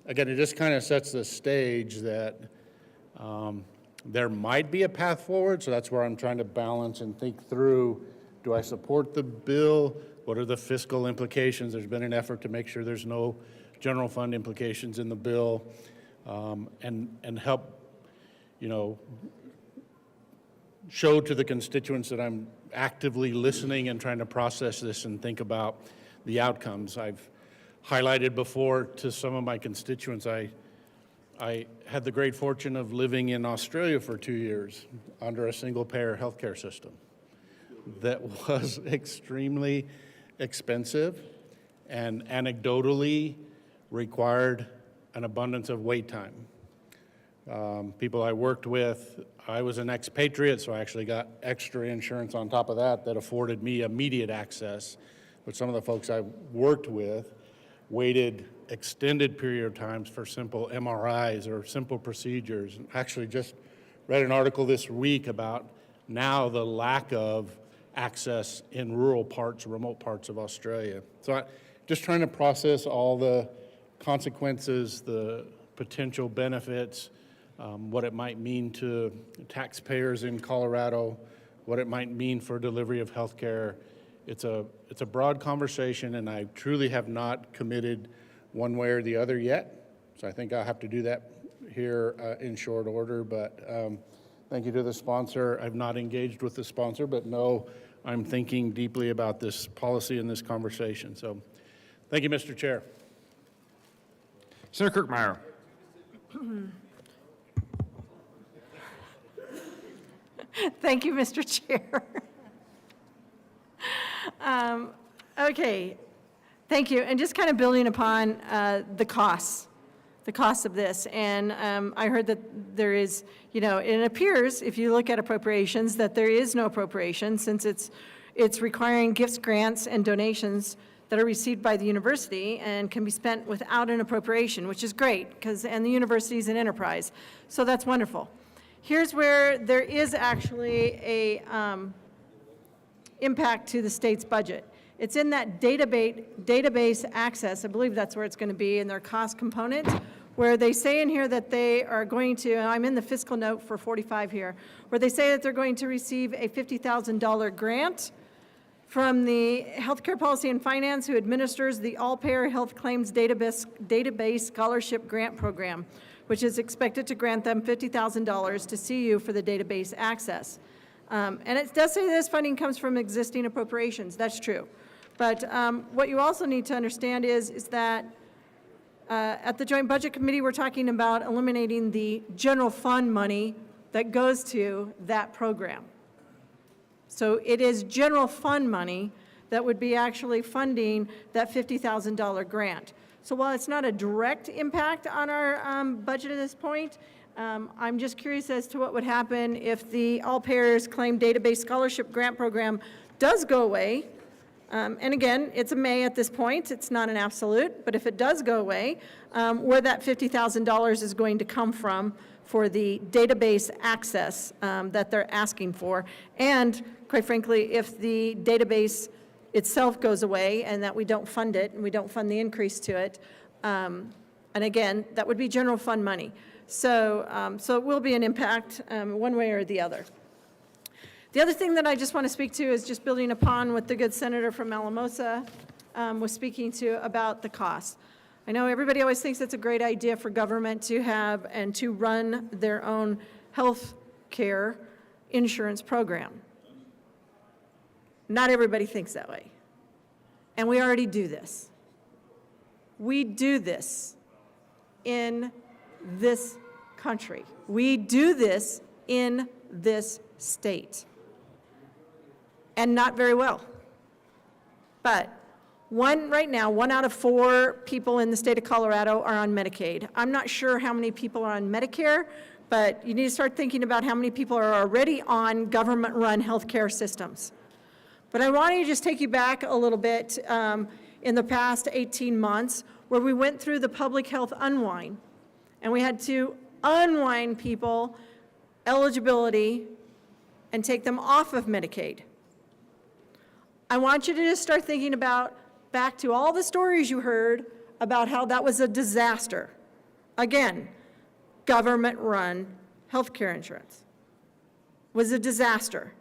S21: Again, it just kind of sets the stage that there might be a path forward, so that's where I'm trying to balance and think through, do I support the bill? What are the fiscal implications? There's been an effort to make sure there's no general fund implications in the bill, and help, you know, show to the constituents that I'm actively listening and trying to process this and think about the outcomes. I've highlighted before to some of my constituents, I had the great fortune of living in Australia for 2 years under a single-payer healthcare system that was extremely expensive and anecdotally required an abundance of wait time. People I worked with, I was an expatriate, so I actually got extra insurance on top of that that afforded me immediate access. But some of the folks I worked with waited extended period of times for simple MRIs or simple procedures. Actually just read an article this week about now the lack of access in rural parts, remote parts of Australia. So I just trying to process all the consequences, the potential benefits, what it might mean to taxpayers in Colorado, what it might mean for delivery of health care. It's a broad conversation, and I truly have not committed one way or the other yet. So I think I'll have to do that here in short order. But thank you to the sponsor. I've not engaged with the sponsor, but know I'm thinking deeply about this policy and this conversation. So thank you, Mr. Chair.
S14: Senator Kirkmeyer.
S6: Thank you, Mr. Chair. Okay, thank you. And just kind of building upon the costs of this. And I heard that there is, it appears, if you look at appropriations, that there is no appropriation since it's requiring gifts, grants, and donations that are received by the university and can be spent without an appropriation, which is great, and the university is an enterprise. So that's wonderful. Here's where there is actually a impact to the state's budget. It's in that database access, I believe that's where it's going to be in their cost component, where they say in here that they are going to, I'm in the fiscal note for 45 here, where they say that they're going to receive a $50,000 grant from the Healthcare Policy and Finance, who administers the All-Payer Health Claims Database Scholarship Grant Program, which is expected to grant them $50,000 to CU for the database access. And it does say this funding comes from existing appropriations. That's true. But what you also need to understand is that at the Joint Budget Committee, we're talking about eliminating the general fund money that goes to that program. So it is general fund money that would be actually funding that $50,000 grant. So while it's not a direct impact on our budget at this point, I'm just curious as to what would happen if the All Payers Claim Database Scholarship Grant Program does go away. And again, it's a may at this point. It's not an absolute. But if it does go away, where that $50,000 is going to come from for the database access that they're asking for. And quite frankly, if the database itself goes away and that we don't fund it and we don't fund the increase to it, and again, that would be general fund money. So, so it will be an impact one way or the other. The other thing that I just want to speak to is just building upon what the good senator from Alamosa was speaking to about the cost. I know everybody always thinks it's a great idea for government to have and to run their own health care insurance program. Not everybody thinks that way. And we already do this. We do this in this country. We do this in this state. And not very well. But right now, 1 out of 4 people in the state of Colorado are on Medicaid. I'm not sure how many people are on Medicare, but you need to start thinking about how many people are already on government-run healthcare systems. But I want to just take you back a little bit in the past 18 months where we went through the public health unwind, and we had to unwind people eligibility and take them off of Medicaid. I want you to just start thinking about back to all the stories you heard about how that was a disaster. Again, government-run healthcare insurance was a disaster.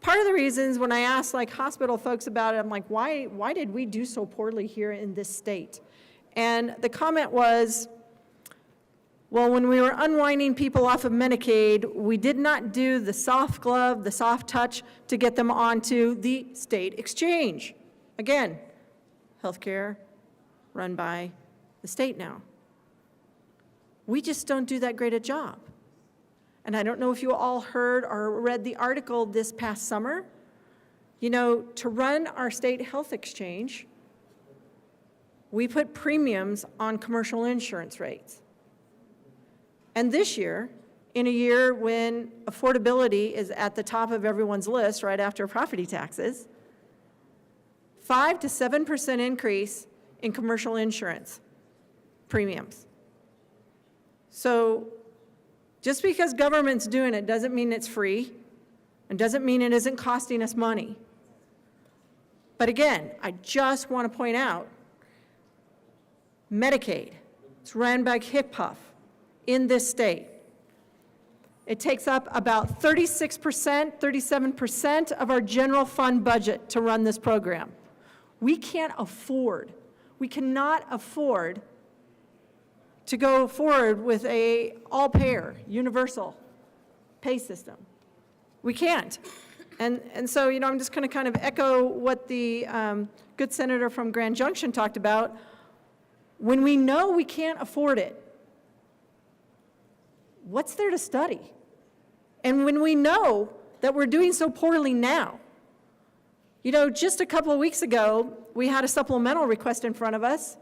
S6: Part of the reasons when I asked like hospital folks about it, I'm like, why did we do so poorly here in this state? And the comment was, well, when we were unwinding people off of Medicaid, we did not do the soft glove, the soft touch to get them onto the state exchange. Again, healthcare run by the state now. We just don't do that great a job. And I don't know if you all heard or read the article this past summer. You know, to run our state health exchange, we put premiums on commercial insurance rates. And this year, in a year when affordability is at the top of everyone's list right after property taxes, 5 to 7% increase in commercial insurance premiums. So just because government's doing it doesn't mean it's free and doesn't mean it isn't costing us money. But again, I just want to point out, Medicaid, it's ran by HIPAA in this state. It takes up about 36%, 37% of our general fund budget to run this program. We cannot afford to go forward with a all-payer, universal pay system. We can't. And so, I'm just going to kind of echo what the good senator from Grand Junction talked about. When we know we can't afford it, what's there to study? And when we know that we're doing so poorly now, just a couple of weeks ago, we had a supplemental request in front of us,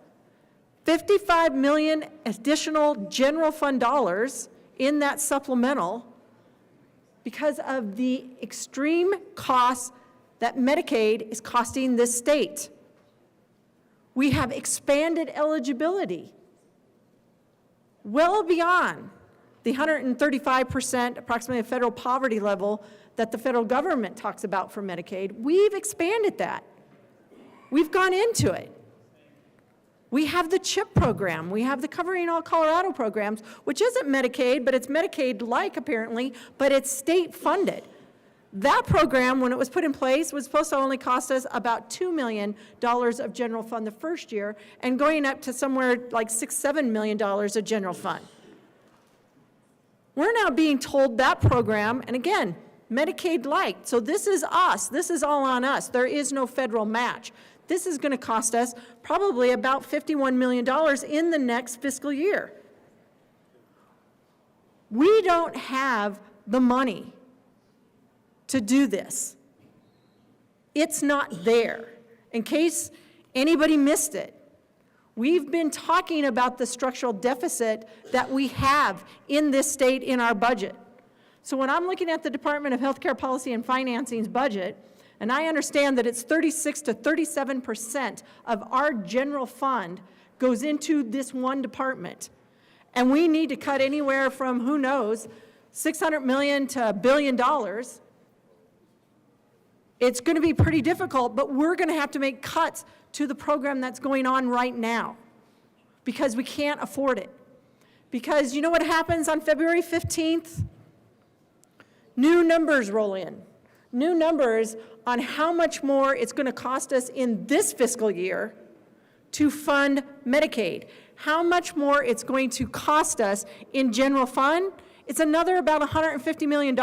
S6: $55 million additional general fund dollars in that supplemental because of the extreme costs that Medicaid is costing this state. We have expanded eligibility well beyond the 135% approximately federal poverty level that the federal government talks about for Medicaid. We've expanded that. We've gone into it. We have the CHIP program. We have the Covering All Colorado programs, which isn't Medicaid, but it's Medicaid-like apparently, but it's state funded. That program, when it was put in place, was supposed to only cost us about $2 million of general fund the first year, and going up to somewhere like $6-7 million of general fund. We're now being told that program, and again, Medicaid-like, so this is us. This is all on us. There is no federal match. This is going to cost us probably about $51 million in the next fiscal year. We don't have the money to do this. It's not there. In case anybody missed it, we've been talking about the structural deficit that we have in this state in our budget. So when I'm looking at the Department of Healthcare Policy and Financing's budget, and I understand that it's 36 to 37% of our general fund goes into this one department, and we need to cut anywhere from, who knows, $600 million to $1 billion, it's going to be pretty difficult, but we're going to have to make cuts to the program that's going on right now because we can't afford it. Because you know what happens on February 15th? New numbers roll in. New numbers on how much more it's going to cost us in this fiscal year to fund Medicaid. How much more it's going to cost us in general fund? It's another about $150 million.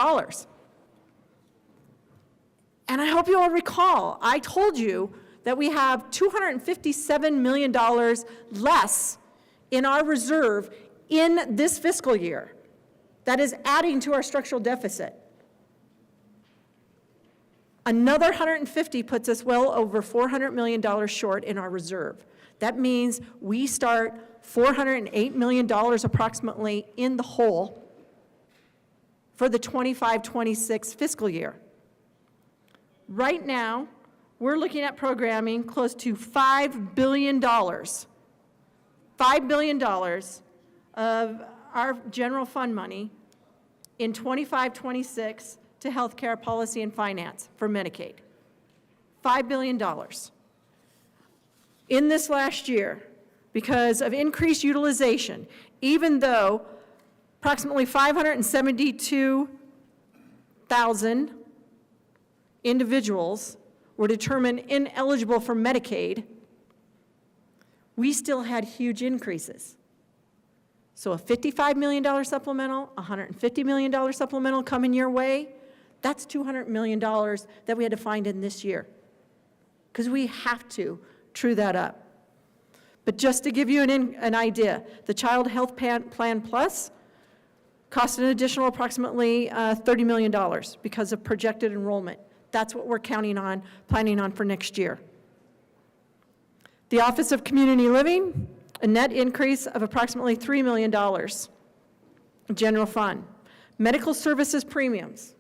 S6: And I hope you all recall, I told you that we have $257 million less in our reserve in this fiscal year. That is adding to our structural deficit. Another 150 puts us well over $400 million short in our reserve. That means we start $408 million approximately in the hole for the 25-26 fiscal year. Right now, we're looking at programming close to $5 billion. $5 billion of our general fund money in 25-26 to healthcare policy and finance for Medicaid. $5 billion. In this last year, because of increased utilization, even though approximately 572,000 individuals were determined ineligible for Medicaid, we still had huge increases. So a $55 million supplemental, $150 million supplemental coming your way, that's $200 million that we had to find in this year. Because we have to true that up. But just to give you an idea, the Child Health Plan Plus cost an additional approximately $30 million because of projected enrollment. That's what we're planning on for next year. The Office of Community Living, a net increase of approximately $3 million. General fund. Medical services premiums.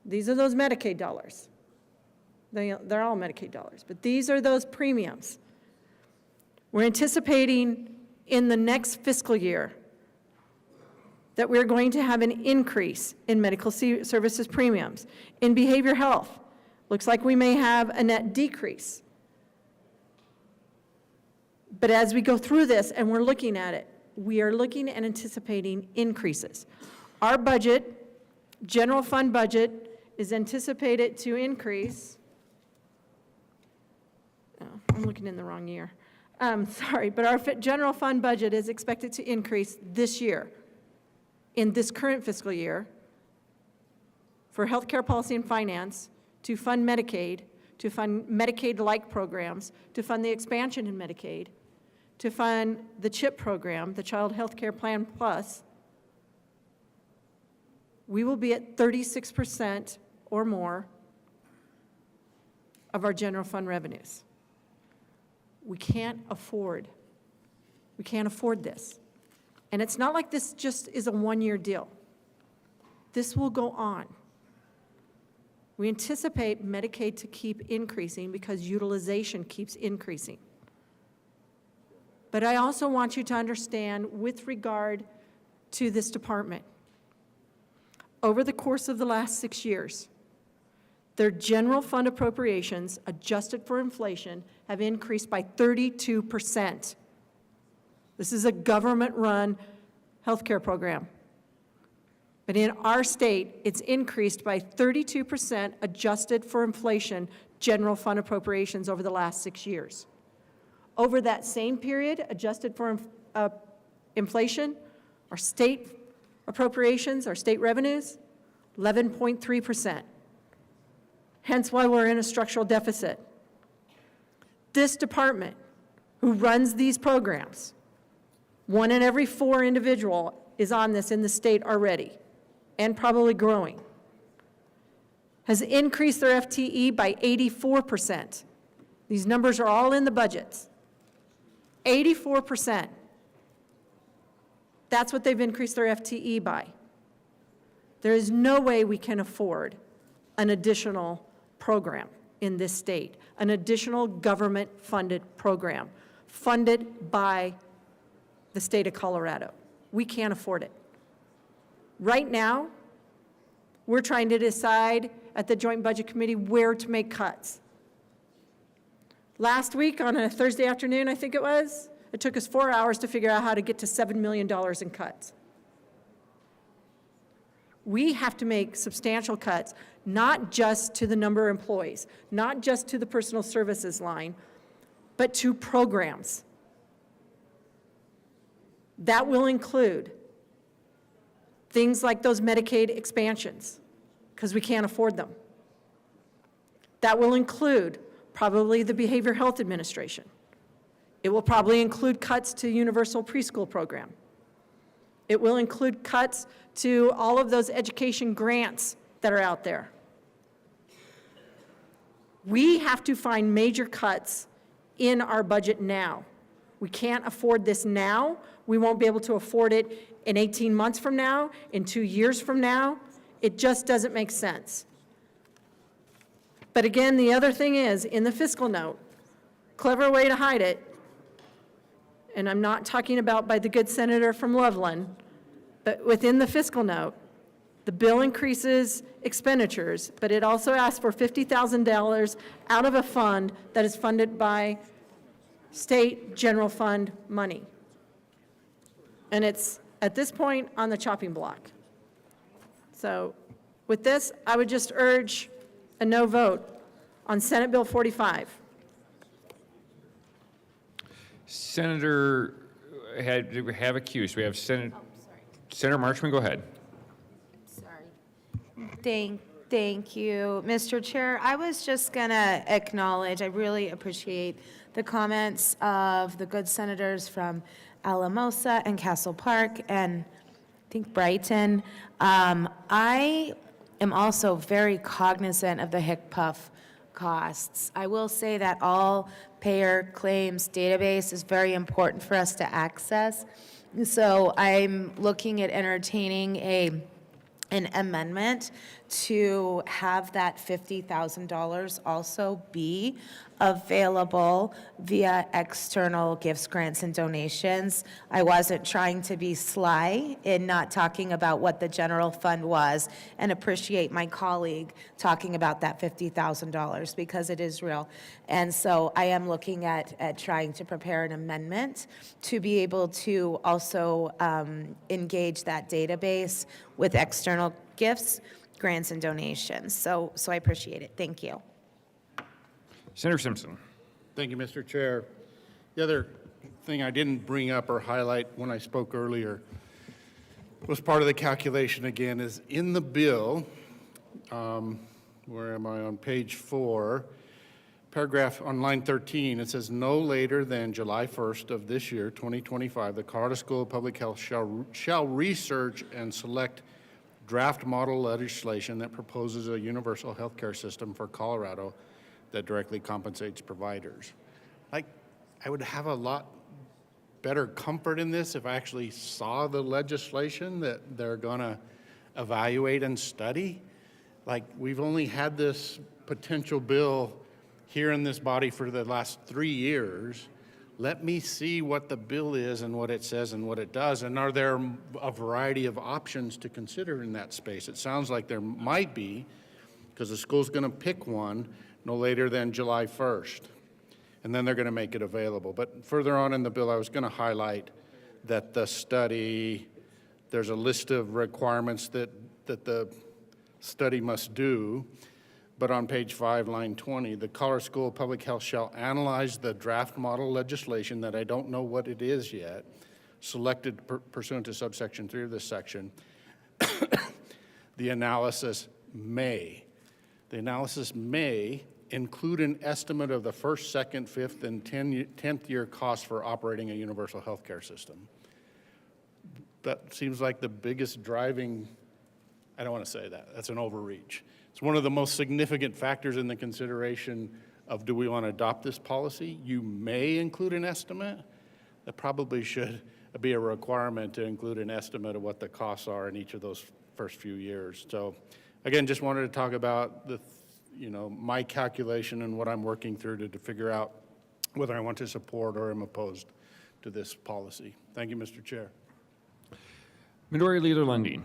S6: These are those Medicaid dollars. They're all Medicaid dollars, but these are those premiums. We're anticipating in the next fiscal year that we're going to have an increase in medical services premiums. In behavior health, looks like we may have a net decrease. But as we go through this and we're looking at it, we are looking and anticipating increases. Our budget, general fund budget, is anticipated to increase. Oh, I'm looking in the wrong year. Sorry, but our general fund budget is expected to increase this year, in this current fiscal year, for healthcare policy and finance, to fund Medicaid, to fund Medicaid-like programs, to fund the expansion in Medicaid, to fund the CHIP program, the Child Health Care Plan Plus, we will be at 36% or more of our general fund revenues. We can't afford this. And it's not like this just is a one-year deal. This will go on. We anticipate Medicaid to keep increasing because utilization keeps increasing. But I also want you to understand with regard to this department, over the course of the last 6 years, their general fund appropriations, adjusted for inflation, have increased by 32%. This is a government-run healthcare program. But in our state, it's increased by 32% adjusted for inflation, general fund appropriations over the last 6 years. Over that same period, adjusted for inflation, our state appropriations, our state revenues, 11.3%. Hence why we're in a structural deficit. This department, who runs these programs, 1 in every 4 individual is on this in the state already, and probably growing, has increased their FTE by 84%. These numbers are all in the budgets. 84%. That's what they've increased their FTE by. There is no way we can afford an additional program in this state, an additional government-funded program, funded by the state of Colorado. We can't afford it. Right now, we're trying to decide at the Joint Budget Committee where to make cuts. Last week, on a Thursday afternoon, I think it took us 4 hours to figure out how to get to $7 million in cuts. We have to make substantial cuts, not just to the number of employees, not just to the personal services line, but to programs. That will include things like those Medicaid expansions, because we can't afford them. That will include probably the Behavioral Health Administration. It will probably include cuts to universal preschool program. It will include cuts to all of those education grants that are out there. We have to find major cuts in our budget now. We can't afford this now. We won't be able to afford it in 18 months from now, in 2 years from now. It just doesn't make sense. But again, the other thing is, in the fiscal note, clever way to hide it, and I'm not talking about by the good senator from Loveland, but within the fiscal note, the bill increases expenditures, but it also asks for $50,000 out of a fund that is funded by state general fund money. And it's, at this point, on the chopping block. So with this, I would just urge a no vote on Senate Bill 45.
S14: Senator, we have a queue, so we have Senator Marchman, go ahead.
S16: Thank you, Mr. Chair. I was just going to acknowledge, I really appreciate the comments of the good senators from Alamosa and Castle Park and I think Brighton. I am also very cognizant of the HCPF costs. I will say that all payer claims database is very important for us to access. So I'm looking at entertaining an amendment to have that $50,000 also be available via external gifts, grants, and donations. I wasn't trying to be sly in not talking about what the general fund was, and appreciate my colleague talking about that $50,000 because it is real. And so I am looking at trying to prepare an amendment to be able to also engage that database with external gifts, grants, and donations. So I appreciate it. Thank you.
S14: Senator Simpson.
S21: Thank you, Mr. Chair. The other thing I didn't bring up or highlight when I spoke earlier was part of the calculation again is in the bill, where am I, on page 4, paragraph on line 13, it says, no later than July 1st of this year, 2025, the Colorado School of Public Health shall research and select draft model legislation that proposes a universal health care system for Colorado that directly compensates providers. Like, I would have a lot better comfort in this if I actually saw the legislation that they're gonna evaluate and study. Like, we've only had this potential bill here in this body for the last 3 years. Let me see what the bill is and what it says and what it does, and are there a variety of options to consider in that space? It sounds like there might be, because the school's gonna pick one no later than July 1st, and then they're gonna make it available. But further on in the bill, I was gonna highlight that the study, there's a list of requirements that the study must do, but on page 5, line 20, the Colorado School of Public Health shall analyze the draft model legislation that I don't know what it is yet, selected pursuant to subsection 3 of this section. The analysis may include an estimate of the first, second, fifth, and 10th year costs for operating a universal health care system. That seems like the biggest driving, I don't want to say that, that's an overreach. It's one of the most significant factors in the consideration of, do we want to adopt this policy? You may include an estimate. That probably should be a requirement to include an estimate of what the costs are in each of those first few years. So again, just wanted to talk about my calculation and what I'm working through to figure out whether I want to support or am opposed to this policy. Thank you, Mr. Chair.
S14: Majority Leader Lundin.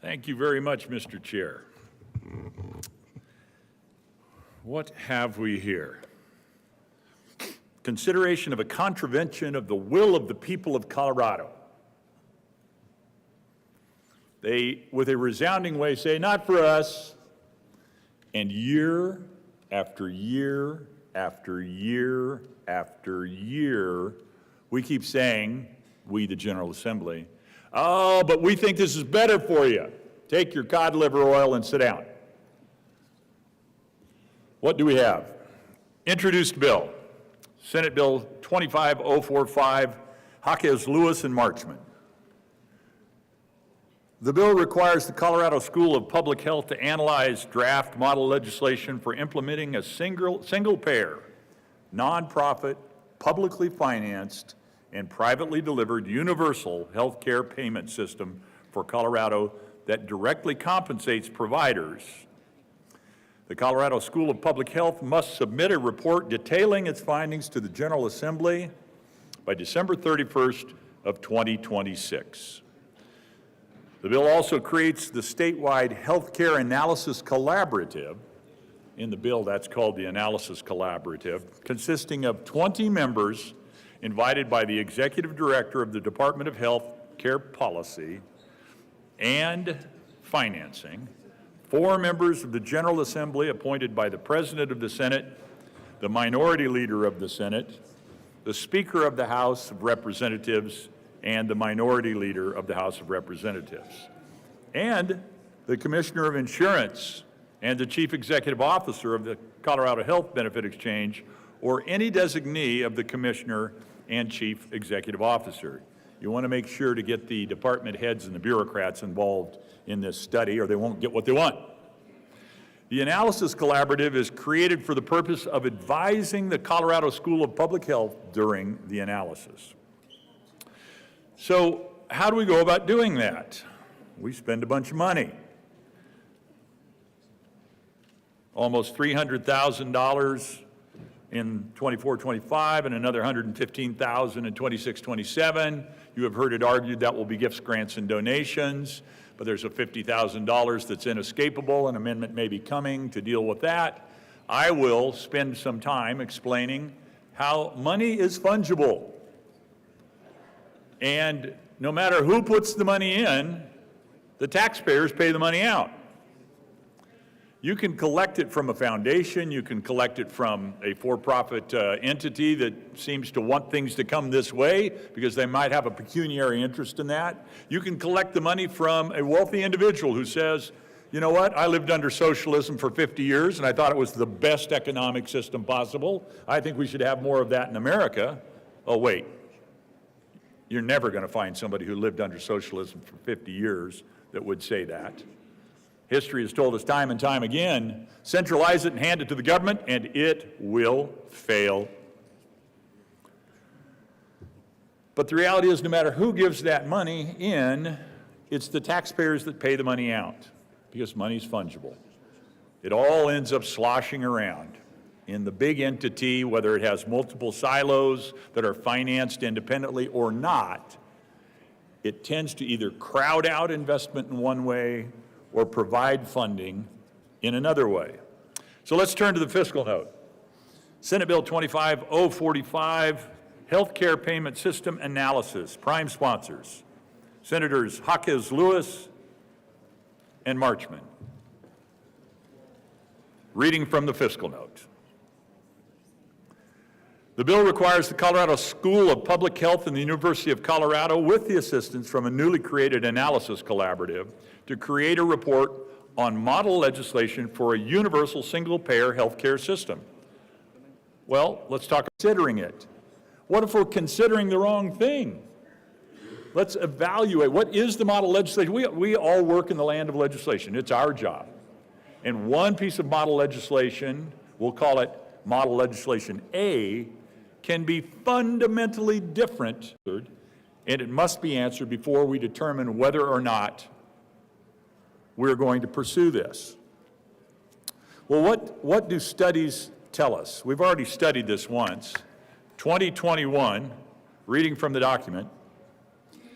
S10: Thank you very much, Mr. Chair. What have we here? Consideration of a contravention of the will of the people of Colorado. They, with a resounding way, say, not for us. And year after year after year after year, we keep saying, we, the General Assembly, oh, but we think this is better for you. Take your cod liver oil and sit down. What do we have? Introduced bill, Senate Bill 25045, Jaquez Lewis and Marchman. The bill requires the Colorado School of Public Health to analyze draft model legislation for implementing a single-payer, nonprofit, publicly financed, and privately delivered universal health care payment system for Colorado that directly compensates providers. The Colorado School of Public Health must submit a report detailing its findings to the General Assembly by December 31st of 2026. The bill also creates the statewide Healthcare Analysis Collaborative. In the bill, that's called the Analysis Collaborative, consisting of 20 members invited by the Executive Director of the Department of Health Care Policy and Financing, 4 members of the General Assembly appointed by the President of the Senate, the Minority Leader of the Senate, the Speaker of the House of Representatives, and the Minority Leader of the House of Representatives, and the Commissioner of Insurance and the Chief Executive Officer of the Colorado Health Benefit Exchange, or any designee of the Commissioner and Chief Executive Officer. You want to make sure to get the department heads and the bureaucrats involved in this study, or they won't get what they want. The Analysis Collaborative is created for the purpose of advising the Colorado School of Public Health during the analysis. So how do we go about doing that? We spend a bunch of money. Almost $300,000 in 24-25 and another $115,000 in 26-27. You have heard it argued that will be gifts, grants, and donations, but there's a $50,000 that's inescapable. An amendment may be coming to deal with that. I will spend some time explaining how money is fungible. And no matter who puts the money in, the taxpayers pay the money out. You can collect it from a foundation, you can collect it from a for-profit entity that seems to want things to come this way because they might have a pecuniary interest in that. You can collect the money from a wealthy individual who says, you know what, I lived under socialism for 50 years and I thought it was the best economic system possible. I think we should have more of that in America. Oh, wait. You're never going to find somebody who lived under socialism for 50 years that would say that. History has told us time and time again, centralize it and hand it to the government, and it will fail. But the reality is, no matter who gives that money in, it's the taxpayers that pay the money out, because money's fungible. It all ends up sloshing around in the big entity, whether it has multiple silos that are financed independently or not. It tends to either crowd out investment in one way or provide funding in another way. So let's turn to the fiscal note. Senate Bill 25045, Healthcare Payment System Analysis. Prime sponsors, Senators Jaquez Lewis and Marchman. Reading from the fiscal note. The bill requires the Colorado School of Public Health and the University of Colorado, with the assistance from a newly created analysis collaborative, to create a report on model legislation for a universal single-payer healthcare system. Well, let's talk about considering it. What if we're considering the wrong thing? Let's evaluate. What is the model legislation? We all work in the land of legislation. It's our job. And one piece of model legislation, we'll call it model legislation A, can be fundamentally different, and it must be answered before we determine whether or not we're going to pursue this. Well, what do studies tell us? We've already studied this once. 2021, reading from the document,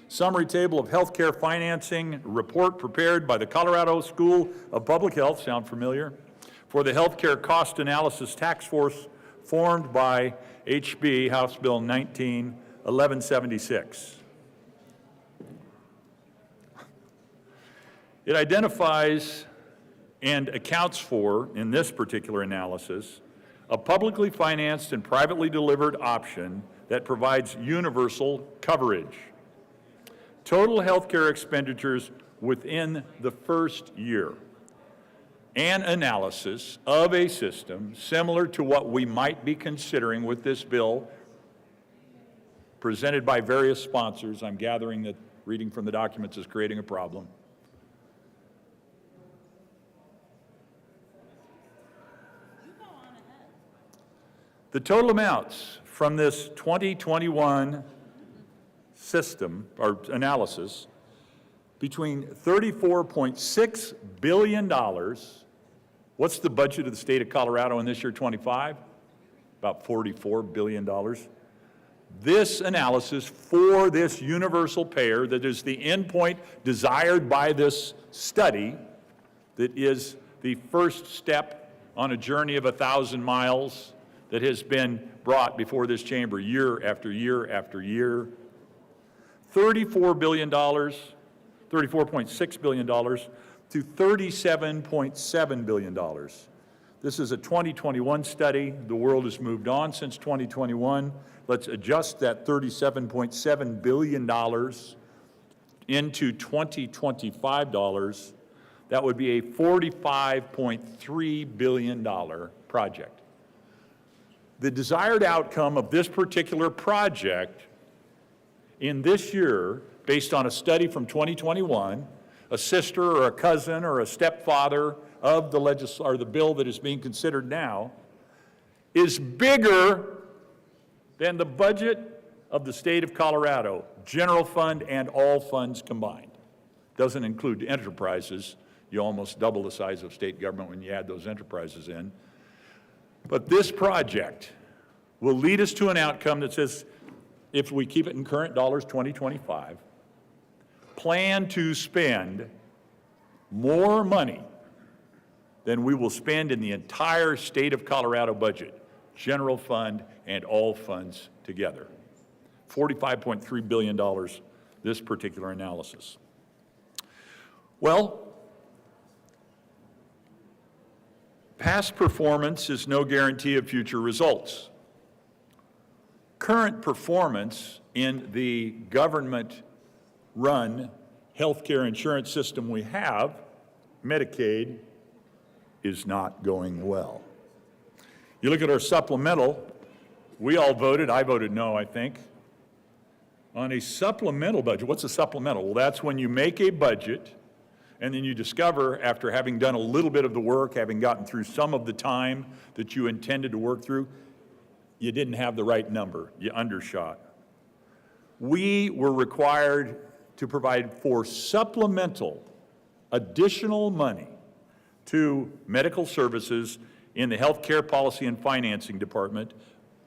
S10: summary table of healthcare financing report prepared by the Colorado School of Public Health, sound familiar? For the Healthcare Cost Analysis Task Force formed by HB, House Bill 1176. It identifies and accounts for, in this particular analysis, a publicly financed and privately delivered option that provides universal coverage. Total healthcare expenditures within the first year. An analysis of a system similar to what we might be considering with this bill, presented by various sponsors. I'm gathering that reading from the documents is creating a problem. The total amounts from this 2021 system or analysis between $34.6 billion. What's the budget of the state of Colorado in this year, 25? About $44 billion. This analysis for this universal payer that is the endpoint desired by this study, that is the first step on a journey of 1,000 miles that has been brought before this chamber year after year after year. $34 billion, $34.6 billion to $37.7 billion. This is a 2021 study. The world has moved on since 2021. Let's adjust that $37.7 billion into 2025 dollars. That would be a $45.3 billion project. The desired outcome of this particular project in this year, based on a study from 2021, a sister or a cousin or a stepfather of the bill that is being considered now, is bigger than the budget of the state of Colorado, general fund and all funds combined. Doesn't include enterprises. You almost double the size of state government when you add those enterprises in. But this project will lead us to an outcome that says, if we keep it in current dollars, 2025, plan to spend more money than we will spend in the entire state of Colorado budget, general fund and all funds together. $45.3 billion, this particular analysis. Well, Past performance is no guarantee of future results. Current performance in the government-run healthcare insurance system we have, Medicaid, is not going well. You look at our supplemental, we all voted, I voted no, I think, on a supplemental budget. What's a supplemental? Well, that's when you make a budget and then you discover, after having done a little bit of the work, having gotten through some of the time that you intended to work through, you didn't have the right number, you undershot. We were required to provide for supplemental, additional money to medical services in the Healthcare Policy and Financing Department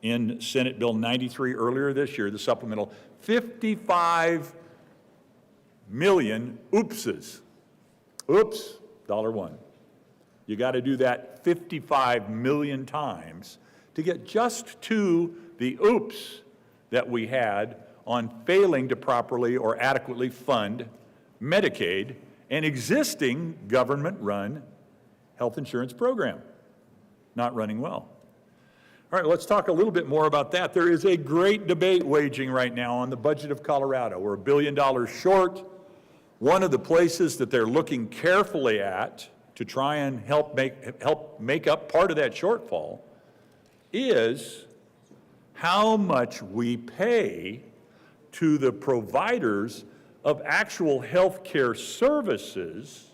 S10: in Senate Bill 93 earlier this year, the supplemental, 55 million oopses. Oops, $1. You got to do that 55 million times to get just to the oops that we had on failing to properly or adequately fund Medicaid, an existing government-run health insurance program, not running well. All right, let's talk a little bit more about that. There is a great debate waging right now on the budget of Colorado. We're $1 billion short. One of the places that they're looking carefully at to try and help make up part of that shortfall is how much we pay to the providers of actual health care services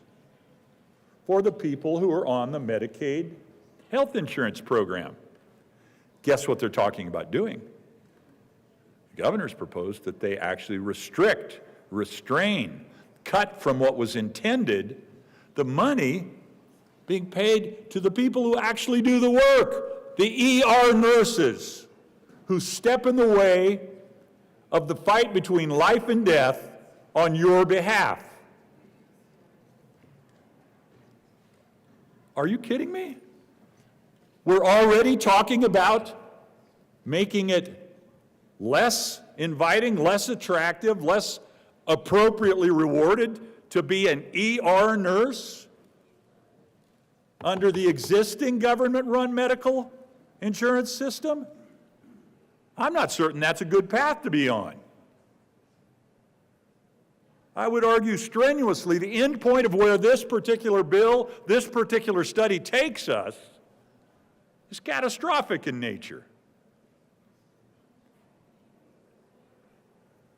S10: for the people who are on the Medicaid health insurance program. Guess what they're talking about doing? The governor's proposed that they actually restrain, cut from what was intended, the money being paid to the people who actually do the work, the ER nurses who step in the way of the fight between life and death on your behalf. Are you kidding me? We're already talking about making it less inviting, less attractive, less appropriately rewarded to be an ER nurse under the existing government-run medical insurance system? I'm not certain that's a good path to be on. I would argue strenuously the end point of where this particular bill, this particular study takes us is catastrophic in nature.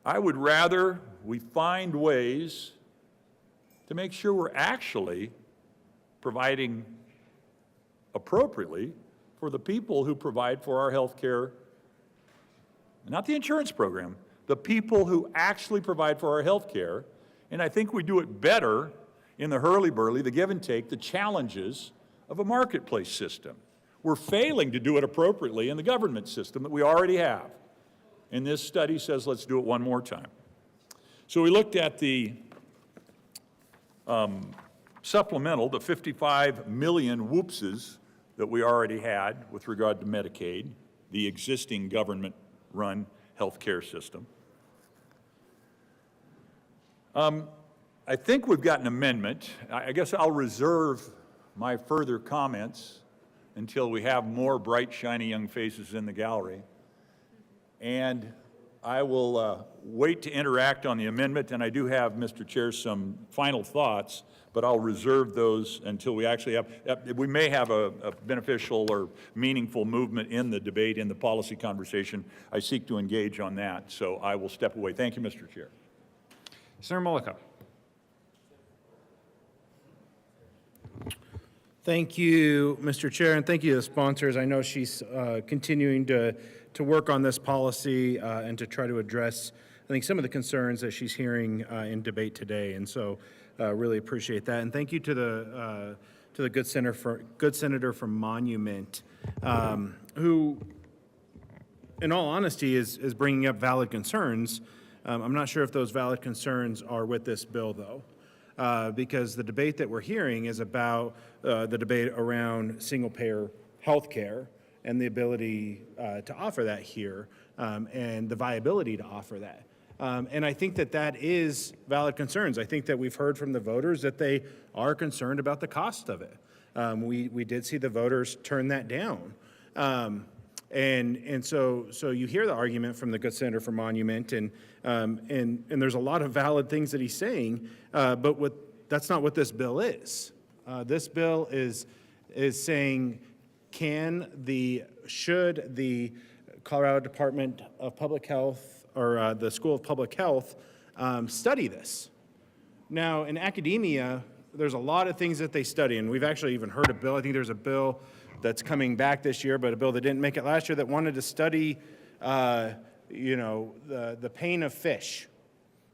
S10: I would rather we find ways to make sure we're actually providing appropriately for the people who provide for our health care, not the insurance program, the people who actually provide for our health care. And I think we do it better in the hurly-burly, the give and take, the challenges of a marketplace system. We're failing to do it appropriately in the government system that we already have. And this study says let's do it one more time. So we looked at the supplemental, the 55 million whoopses that we already had with regard to Medicaid, the existing government-run health care system. I think we've got an amendment. I guess I'll reserve my further comments until we have more bright, shiny young faces in the gallery. And I will wait to interact on the amendment, and I do have, Mr. Chair, some final thoughts, but I'll reserve those until we actually have, we may have a beneficial or meaningful movement in the debate, in the policy conversation. I seek to engage on that, so I will step away. Thank you, Mr. Chair.
S14: Senator Mullica.
S18: Thank you, Mr. Chair, and thank you to the sponsors. I know she's continuing to work on this policy and to try to address, I think, some of the concerns that she's hearing in debate today, and so really appreciate that. And thank you to the good senator from Monument, who, in all honesty, is bringing up valid concerns. I'm not sure if those valid concerns are with this bill, though, because the debate that we're hearing is about the debate around single-payer health care and the ability to offer that here and the viability to offer that. And I think that that is valid concerns. I think that we've heard from the voters that they are concerned about the cost of it. We did see the voters turn that down. And so you hear the argument from the good senator from Monument, and there's a lot of valid things that he's saying, but that's not what this bill is. This bill is saying, should the Colorado Department of Public Health or the School of Public Health study this? Now, in academia, there's a lot of things that they study, and we've actually even heard a bill. I think there's a bill that's coming back this year, but a bill that didn't make it last year that wanted to study, the pain of fish,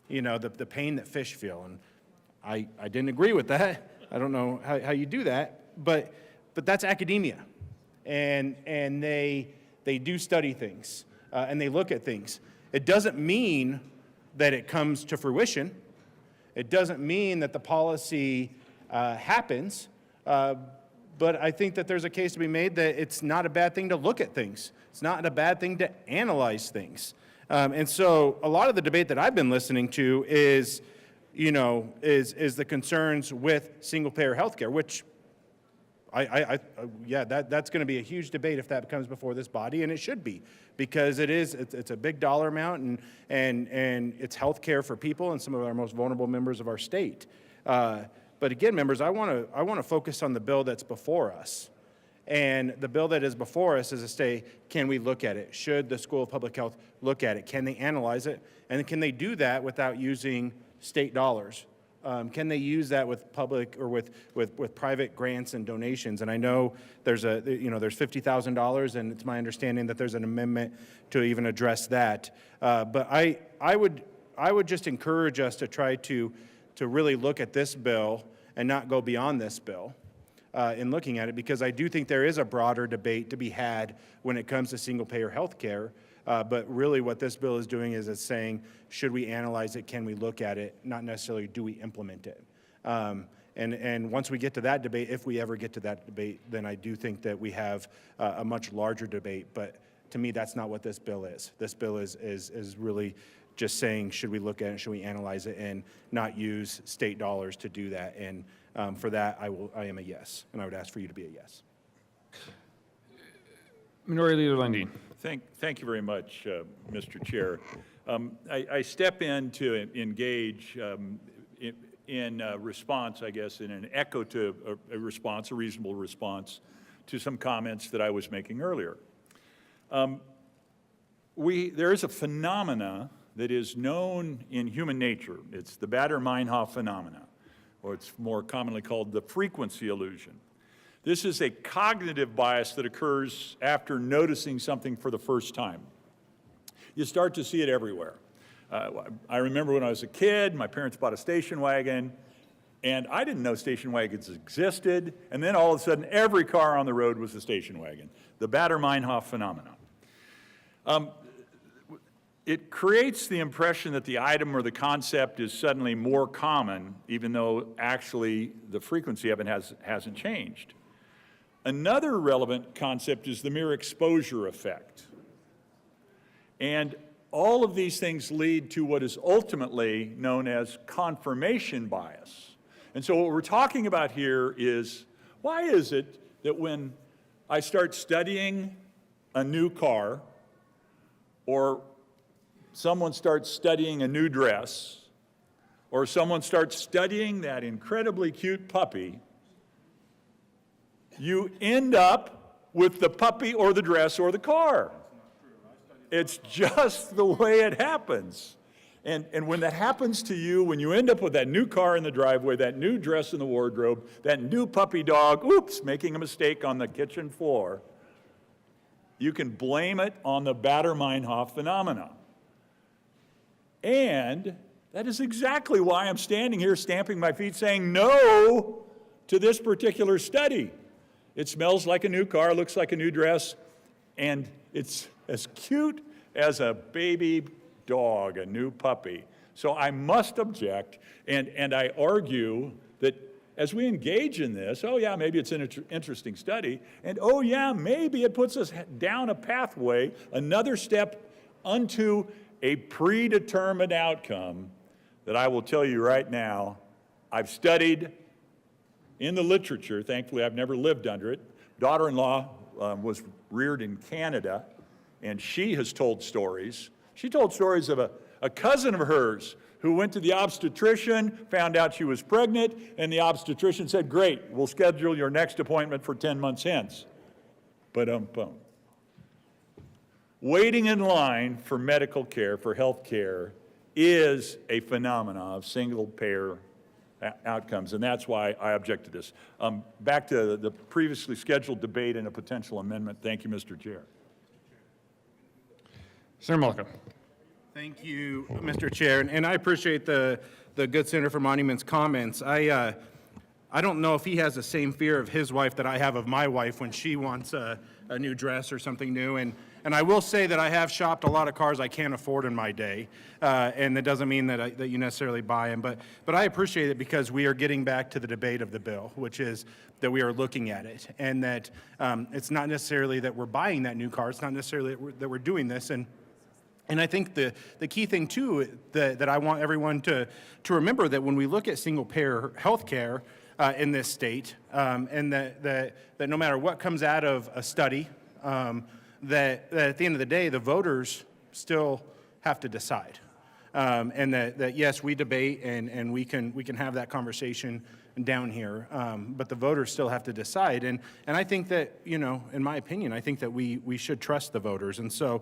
S18: the pain that fish feel. And I didn't agree with that. I don't know how you do that, but that's academia, and they do study things, and they look at things. It doesn't mean that it comes to fruition. It doesn't mean that the policy happens, but I think that there's a case to be made that it's not a bad thing to look at things. It's not a bad thing to analyze things. And so a lot of the debate that I've been listening to is the concerns with single-payer healthcare, which that's going to be a huge debate if that comes before this body, and it should be, because it's a big dollar amount, and it's health care for people and some of our most vulnerable members of our state. But again, members, I want to focus on the bill that's before us. And the bill that is before us is to say, can we look at it? Should the School of Public Health look at it? Can they analyze it? And can they do that without using state dollars? Can they use that with public or with private grants and donations? And I know there's $50,000, and it's my understanding that there's an amendment to even address that. But I would just encourage us to try to really look at this bill and not go beyond this bill in looking at it, because I do think there is a broader debate to be had when it comes to single-payer health care. But really what this bill is doing is it's saying, should we analyze it, can we look at it, not necessarily do we implement it. And once we get to that debate, if we ever get to that debate, then I do think that we have a much larger debate. But to me, that's not what this bill is. This bill is really just saying, should we look at it, should we analyze it, and not use state dollars to do that. And for that, I am a yes, and I would ask for you to be a yes.
S14: Minority Leader Lundin.
S10: Thank you very much, Mr. Chair. I step in to engage in response, I guess, in an echo to a response, a reasonable response to some comments that I was making earlier. There is a phenomena that is known in human nature. It's the Baader-Meinhof phenomena, or it's more commonly called the frequency illusion. This is a cognitive bias that occurs after noticing something for the first time. You start to see it everywhere. I remember when I was a kid, my parents bought a station wagon, and I didn't know station wagons existed, and then all of a sudden every car on the road was a station wagon. The Baader-Meinhof phenomenon. It creates the impression that the item or the concept is suddenly more common, even though actually the frequency of it hasn't changed. Another relevant concept is the mere exposure effect. And all of these things lead to what is ultimately known as confirmation bias. And so what we're talking about here is, why is it that when I start studying a new car, or someone starts studying a new dress, or someone starts studying that incredibly cute puppy, you end up with the puppy or the dress or the car? It's just the way it happens. And when that happens to you, when you end up with that new car in the driveway, that new dress in the wardrobe, that new puppy dog, oops, making a mistake on the kitchen floor, you can blame it on the Baader-Meinhof phenomenon. And that is exactly why I'm standing here stamping my feet saying no to this particular study. It smells like a new car, looks like a new dress, and it's as cute as a baby dog, a new puppy. So I must object, and I argue that as we engage in this, oh yeah, maybe it's an interesting study, and oh yeah, maybe it puts us down a pathway, another step unto a predetermined outcome that I will tell you right now, I've studied in the literature, thankfully I've never lived under it, daughter-in-law was reared in Canada, and she has told stories. She told stories of a cousin of hers who went to the obstetrician, found out she was pregnant, and the obstetrician said, great, we'll schedule your next appointment for 10 months hence. Ba-dum-bum. Waiting in line for medical care, for health care, is a phenomenon of single-payer outcomes, and that's why I object to this. Back to the previously scheduled debate and a potential amendment. Thank you, Mr. Chair.
S14: Senator Malka.
S18: Thank you, Mr. Chair, and I appreciate the good Senator for Monuments comments. I don't know if he has the same fear of his wife that I have of my wife when she wants a new dress or something new, and I will say that I have shopped a lot of cars I can't afford in my day, and that doesn't mean that you necessarily buy them, but I appreciate it because we are getting back to the debate of the bill, which is that we are looking at it, and that it's not necessarily that we're buying that new car, it's not necessarily that we're doing this, and I think the key thing, too, that I want everyone to remember, that when we look at single-payer health care in this state, and that no matter what comes out of a study, that at the end of the day, the voters still have to decide. And that yes, we debate and we can have that conversation down here, but the voters still have to decide. And I think that, you know, in my opinion, I think that we should trust the voters. And so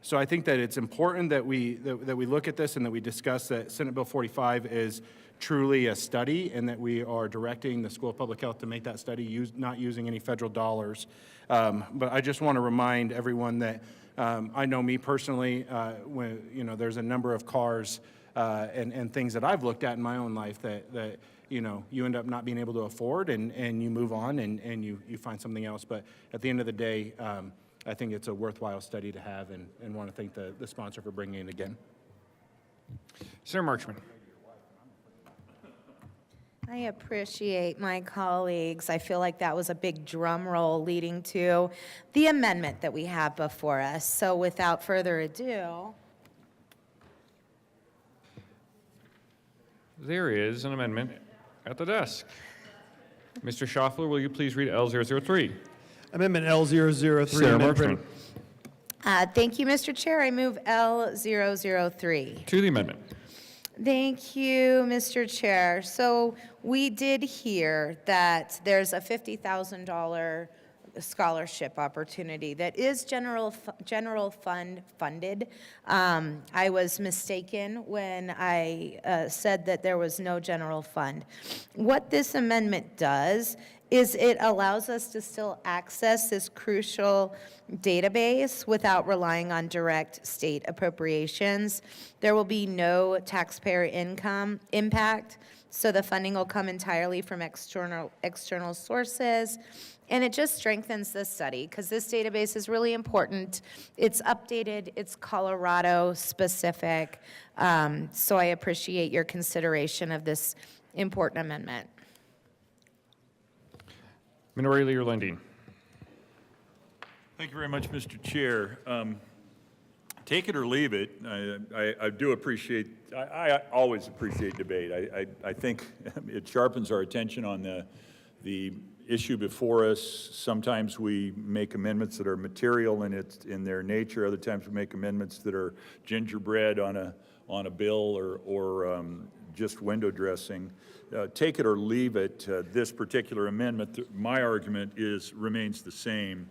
S18: so I think that it's important that we look at this and that we discuss that Senate Bill 45 is truly a study, and that we are directing the School of Public Health to make that study not using any federal dollars. But I just want to remind everyone that I know me personally, when, you know, there's a number of cars and things that I've looked at in my own life that you know, you end up not being able to afford, and you move on and you find something else. But at the end of the day, I think it's a worthwhile study to have, and want to thank the sponsor for bringing it again.
S14: Senator Marchman.
S16: I appreciate my colleagues. I feel like that was a big drum roll leading to the amendment that we have before us. So without further ado.
S14: There is an amendment at the desk. Mr. Schaffler, will you please read L003?
S2: Amendment L003.
S14: Senator Marchman.
S16: Thank you, Mr. Chair. I move L003.
S14: To the amendment.
S16: Thank you, Mr. Chair. So we did hear that there's a $50,000 scholarship opportunity that is general fund funded. I was mistaken when I said that there was no general fund. What this amendment does is it allows us to still access this crucial database without relying on direct state appropriations. There will be no taxpayer income impact, so the funding will come entirely from external sources. And it just strengthens this study because this database is really important. It's updated, it's Colorado specific. So I appreciate your consideration of this important amendment.
S14: Minority Leader Lundin.
S10: Thank you very much, Mr. Chair. Take it or leave it. I do appreciate, I always appreciate debate. I think it sharpens our attention on the issue before us. Sometimes we make amendments that are material in their nature. Other times we make amendments that are gingerbread on a bill or just window dressing. Take it or leave it. This particular amendment, my argument remains the same.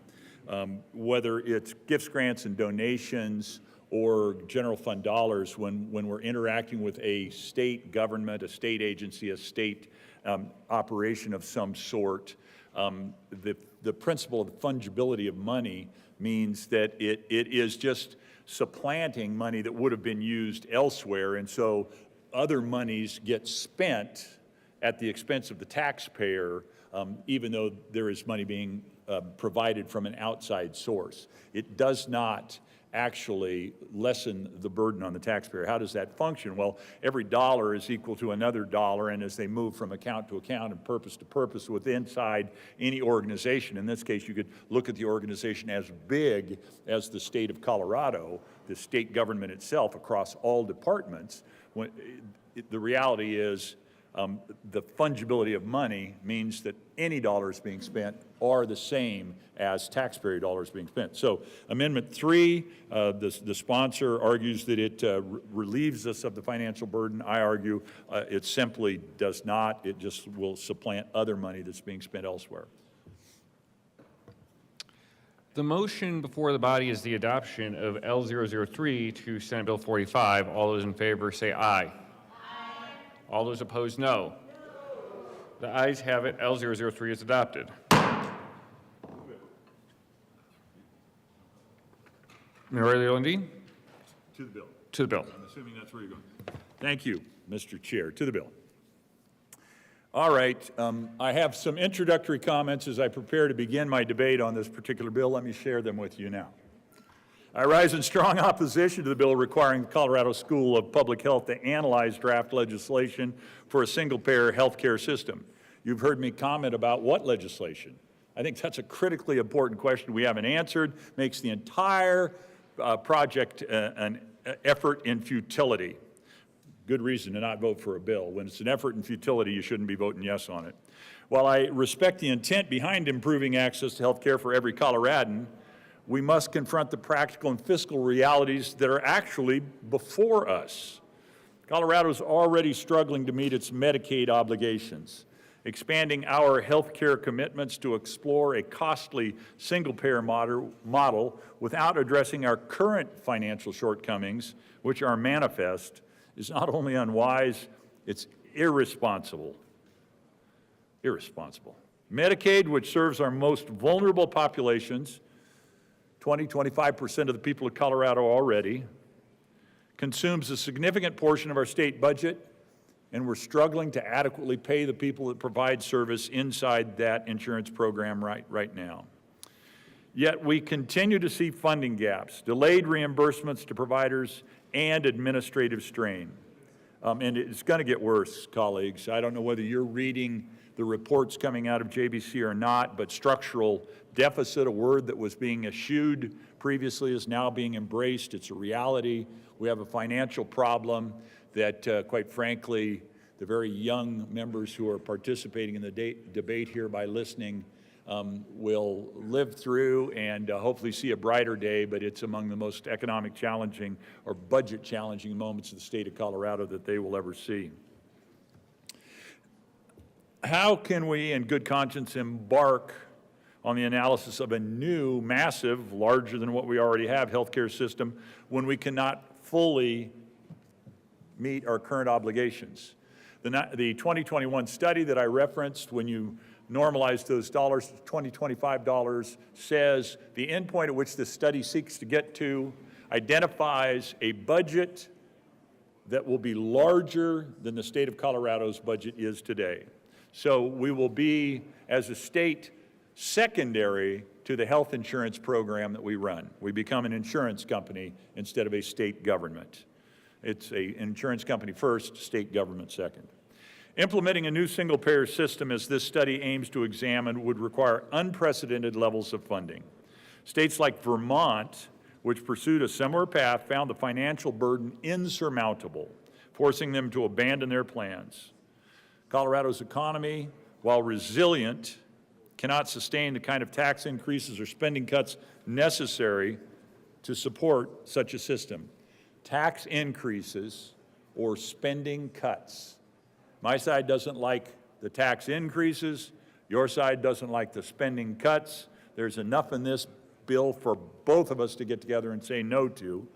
S10: Whether it's gifts, grants, and donations or general fund dollars, when we're interacting with a state government, a state agency, a state operation of some sort, the principle of fungibility of money means that it is just supplanting money that would have been used elsewhere, and so other monies get spent at the expense of the taxpayer, even though there is money being provided from an outside source. It does not actually lessen the burden on the taxpayer. How does that function? Well, every dollar is equal to another dollar, and as they move from account to account and purpose to purpose inside any organization, in this case you could look at the organization as big as the state of Colorado, the state government itself across all departments. The reality is The fungibility of money means that any dollars being spent are the same as taxpayer dollars being spent. So Amendment 3, the sponsor argues that it relieves us of the financial burden. I argue it simply does not. It just will supplant other money that's being spent elsewhere.
S14: The motion before the body is the adoption of L003 to Senate Bill 45. All those in favor say aye. Aye. All those opposed, no. The ayes have it. L003 is adopted. Minority Leader Lundin?
S10: To the bill.
S14: To the bill.
S10: I'm assuming that's where you're going. Thank you, Mr. Chair. To the bill. All right, I have some introductory comments as I prepare to begin my debate on this particular bill. Let me share them with you now. I rise in strong opposition to the bill requiring the Colorado School of Public Health to analyze draft legislation for a single-payer health care system. You've heard me comment about what legislation. I think that's a critically important question we haven't answered, makes the entire project an effort in futility. Good reason to not vote for a bill. When it's an effort in futility, you shouldn't be voting yes on it. While I respect the intent behind improving access to health care for every Coloradan, we must confront the practical and fiscal realities that are actually before us. Colorado is already struggling to meet its Medicaid obligations. Expanding our health care commitments to explore a costly single-payer model without addressing our current financial shortcomings, which are manifest, is not only unwise, it's irresponsible. Irresponsible. Medicaid, which serves our most vulnerable populations, 25% of the people of Colorado already, consumes a significant portion of our state budget, and we're struggling to adequately pay the people that provide service inside that insurance program right now. Yet we continue to see funding gaps, delayed reimbursements to providers, and administrative strain. And it's going to get worse, colleagues. I don't know whether you're reading the reports coming out of JBC or not, but structural deficit, a word that was being eschewed previously, is now being embraced. It's a reality. We have a financial problem that, quite frankly, the very young members who are participating in the debate here by listening will live through and hopefully see a brighter day, but it's among the most economic challenging or budget challenging moments of the state of Colorado that they will ever see. How can we, in good conscience, embark on the analysis of a new, massive, larger than what we already have, healthcare system when we cannot fully meet our current obligations? The 2021 study that I referenced, when you normalize those dollars to $20-25, says the endpoint at which this study seeks to get to identifies a budget that will be larger than the state of Colorado's budget is today. So we will be, as a state, secondary to the health insurance program that we run. We become an insurance company instead of a state government. It's an insurance company first, state government second. Implementing a new single-payer system, as this study aims to examine, would require unprecedented levels of funding. States like Vermont, which pursued a similar path, found the financial burden insurmountable, forcing them to abandon their plans. Colorado's economy, while resilient, cannot sustain the kind of tax increases or spending cuts necessary to support such a system. Tax increases or spending cuts. My side doesn't like the tax increases. Your side doesn't like the spending cuts. There's enough in this bill for both of us to get together and say no to.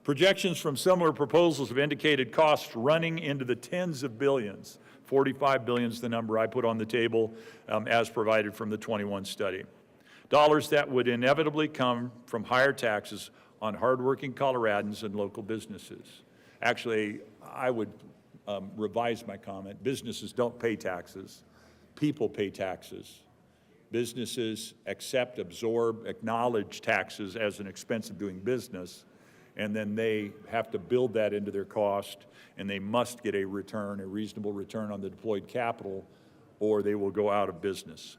S10: Projections from similar proposals have indicated costs running into the tens of billions. 45 billion is the number I put on the table as provided from the 21 study. Dollars that would inevitably come from higher taxes on hardworking Coloradans and local businesses. Actually, I would revise my comment. Businesses don't pay taxes. People pay taxes. Businesses accept, absorb, acknowledge taxes as an expense of doing business, and then they have to build that into their cost, and they must get a return, a reasonable return on the deployed capital, or they will go out of business.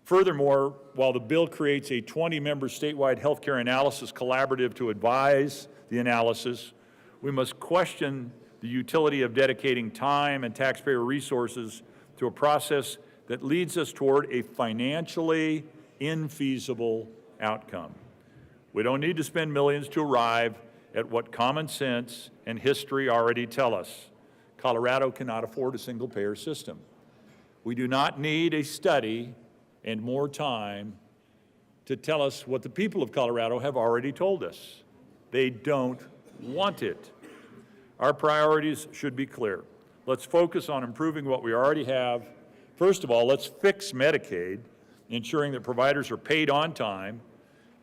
S10: Furthermore, while the bill creates a 20-member statewide healthcare analysis collaborative to advise the analysis, we must question the utility of dedicating time and taxpayer resources to a process that leads us toward a financially infeasible outcome. We don't need to spend millions to arrive at what common sense and history already tell us. Colorado cannot afford a single-payer system. We do not need a study and more time to tell us what the people of Colorado have already told us. They don't want it. Our priorities should be clear. Let's focus on improving what we already have. First of all, let's fix Medicaid, ensuring that providers are paid on time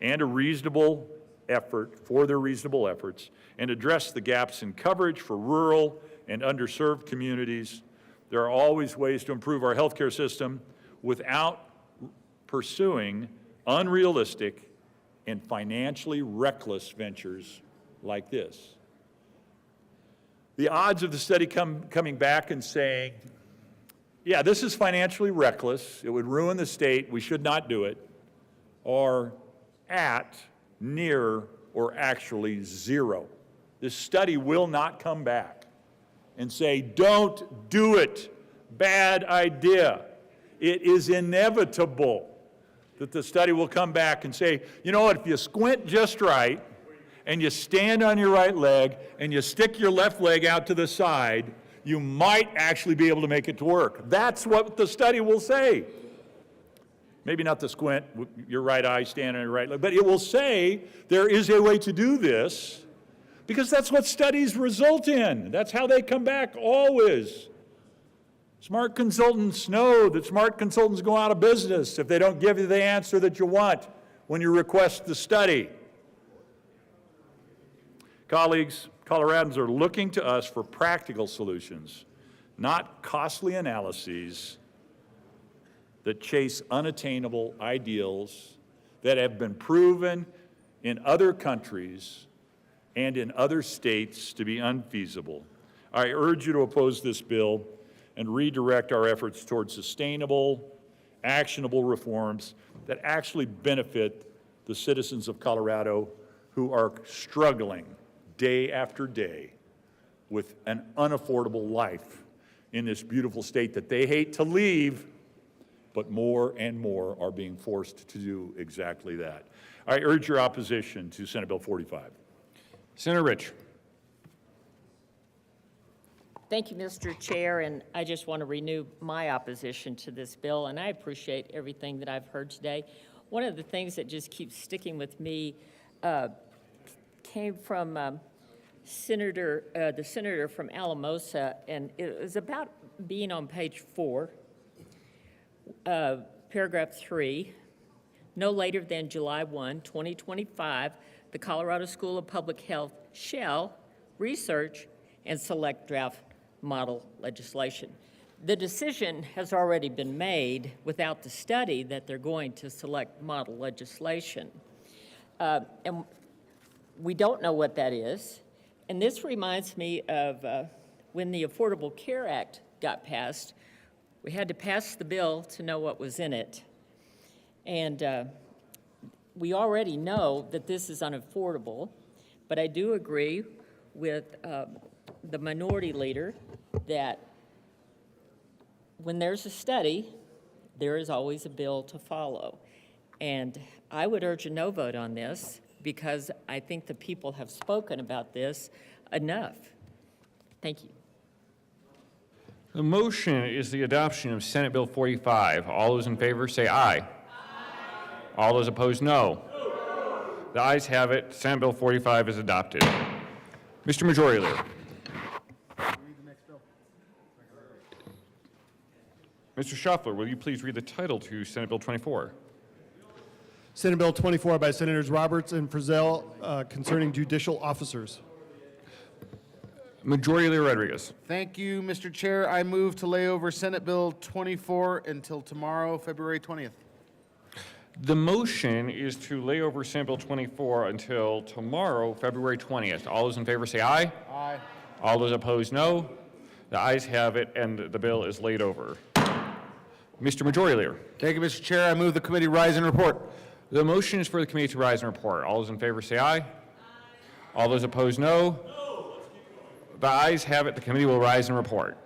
S10: and a reasonable effort for their reasonable efforts, and address the gaps in coverage for rural and underserved communities. There are always ways to improve our healthcare system without pursuing unrealistic and financially reckless ventures like this. The odds of the study coming back and saying, yeah, this is financially reckless, it would ruin the state, we should not do it, are at, near, or actually zero. This study will not come back and say, don't do it, bad idea. It is inevitable that the study will come back and say, you know what, if you squint just right, and you stand on your right leg, and you stick your left leg out to the side, you might actually be able to make it to work. That's what the study will say. Maybe not the squint, your right eye, stand on your right leg, but it will say there is a way to do this, because that's what studies result in. That's how they come back always. Smart consultants know that smart consultants go out of business if they don't give you the answer that you want when you request the study. Colleagues, Coloradans are looking to us for practical solutions, not costly analyses that chase unattainable ideals that have been proven in other countries and in other states to be unfeasible. I urge you to oppose this bill and redirect our efforts towards sustainable, actionable reforms that actually benefit the citizens of Colorado who are struggling day after day with an unaffordable life in this beautiful state that they hate to leave, but more and more are being forced to do exactly that. I urge your opposition to Senate Bill 45.
S14: Senator Rich.
S4: Thank you, Mr. Chair, and I just want to renew my opposition to this bill, and I appreciate everything that I've heard today. One of the things that just keeps sticking with me came from the senator from Alamosa, and it was about being on page 4, paragraph 3. No later than July 1, 2025, the Colorado School of Public Health shall research and select draft model legislation. The decision has already been made without the study that they're going to select model legislation. And we don't know what that is. And this reminds me of when the Affordable Care Act got passed, we had to pass the bill to know what was in it. And we already know that this is unaffordable, but I do agree with the minority leader that when there's a study, there is always a bill to follow. And I would urge a no vote on this because I think the people have spoken about this enough. Thank you.
S14: The motion is the adoption of Senate Bill 45. All those in favor say aye. Aye. All those opposed, no. The ayes have it. Senate Bill 45 is adopted. Mr. Majority Leader. Mr. Schaffler, will you please read the title to Senate Bill 24?
S2: Senate Bill 24 by Senators Roberts and Frizzell concerning judicial officers.
S14: Majority Leader Rodriguez.
S5: Thank you, Mr. Chair. I move to lay over Senate Bill 24 until tomorrow, February 20th.
S14: The motion is to lay over Senate Bill 24 until tomorrow, February 20th. All those in favor say aye.
S5: Aye.
S14: All those opposed, no. The ayes have it, and the bill is laid over. Mr. Majority Leader.
S5: Thank you, Mr. Chair. I move the committee rise and report.
S14: The motion is for the committee to rise and report. All those in favor say aye. Aye. All those opposed, no. The ayes have it. The committee will rise and report.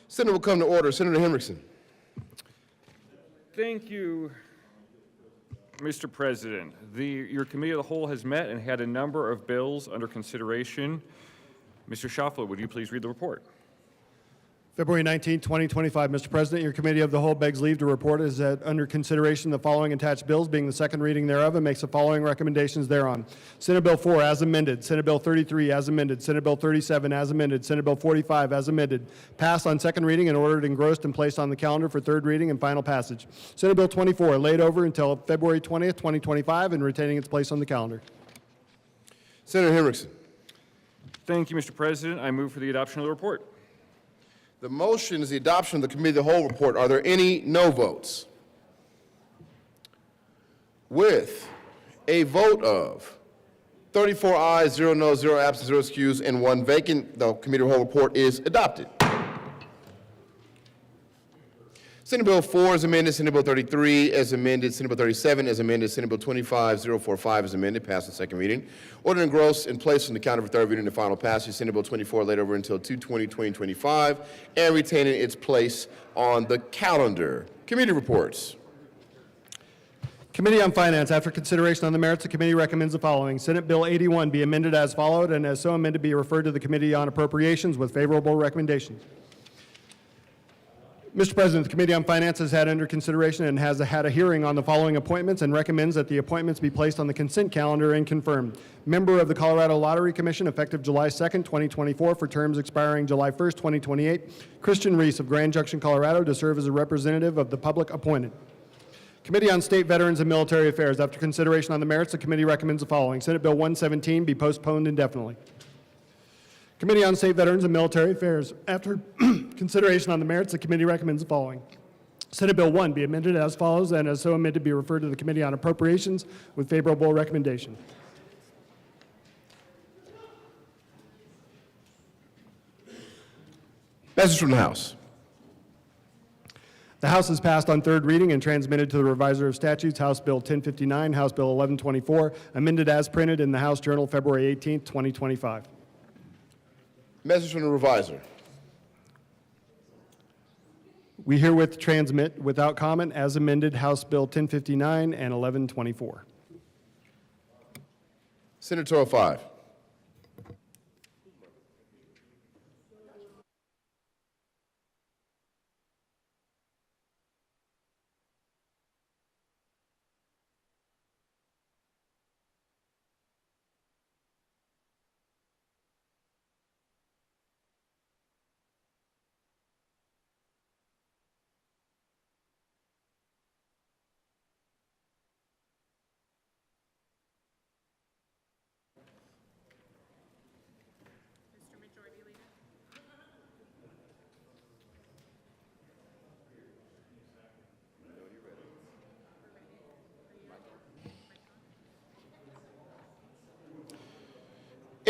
S1: Senate will come to order. Senator Henriksen.
S14: Thank you, Mr. President. Your committee of the whole has met and had a number of bills under consideration. Mr. Schaffler, would you please read the report?
S2: February 19, 2025. Mr. President, your committee of the whole begs leave to report is that under consideration the following attached bills, being the second reading thereof, and makes the following recommendations thereon. Senate Bill 4 as amended, Senate Bill 33 as amended, Senate Bill 37 as amended, Senate Bill 45 as amended, passed on second reading and ordered engrossed and placed on the calendar for third reading and final passage. Senate Bill 24 laid over until February 20th, 2025 and retaining its place on the calendar.
S1: Senator Henriksen.
S14: Thank you, Mr. President. I move for the adoption of the report.
S1: The motion is the adoption of the committee of the whole report. Are there any no votes? With a vote of 34 ayes, 0 noes, 0 absent, 0 excused, and 1 vacant, the committee of the whole report is adopted. Senate Bill 4 is amended, Senate Bill 33 as amended, Senate Bill 37 as amended, Senate Bill 25045 as amended, passed on second reading. Ordered engrossed and placed on the calendar for third reading and final passage. Senate Bill 24 laid over until 2/20/2025 and retaining its place on the calendar. Committee reports.
S2: Committee on Finance, after consideration on the merits, the committee recommends the following. Senate Bill 81 be amended as followed, and as so amended be referred to the Committee on Appropriations with favorable recommendations. Mr. President, the Committee on Finance has had under consideration and has had a hearing on the following appointments and recommends that the appointments be placed on the consent calendar and confirmed. Member of the Colorado Lottery Commission effective July 2nd, 2024 for terms expiring July 1st, 2028. Christian Reese of Grand Junction, Colorado to serve as a representative of the public appointed. Committee on State Veterans and Military Affairs. After consideration on the merits, the committee recommends the following. Senate Bill 117 be postponed indefinitely. Committee on State Veterans and Military Affairs. After consideration on the merits, the committee recommends the following. Senate Bill 1 be amended as follows, and as so amended be referred to the Committee on Appropriations with favorable recommendation.
S1: Message from the House.
S2: The House has passed on third reading and transmitted to the Reviser of Statutes House Bill 1059, House Bill 1124, amended as printed in the House Journal February 18, 2025.
S1: Message from the Reviser.
S2: We herewith transmit without comment as amended House Bill 1059 and 1124.
S1: Senatorial 5.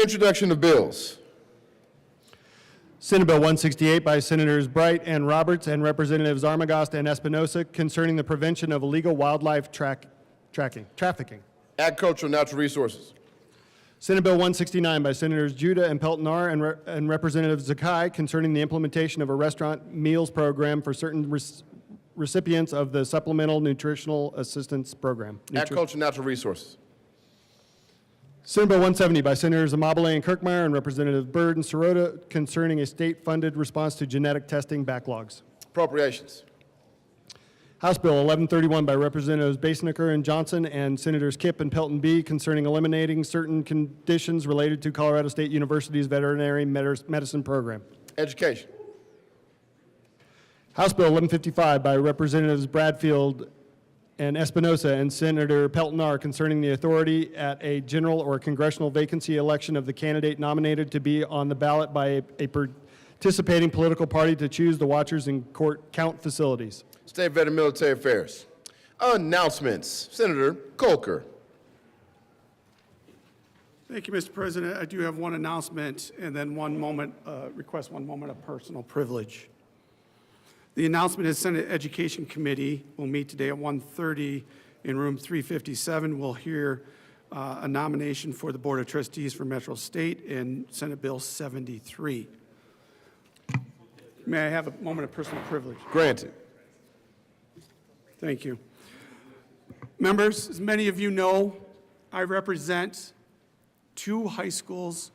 S1: Introduction of bills.
S2: Senate Bill 168 by Senators Bright and Roberts and Representatives Armagost and Espinosa concerning the prevention of illegal wildlife trafficking.
S1: Agricultural and Natural Resources.
S2: Senate Bill 169 by Senators Judah and Peltonar and Representative Zakai concerning the implementation of a restaurant meals program for certain recipients of the Supplemental Nutritional Assistance Program.
S1: Agricultural and Natural Resources.
S2: Senate Bill 170 by Senators Amabile and Kirkmeyer and Representative Byrd and Sirota concerning a state-funded response to genetic testing backlogs.
S1: Appropriations.
S2: House Bill 1131 by Representatives Basinaker and Johnson and Senators Kipp and Pelton B concerning eliminating certain conditions related to Colorado State University's veterinary medicine program.
S1: Education.
S2: House Bill 1155 by Representatives Bradfield and Espinosa and Senator Peltonar concerning the authority at a general or congressional vacancy election of the candidate nominated to be on the ballot by a participating political party to choose the watchers in court count facilities.
S1: State Vet and Military Affairs. Announcements. Senator Colker.
S8: Thank you, Mr. President. I do have one announcement and then request one moment of personal privilege. The announcement is Senate Education Committee will meet today at 1:30 in room 357. We'll hear a nomination for the Board of Trustees for Metro State in Senate Bill 73. May I have a moment of personal privilege?
S1: Granted.
S8: Thank you. Members, as many of you know, I represent 2 high schools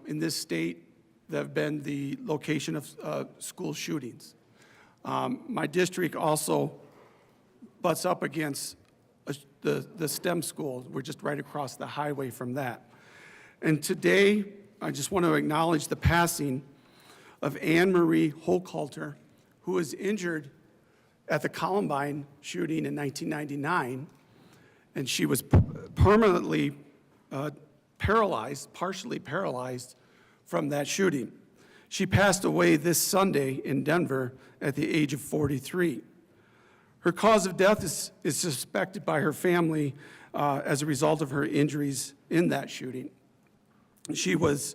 S8: in this state that have been the location of school shootings. My district also butts up against the STEM school. We're just right across the highway from that. And today, I just want to acknowledge the passing of Anne Marie Hochhalter, who was injured at the Columbine shooting in 1999, and she was permanently partially paralyzed from that shooting. She passed away this Sunday in Denver at the age of 43. Her cause of death is suspected by her family as a result of her injuries in that shooting. She was,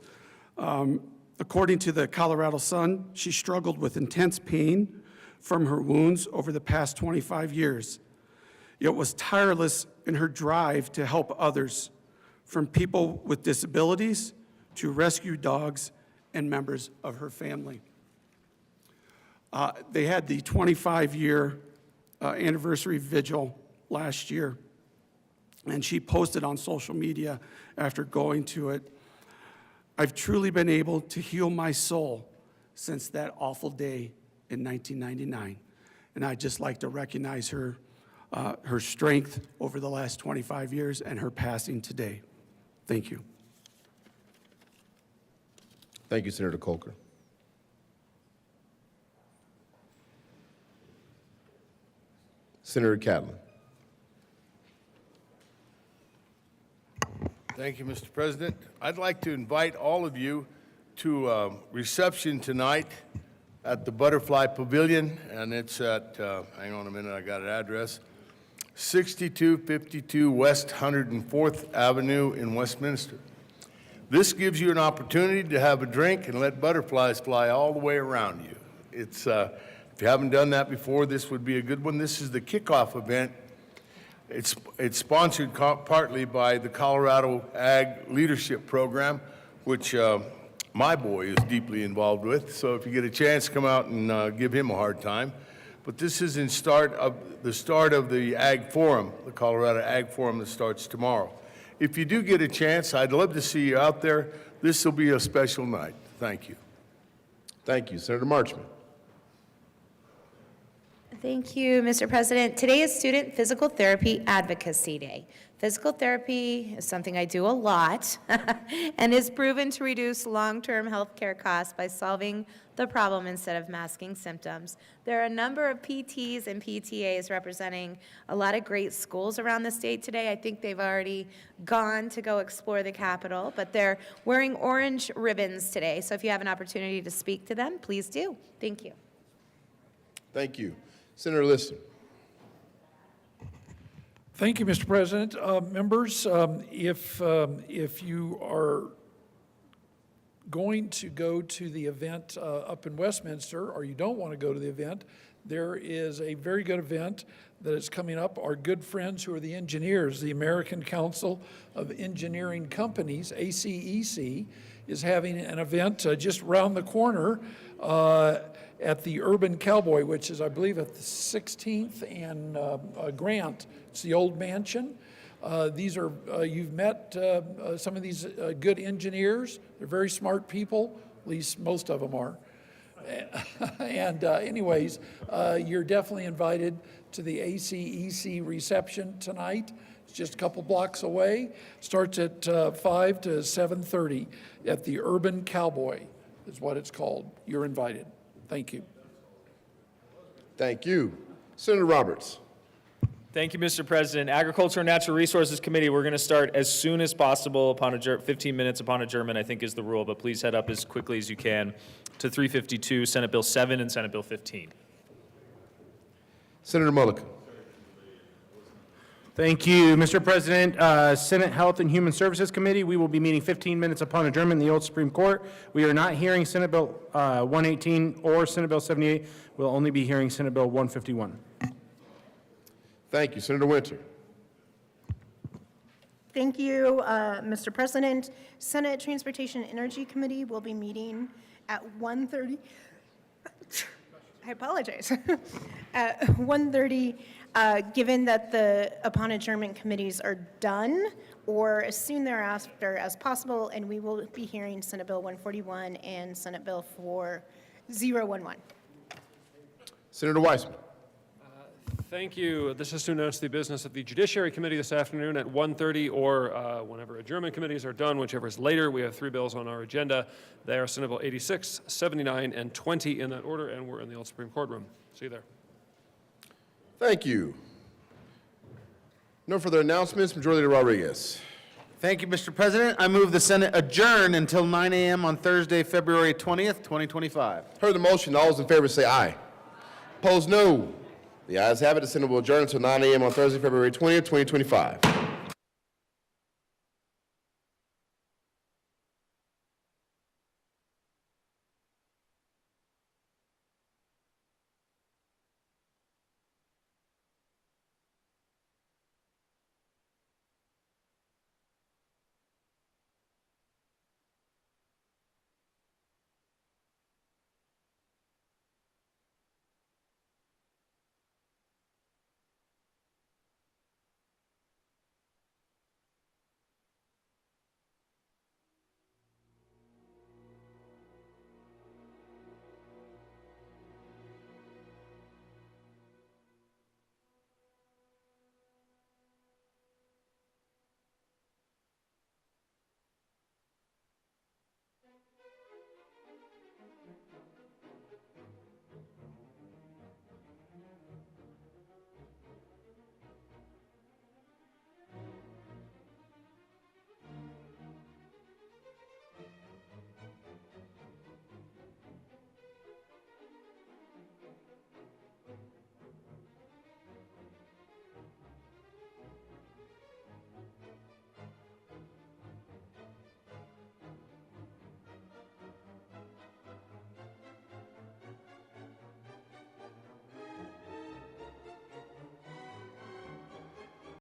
S8: according to the Colorado Sun, she struggled with intense pain from her wounds over the past 25 years, yet was tireless in her drive to help others, from people with disabilities to rescue dogs and members of her family. They had the 25-year anniversary vigil last year, and she posted on social media after going to it, "I've truly been able to heal my soul since that awful day in 1999." And I'd just like to recognize her, her strength over the last 25 years and her passing today. Thank you.
S1: Thank you, Senator Colker. Senator Catlin.
S3: Thank you, Mr. President. I'd like to invite all of you to a reception tonight at the Butterfly Pavilion, and it's at, hang on a minute, I got an address, 6252 West 104th Avenue in Westminster. This gives you an opportunity to have a drink and let butterflies fly all the way around you. It's, if you haven't done that before, this would be a good one. This is the kickoff event. It's sponsored partly by the Colorado Ag Leadership Program, which my boy is deeply involved with. So if you get a chance, come out and give him a hard time. But this is the start of the Ag Forum, the Colorado Ag Forum that starts tomorrow. If you do get a chance, I'd love to see you out there. This will be a special night. Thank you.
S1: Thank you. Senator Marchman.
S16: Thank you, Mr. President. Today is Student Physical Therapy Advocacy Day. Physical therapy is something I do a lot and is proven to reduce long-term health care costs by solving the problem instead of masking symptoms. There are a number of PTs and PTAs representing a lot of great schools around the state today. I think they've already gone to go explore the Capitol, but they're wearing orange ribbons today. So if you have an opportunity to speak to them, please do. Thank you.
S1: Thank you. Senator Liston.
S17: Thank you, Mr. President. Members, if you are going to go to the event up in Westminster, or you don't want to go to the event, there is a very good event that is coming up. Our good friends who are the engineers, the American Council of Engineering Companies, ACEC, is having an event just around the corner at the Urban Cowboy, which is, I believe, at the 16th and Grant. It's the old mansion. These are, you've met some of these good engineers. They're very smart people, at least most of them are. And anyways, you're definitely invited to the ACEC reception tonight. It's just a couple blocks away. Starts at 5 to 7:30 at the Urban Cowboy is what it's called. You're invited. Thank you.
S1: Thank you. Senator Roberts.
S19: Thank you, Mr. President. Agriculture and Natural Resources Committee, we're going to start as soon as possible upon 15 minutes upon adjournment, I think is the rule, but please head up as quickly as you can to 352, Senate Bill 7 and Senate Bill 15.
S1: Senator Mulliken.
S5: Thank you, Mr. President. Senate Health and Human Services Committee, we will be meeting 15 minutes upon adjournment in the old Supreme Court. We are not hearing Senate Bill 118 or Senate Bill 78. We'll only be hearing Senate Bill 151.
S1: Thank you. Senator Winter.
S15: Thank you, Mr. President. Senate Transportation and Energy Committee will be meeting at 1:30. I apologize. At 1:30, given that upon adjournment committees are done, or as soon thereafter as possible, and we will be hearing Senate Bill 141 and Senate Bill 4011.
S1: Senator Weissman.
S12: Thank you. This is to announce the business of the Judiciary Committee this afternoon at 1:30 or whenever adjournment committees are done, whichever is later. We have 3 bills on our agenda. They are Senate Bill 86, 79, and 20 in that order, and we're in the old Supreme Court room. See you there.
S1: Thank you. No further announcements. Majority Leader Rodriguez.
S5: Thank you, Mr. President. I move the Senate adjourn until 9 a.m. on Thursday, February 20th, 2025.
S1: Heard the motion. All those in favor say aye. Opposed, no. The ayes have it. The Senate will adjourn until 9 a.m. on Thursday, February 20th, 2025.